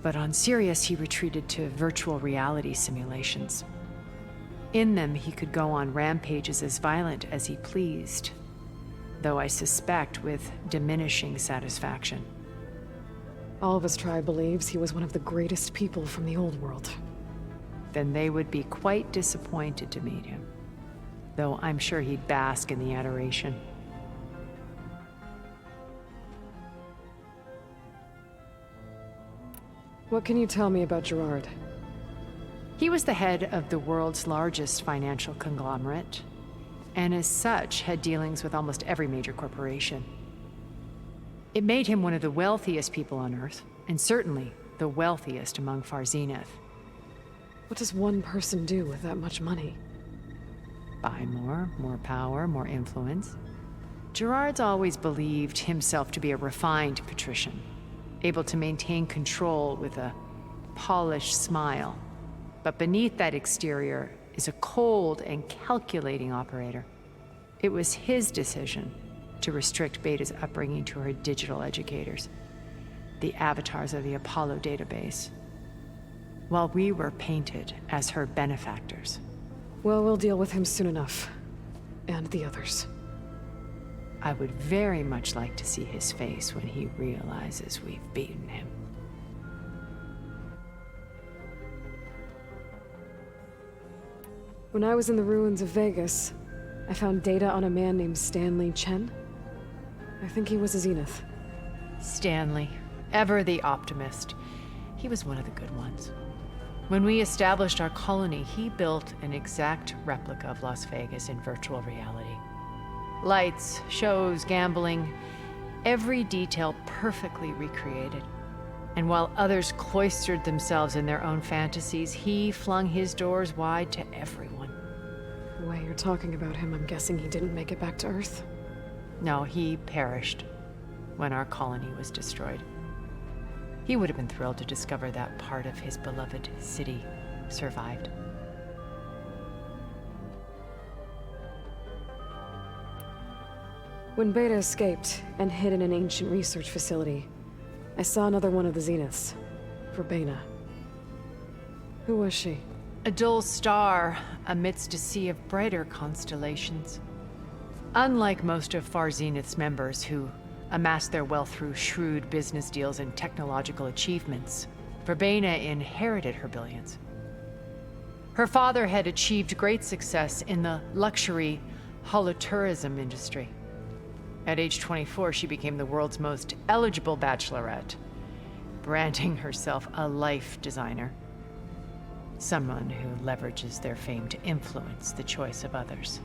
But on Sirius, he retreated to virtual reality simulations. In them, he could go on rampages as violent as he pleased, though I suspect with diminishing satisfaction. All of his tribe believes he was one of the greatest people from the old world. Then they would be quite disappointed to meet him, though I'm sure he'd bask in the adoration. What can you tell me about Gerard? He was the head of the world's largest financial conglomerate, and as such had dealings with almost every major corporation. It made him one of the wealthiest people on Earth, and certainly the wealthiest among Far Zenith. What does one person do with that much money? Buy more power, more influence. Gerard's always believed himself to be a refined patrician, able to maintain control with a polished smile. But beneath that exterior is a cold and calculating operator. It was his decision to restrict Beta's upbringing to her digital educators, the avatars of the Apollo database, while we were painted as her benefactors. Well, we'll deal with him soon enough. And the others. I would very much like to see his face when he realizes we've beaten him. When I was in the ruins of Vegas, I found data on a man named Stanley Chen. I think he was a Zenith. Stanley, ever the optimist. He was one of the good ones. When we established our colony, he built an exact replica of Las Vegas in virtual reality. Lights, shows, gambling, every detail perfectly recreated. And while others cloistered themselves in their own fantasies, he flung his doors wide to everyone. The way you're talking about him, I'm guessing he didn't make it back to Earth? No, he perished when our colony was destroyed. He would have been thrilled to discover that part of his beloved city survived. When Beta escaped and hid in an ancient research facility, I saw another one of the Zeniths, Verbena. Who was she? A dull star amidst a sea of brighter constellations. Unlike most of Far Zenith's members who amassed their wealth through shrewd business deals and technological achievements, Verbena inherited her billions. Her father had achieved great success in the luxury holotourism industry. At age 24, she became the world's most eligible bachelorette, branding herself a life designer. Someone who leverages their fame to influence the choice of others.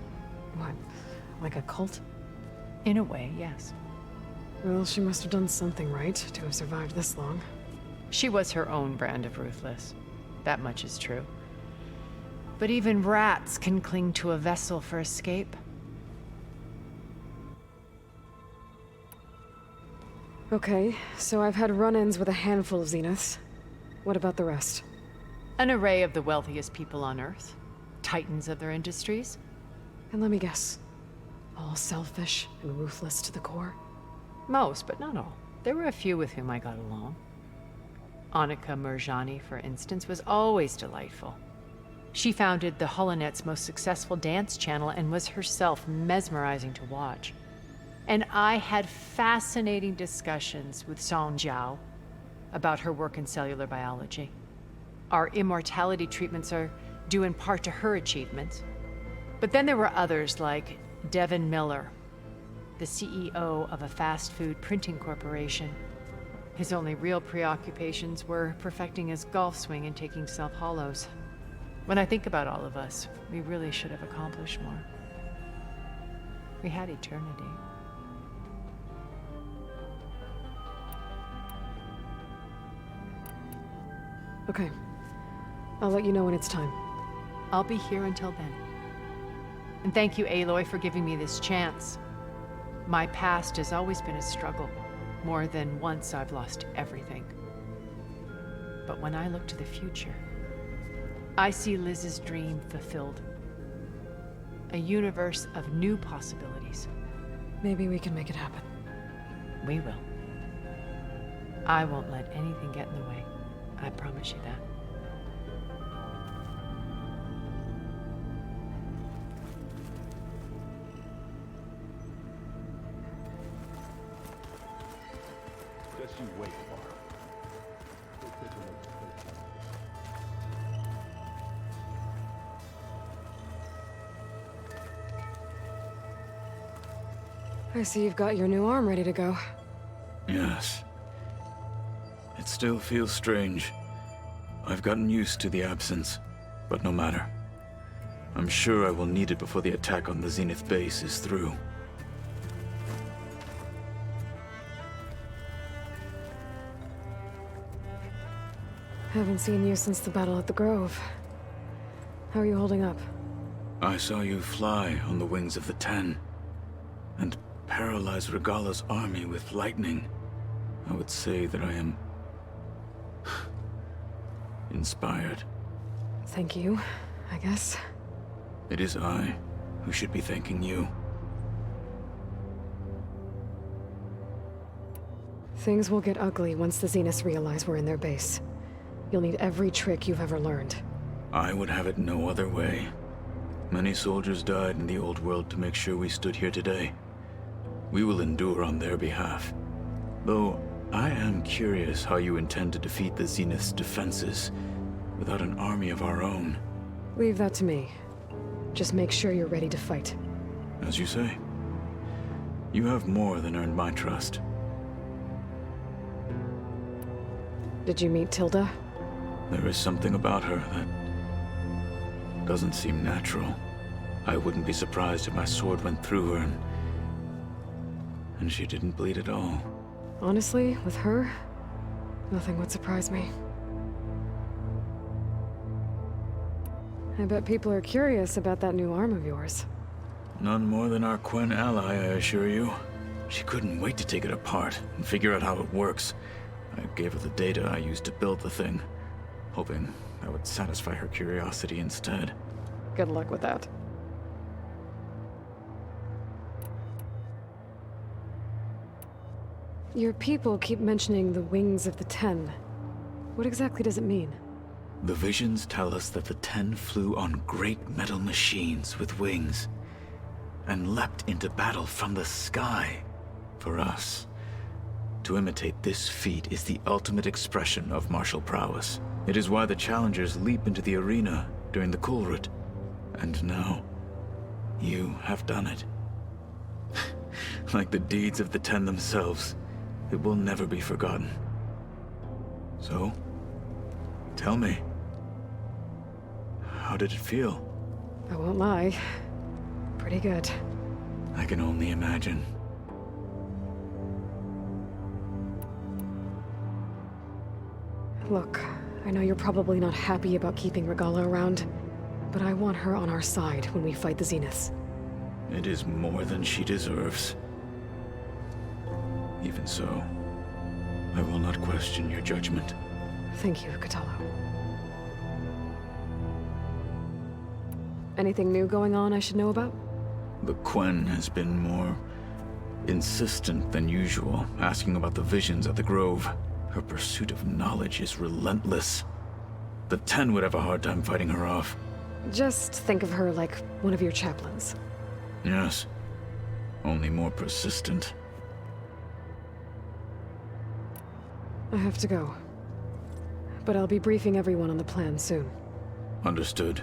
What, like a cult? In a way, yes. Well, she must have done something right to have survived this long. She was her own brand of ruthless. That much is true. But even rats can cling to a vessel for escape. Okay, so I've had run-ins with a handful of Zeniths. What about the rest? An array of the wealthiest people on Earth. Titans of their industries. And let me guess. All selfish and ruthless to the core? Most, but not all. There were a few with whom I got along. Annika Murjani, for instance, was always delightful. She founded the Holonet's most successful dance channel and was herself mesmerizing to watch. And I had fascinating discussions with Song Jiao about her work in cellular biology. Our immortality treatments are due in part to her achievements. But then there were others like Devin Miller, the CEO of a fast food printing corporation. His only real preoccupations were perfecting his golf swing and taking self-hollows. When I think about all of us, we really should have accomplished more. We had eternity. Okay. I'll let you know when it's time. I'll be here until then. And thank you, Aloy, for giving me this chance. My past has always been a struggle. More than once I've lost everything. But when I look to the future, I see Liz's dream fulfilled. A universe of new possibilities. Maybe we can make it happen. We will. I won't let anything get in the way. I promise you that. Just you wait, Mara. I see you've got your new arm ready to go. Yes. It still feels strange. I've gotten used to the absence, but no matter. I'm sure I will need it before the attack on the Zenith base is through. Haven't seen you since the battle at the Grove. How are you holding up? I saw you fly on the wings of the Ten, and paralyze Regala's army with lightning. I would say that I am inspired. Thank you, I guess. It is I who should be thanking you. Things will get ugly once the Zeniths realize we're in their base. You'll need every trick you've ever learned. I would have it no other way. Many soldiers died in the old world to make sure we stood here today. We will endure on their behalf. Though, I am curious how you intend to defeat the Zenith's defenses without an army of our own. Leave that to me. Just make sure you're ready to fight. As you say. You have more than earned my trust. Did you meet Tilda? There is something about her that doesn't seem natural. I wouldn't be surprised if my sword went through her and she didn't bleed at all. Honestly, with her, nothing would surprise me. I bet people are curious about that new arm of yours. None more than our Quen ally, I assure you. She couldn't wait to take it apart and figure out how it works. I gave her the data I used to build the thing, hoping that would satisfy her curiosity instead. Good luck with that. Your people keep mentioning the wings of the Ten. What exactly does it mean? The visions tell us that the 10 flew on great metal machines with wings and leapt into battle from the sky for us. To imitate this feat is the ultimate expression of martial prowess. It is why the challengers leap into the arena during the Kulrut. And now, you have done it. Like the deeds of the 10 themselves, it will never be forgotten. So, tell me, how did it feel? I won't lie. Pretty good. I can only imagine. Look, I know you're probably not happy about keeping Regalla around, but I want her on our side when we fight the Zeniths. It is more than she deserves. Even so, I will not question your judgment. Thank you, Kotallo. Anything new going on I should know about? The Quen has been more insistent than usual, asking about the visions at the Grove. Her pursuit of knowledge is relentless. The 10 would have a hard time fighting her off. Just think of her like one of your chaplains. Yes. Only more persistent. I have to go. But I'll be briefing everyone on the plan soon. Understood.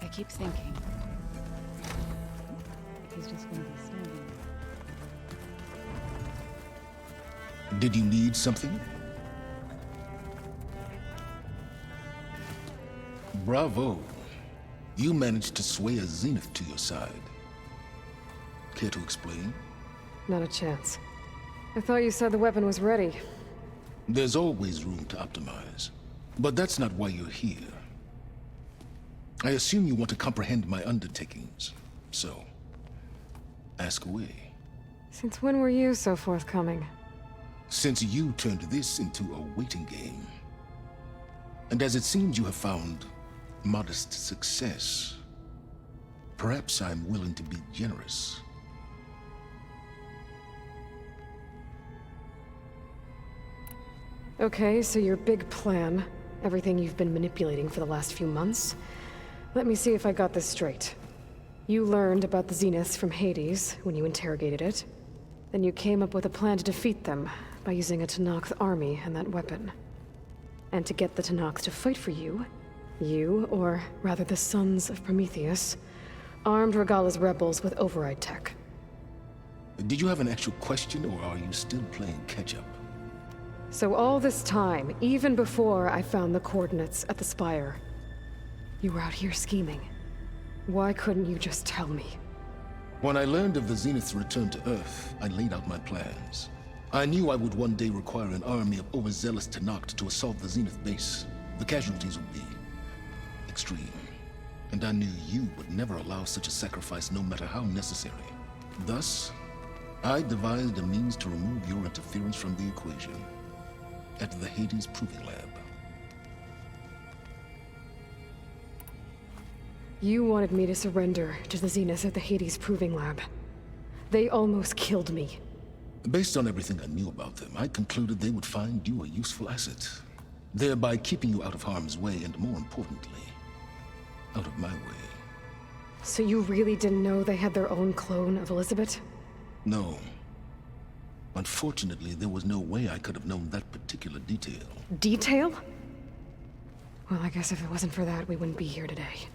I keep thinking. He's just gonna be standing there. Did you need something? Bravo. You managed to sway a Zenith to your side. Care to explain? Not a chance. I thought you said the weapon was ready. There's always room to optimize. But that's not why you're here. I assume you want to comprehend my undertakings. So, ask away. Since when were you so forthcoming? Since you turned this into a waiting game. And as it seems you have found modest success, perhaps I'm willing to be generous. Okay, so your big plan, everything you've been manipulating for the last few months. Let me see if I got this straight. You learned about the Zeniths from Hades when you interrogated it. Then you came up with a plan to defeat them by using a Tenakth army and that weapon. And to get the Tenakth to fight for you, or rather the Sons of Prometheus, armed Regalla's rebels with override tech. Did you have an actual question, or are you still playing catch-up? So all this time, even before I found the coordinates at the Spire, you were out here scheming. Why couldn't you just tell me? When I learned of the Zenith's return to Earth, I laid out my plans. I knew I would one day require an army of overzealous Tenakth to assault the Zenith base. The casualties would be extreme. And I knew you would never allow such a sacrifice, no matter how necessary. Thus, I devised a means to remove your interference from the equation at the Hades Proving Lab. You wanted me to surrender to the Zeniths at the Hades Proving Lab. They almost killed me. Based on everything I knew about them, I concluded they would find you a useful asset, thereby keeping you out of harm's way and, more importantly, out of my way. So you really didn't know they had their own clone of Elizabeth? No. Unfortunately, there was no way I could have known that particular detail. Detail? Well, I guess if it wasn't for that, we wouldn't be here today.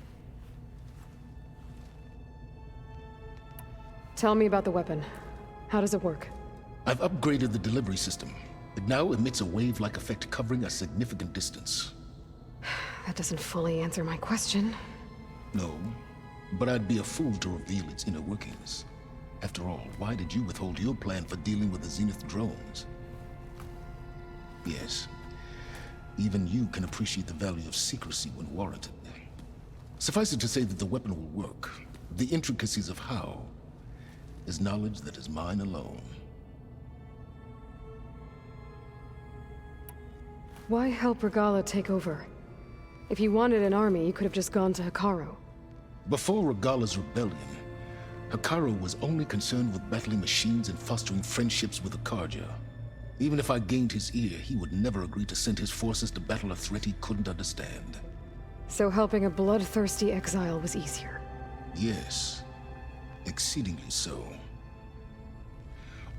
Tell me about the weapon. How does it work? I've upgraded the delivery system. It now emits a wave-like effect covering a significant distance. That doesn't fully answer my question. No, but I'd be a fool to reveal its inner workings. After all, why did you withhold your plan for dealing with the Zenith drones? Yes. Even you can appreciate the value of secrecy when warranted. Suffice it to say that the weapon will work. The intricacies of how is knowledge that is mine alone. Why help Regalla take over? If you wanted an army, you could have just gone to Hikaru. Before Regalla's rebellion, Hikaru was only concerned with battling machines and fostering friendships with the Karja. Even if I gained his ear, he would never agree to send his forces to battle a threat he couldn't understand. So helping a bloodthirsty exile was easier? Yes, exceedingly so.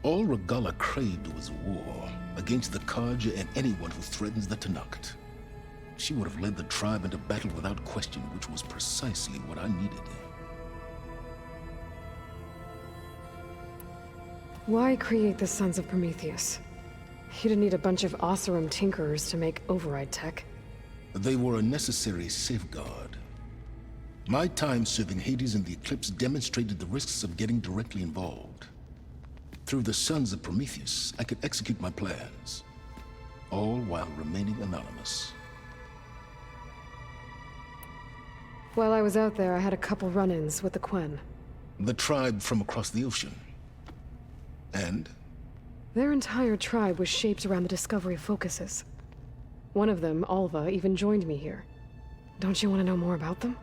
All Regalla craved was war against the Karja and anyone who threatens the Tenakt. She would have led the tribe into battle without question, which was precisely what I needed. Why create the Sons of Prometheus? You didn't need a bunch of Oseram tinkerers to make override tech. They were a necessary safeguard. My time serving Hades in the Eclipse demonstrated the risks of getting directly involved. Through the Sons of Prometheus, I could execute my plans, all while remaining anonymous. While I was out there, I had a couple run-ins with the Quen. The tribe from across the ocean. And? Their entire tribe was shaped around the discovery of focuses. One of them, Alva, even joined me here. Don't you want to know more about them?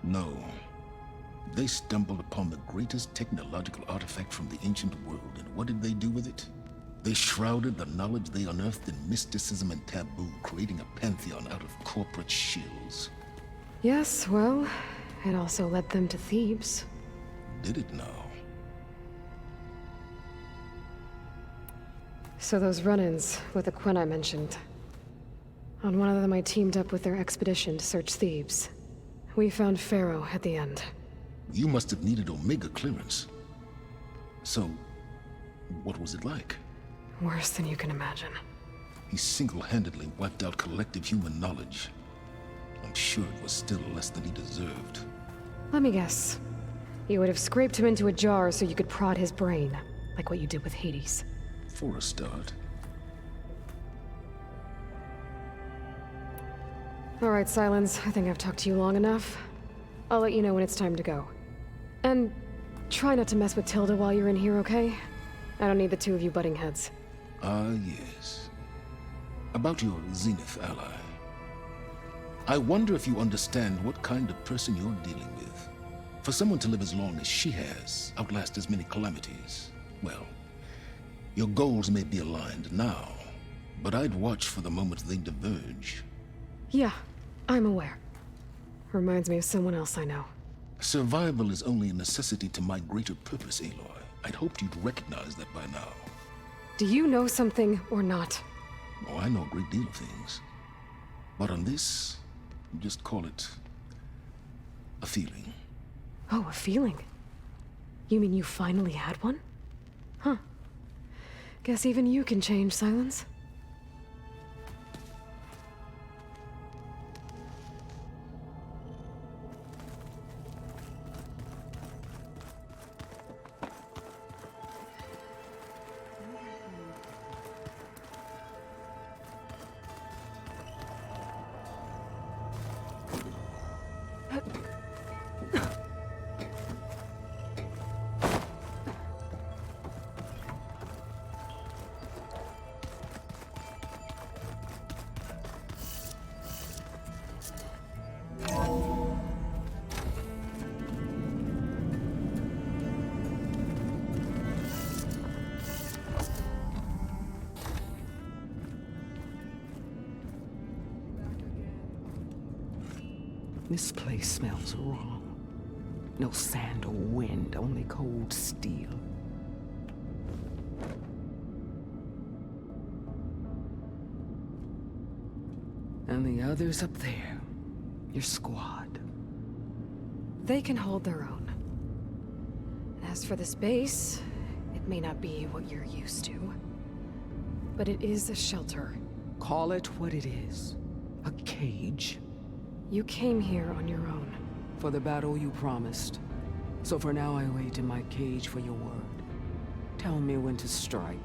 No. They stumbled upon the greatest technological artifact from the ancient world, and what did they do with it? They shrouded the knowledge they unearthed in mysticism and taboo, creating a pantheon out of corporate shills. Yes, well, it also led them to Thebes. Did it now? So those run-ins with the Quen I mentioned. On one of them I teamed up with their expedition to search Thebes. We found Pharaoh at the end. You must have needed Omega clearance. So, what was it like? Worse than you can imagine. He single-handedly wiped out collective human knowledge. I'm sure it was still less than he deserved. Let me guess. You would have scraped him into a jar so you could prod his brain, like what you did with Hades. For a start. All right, Silence. I think I've talked to you long enough. I'll let you know when it's time to go. And try not to mess with Tilda while you're in here, okay? I don't need the two of you butting heads. Ah, yes. About your Zenith ally. I wonder if you understand what kind of person you're dealing with. For someone to live as long as she has, outlast as many calamities, well, your goals may be aligned now, but I'd watch for the moment they diverge. Yeah, I'm aware. Reminds me of someone else I know. Survival is only a necessity to my greater purpose, Aloy. I'd hoped you'd recognize that by now. Do you know something or not? Oh, I know a great deal of things. But on this, just call it a feeling. Oh, a feeling? You mean you finally had one? Huh. Guess even you can change, Silence. This place smells wrong. No sand or wind, only cold steel. And the others up there, your squad. They can hold their own. As for this base, it may not be what you're used to, but it is a shelter. Call it what it is. A cage. You came here on your own. For the battle you promised. So for now I wait in my cage for your word. Tell me when to strike.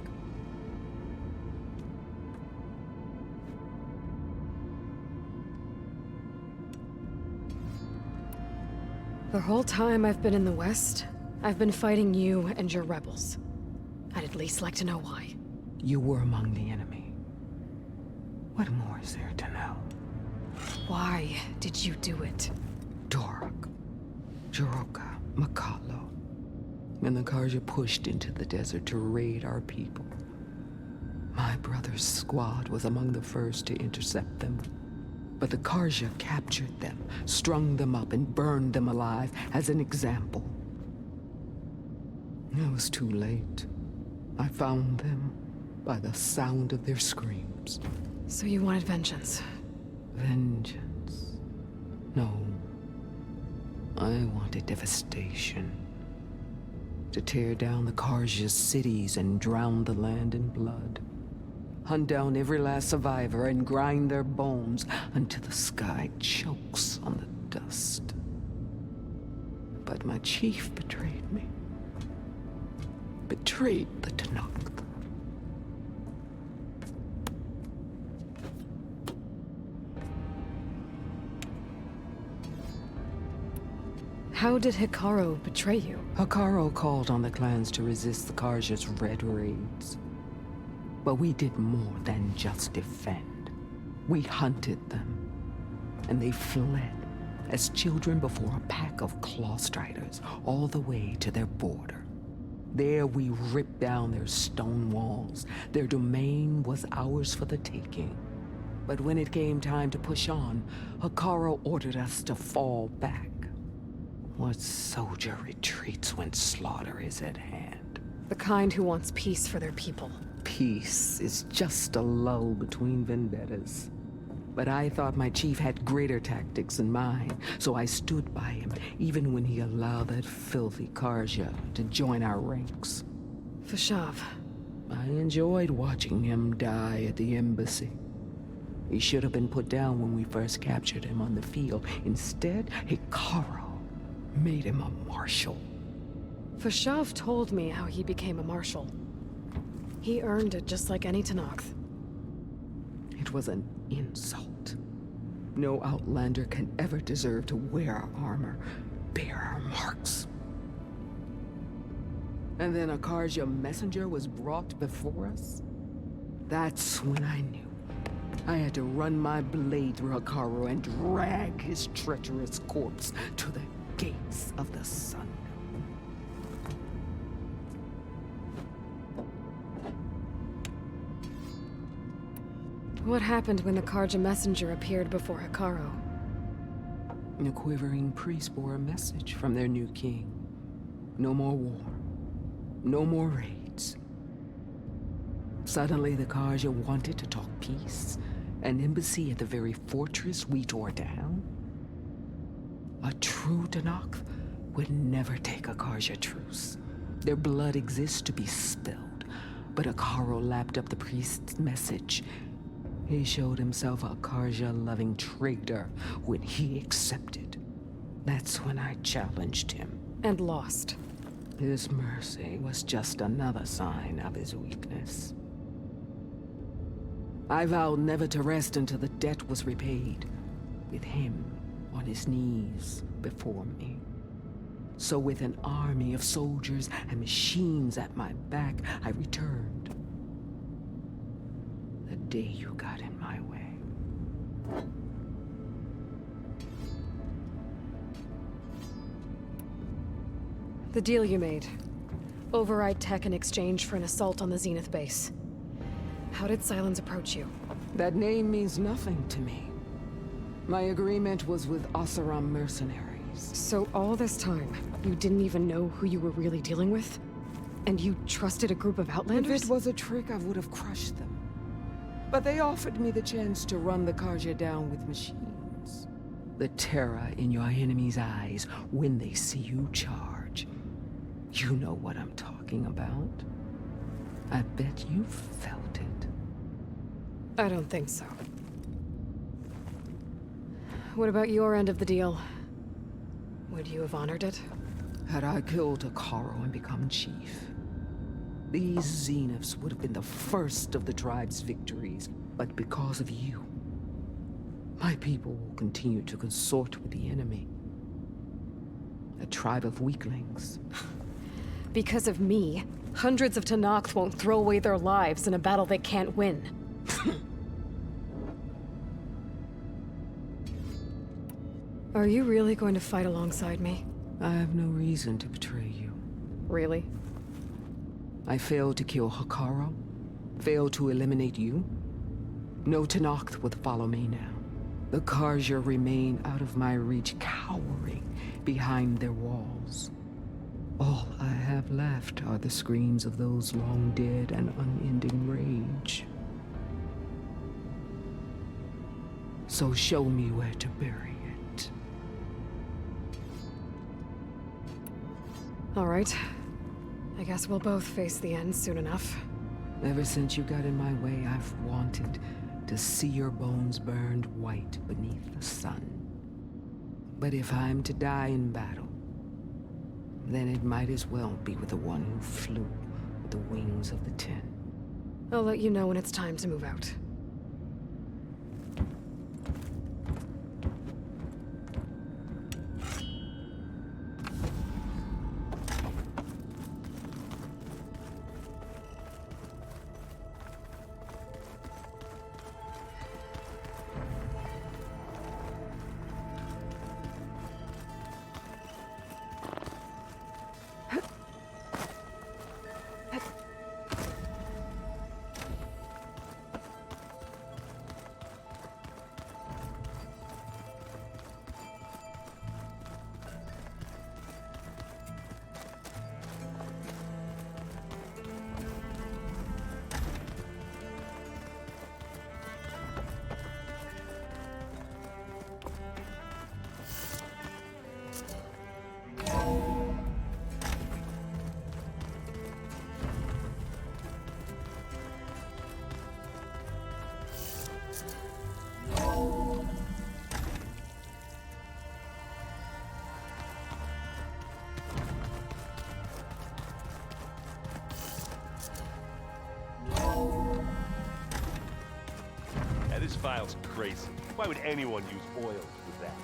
The whole time I've been in the West, I've been fighting you and your rebels. I'd at least like to know why. You were among the enemy. What more is there to know? Why did you do it? Dorok, Jiroka, Makalo, and the Karja pushed into the desert to raid our people. My brother's squad was among the first to intercept them. But the Karja captured them, strung them up, and burned them alive as an example. It was too late. I found them by the sound of their screams. So you wanted vengeance? Vengeance? No. I wanted devastation. To tear down the Karja's cities and drown the land in blood. Hunt down every last survivor and grind their bones until the sky chokes on the dust. But my chief betrayed me. Betrayed the Tenakth. How did Hikaru betray you? Hikaru called on the clans to resist the Karja's red raids. But we did more than just defend. We hunted them, and they fled as children before a pack of claw striders all the way to their border. There we ripped down their stone walls. Their domain was ours for the taking. But when it came time to push on, Hikaru ordered us to fall back. What soldier retreats when slaughter is at hand? The kind who wants peace for their people. Peace is just a lull between vendettas. But I thought my chief had greater tactics than mine, so I stood by him, even when he allowed that filthy Karja to join our ranks. Fashav. I enjoyed watching him die at the embassy. He should have been put down when we first captured him on the field. Instead, Hikaru made him a marshal. Fashav told me how he became a marshal. He earned it just like any Tenakth. It was an insult. No Outlander can ever deserve to wear our armor, bear our marks. And then a Karja messenger was brought before us? That's when I knew. I had to run my blade through Hikaru and drag his treacherous corpse to the gates of the sun. What happened when the Karja messenger appeared before Hikaru? The quivering priest bore a message from their new king. No more war. No more raids. Suddenly the Karja wanted to talk peace. An embassy at the very fortress we tore down? A true Tenakth would never take a Karja truce. Their blood exists to be spilled. But Hikaru lapped up the priest's message. He showed himself a Karja-loving traitor when he accepted. That's when I challenged him. And lost. His mercy was just another sign of his weakness. I vowed never to rest until the debt was repaid, with him on his knees before me. So with an army of soldiers and machines at my back, I returned. The day you got in my way. The deal you made. Override tech in exchange for an assault on the Zenith base. How did Silence approach you? That name means nothing to me. My agreement was with Oseram mercenaries. So all this time, you didn't even know who you were really dealing with? And you trusted a group of Outlanders? If it was a trick, I would have crushed them. But they offered me the chance to run the Karja down with machines. The terror in your enemy's eyes when they see you charge. You know what I'm talking about. I bet you felt it. I don't think so. What about your end of the deal? Would you have honored it? Had I killed Hikaru and become chief, these Zeniths would have been the first of the tribe's victories. But because of you, my people will continue to consort with the enemy. A tribe of weaklings. Because of me, hundreds of Tenakth won't throw away their lives in a battle they can't win. Are you really going to fight alongside me? I have no reason to betray you. Really? I failed to kill Hekaro? Failed to eliminate you? No Tenakth would follow me now. The Karja remain out of my reach, cowering behind their walls. All I have left are the screams of those long dead and unending rage. So show me where to bury it. All right. I guess we'll both face the end soon enough. Ever since you got in my way, I've wanted to see your bones burned white beneath the sun. But if I'm to die in battle, then it might as well be with the one who flew with the wings of the Ten. I'll let you know when it's time to move out. This file's crazy. Why would anyone use oils with that?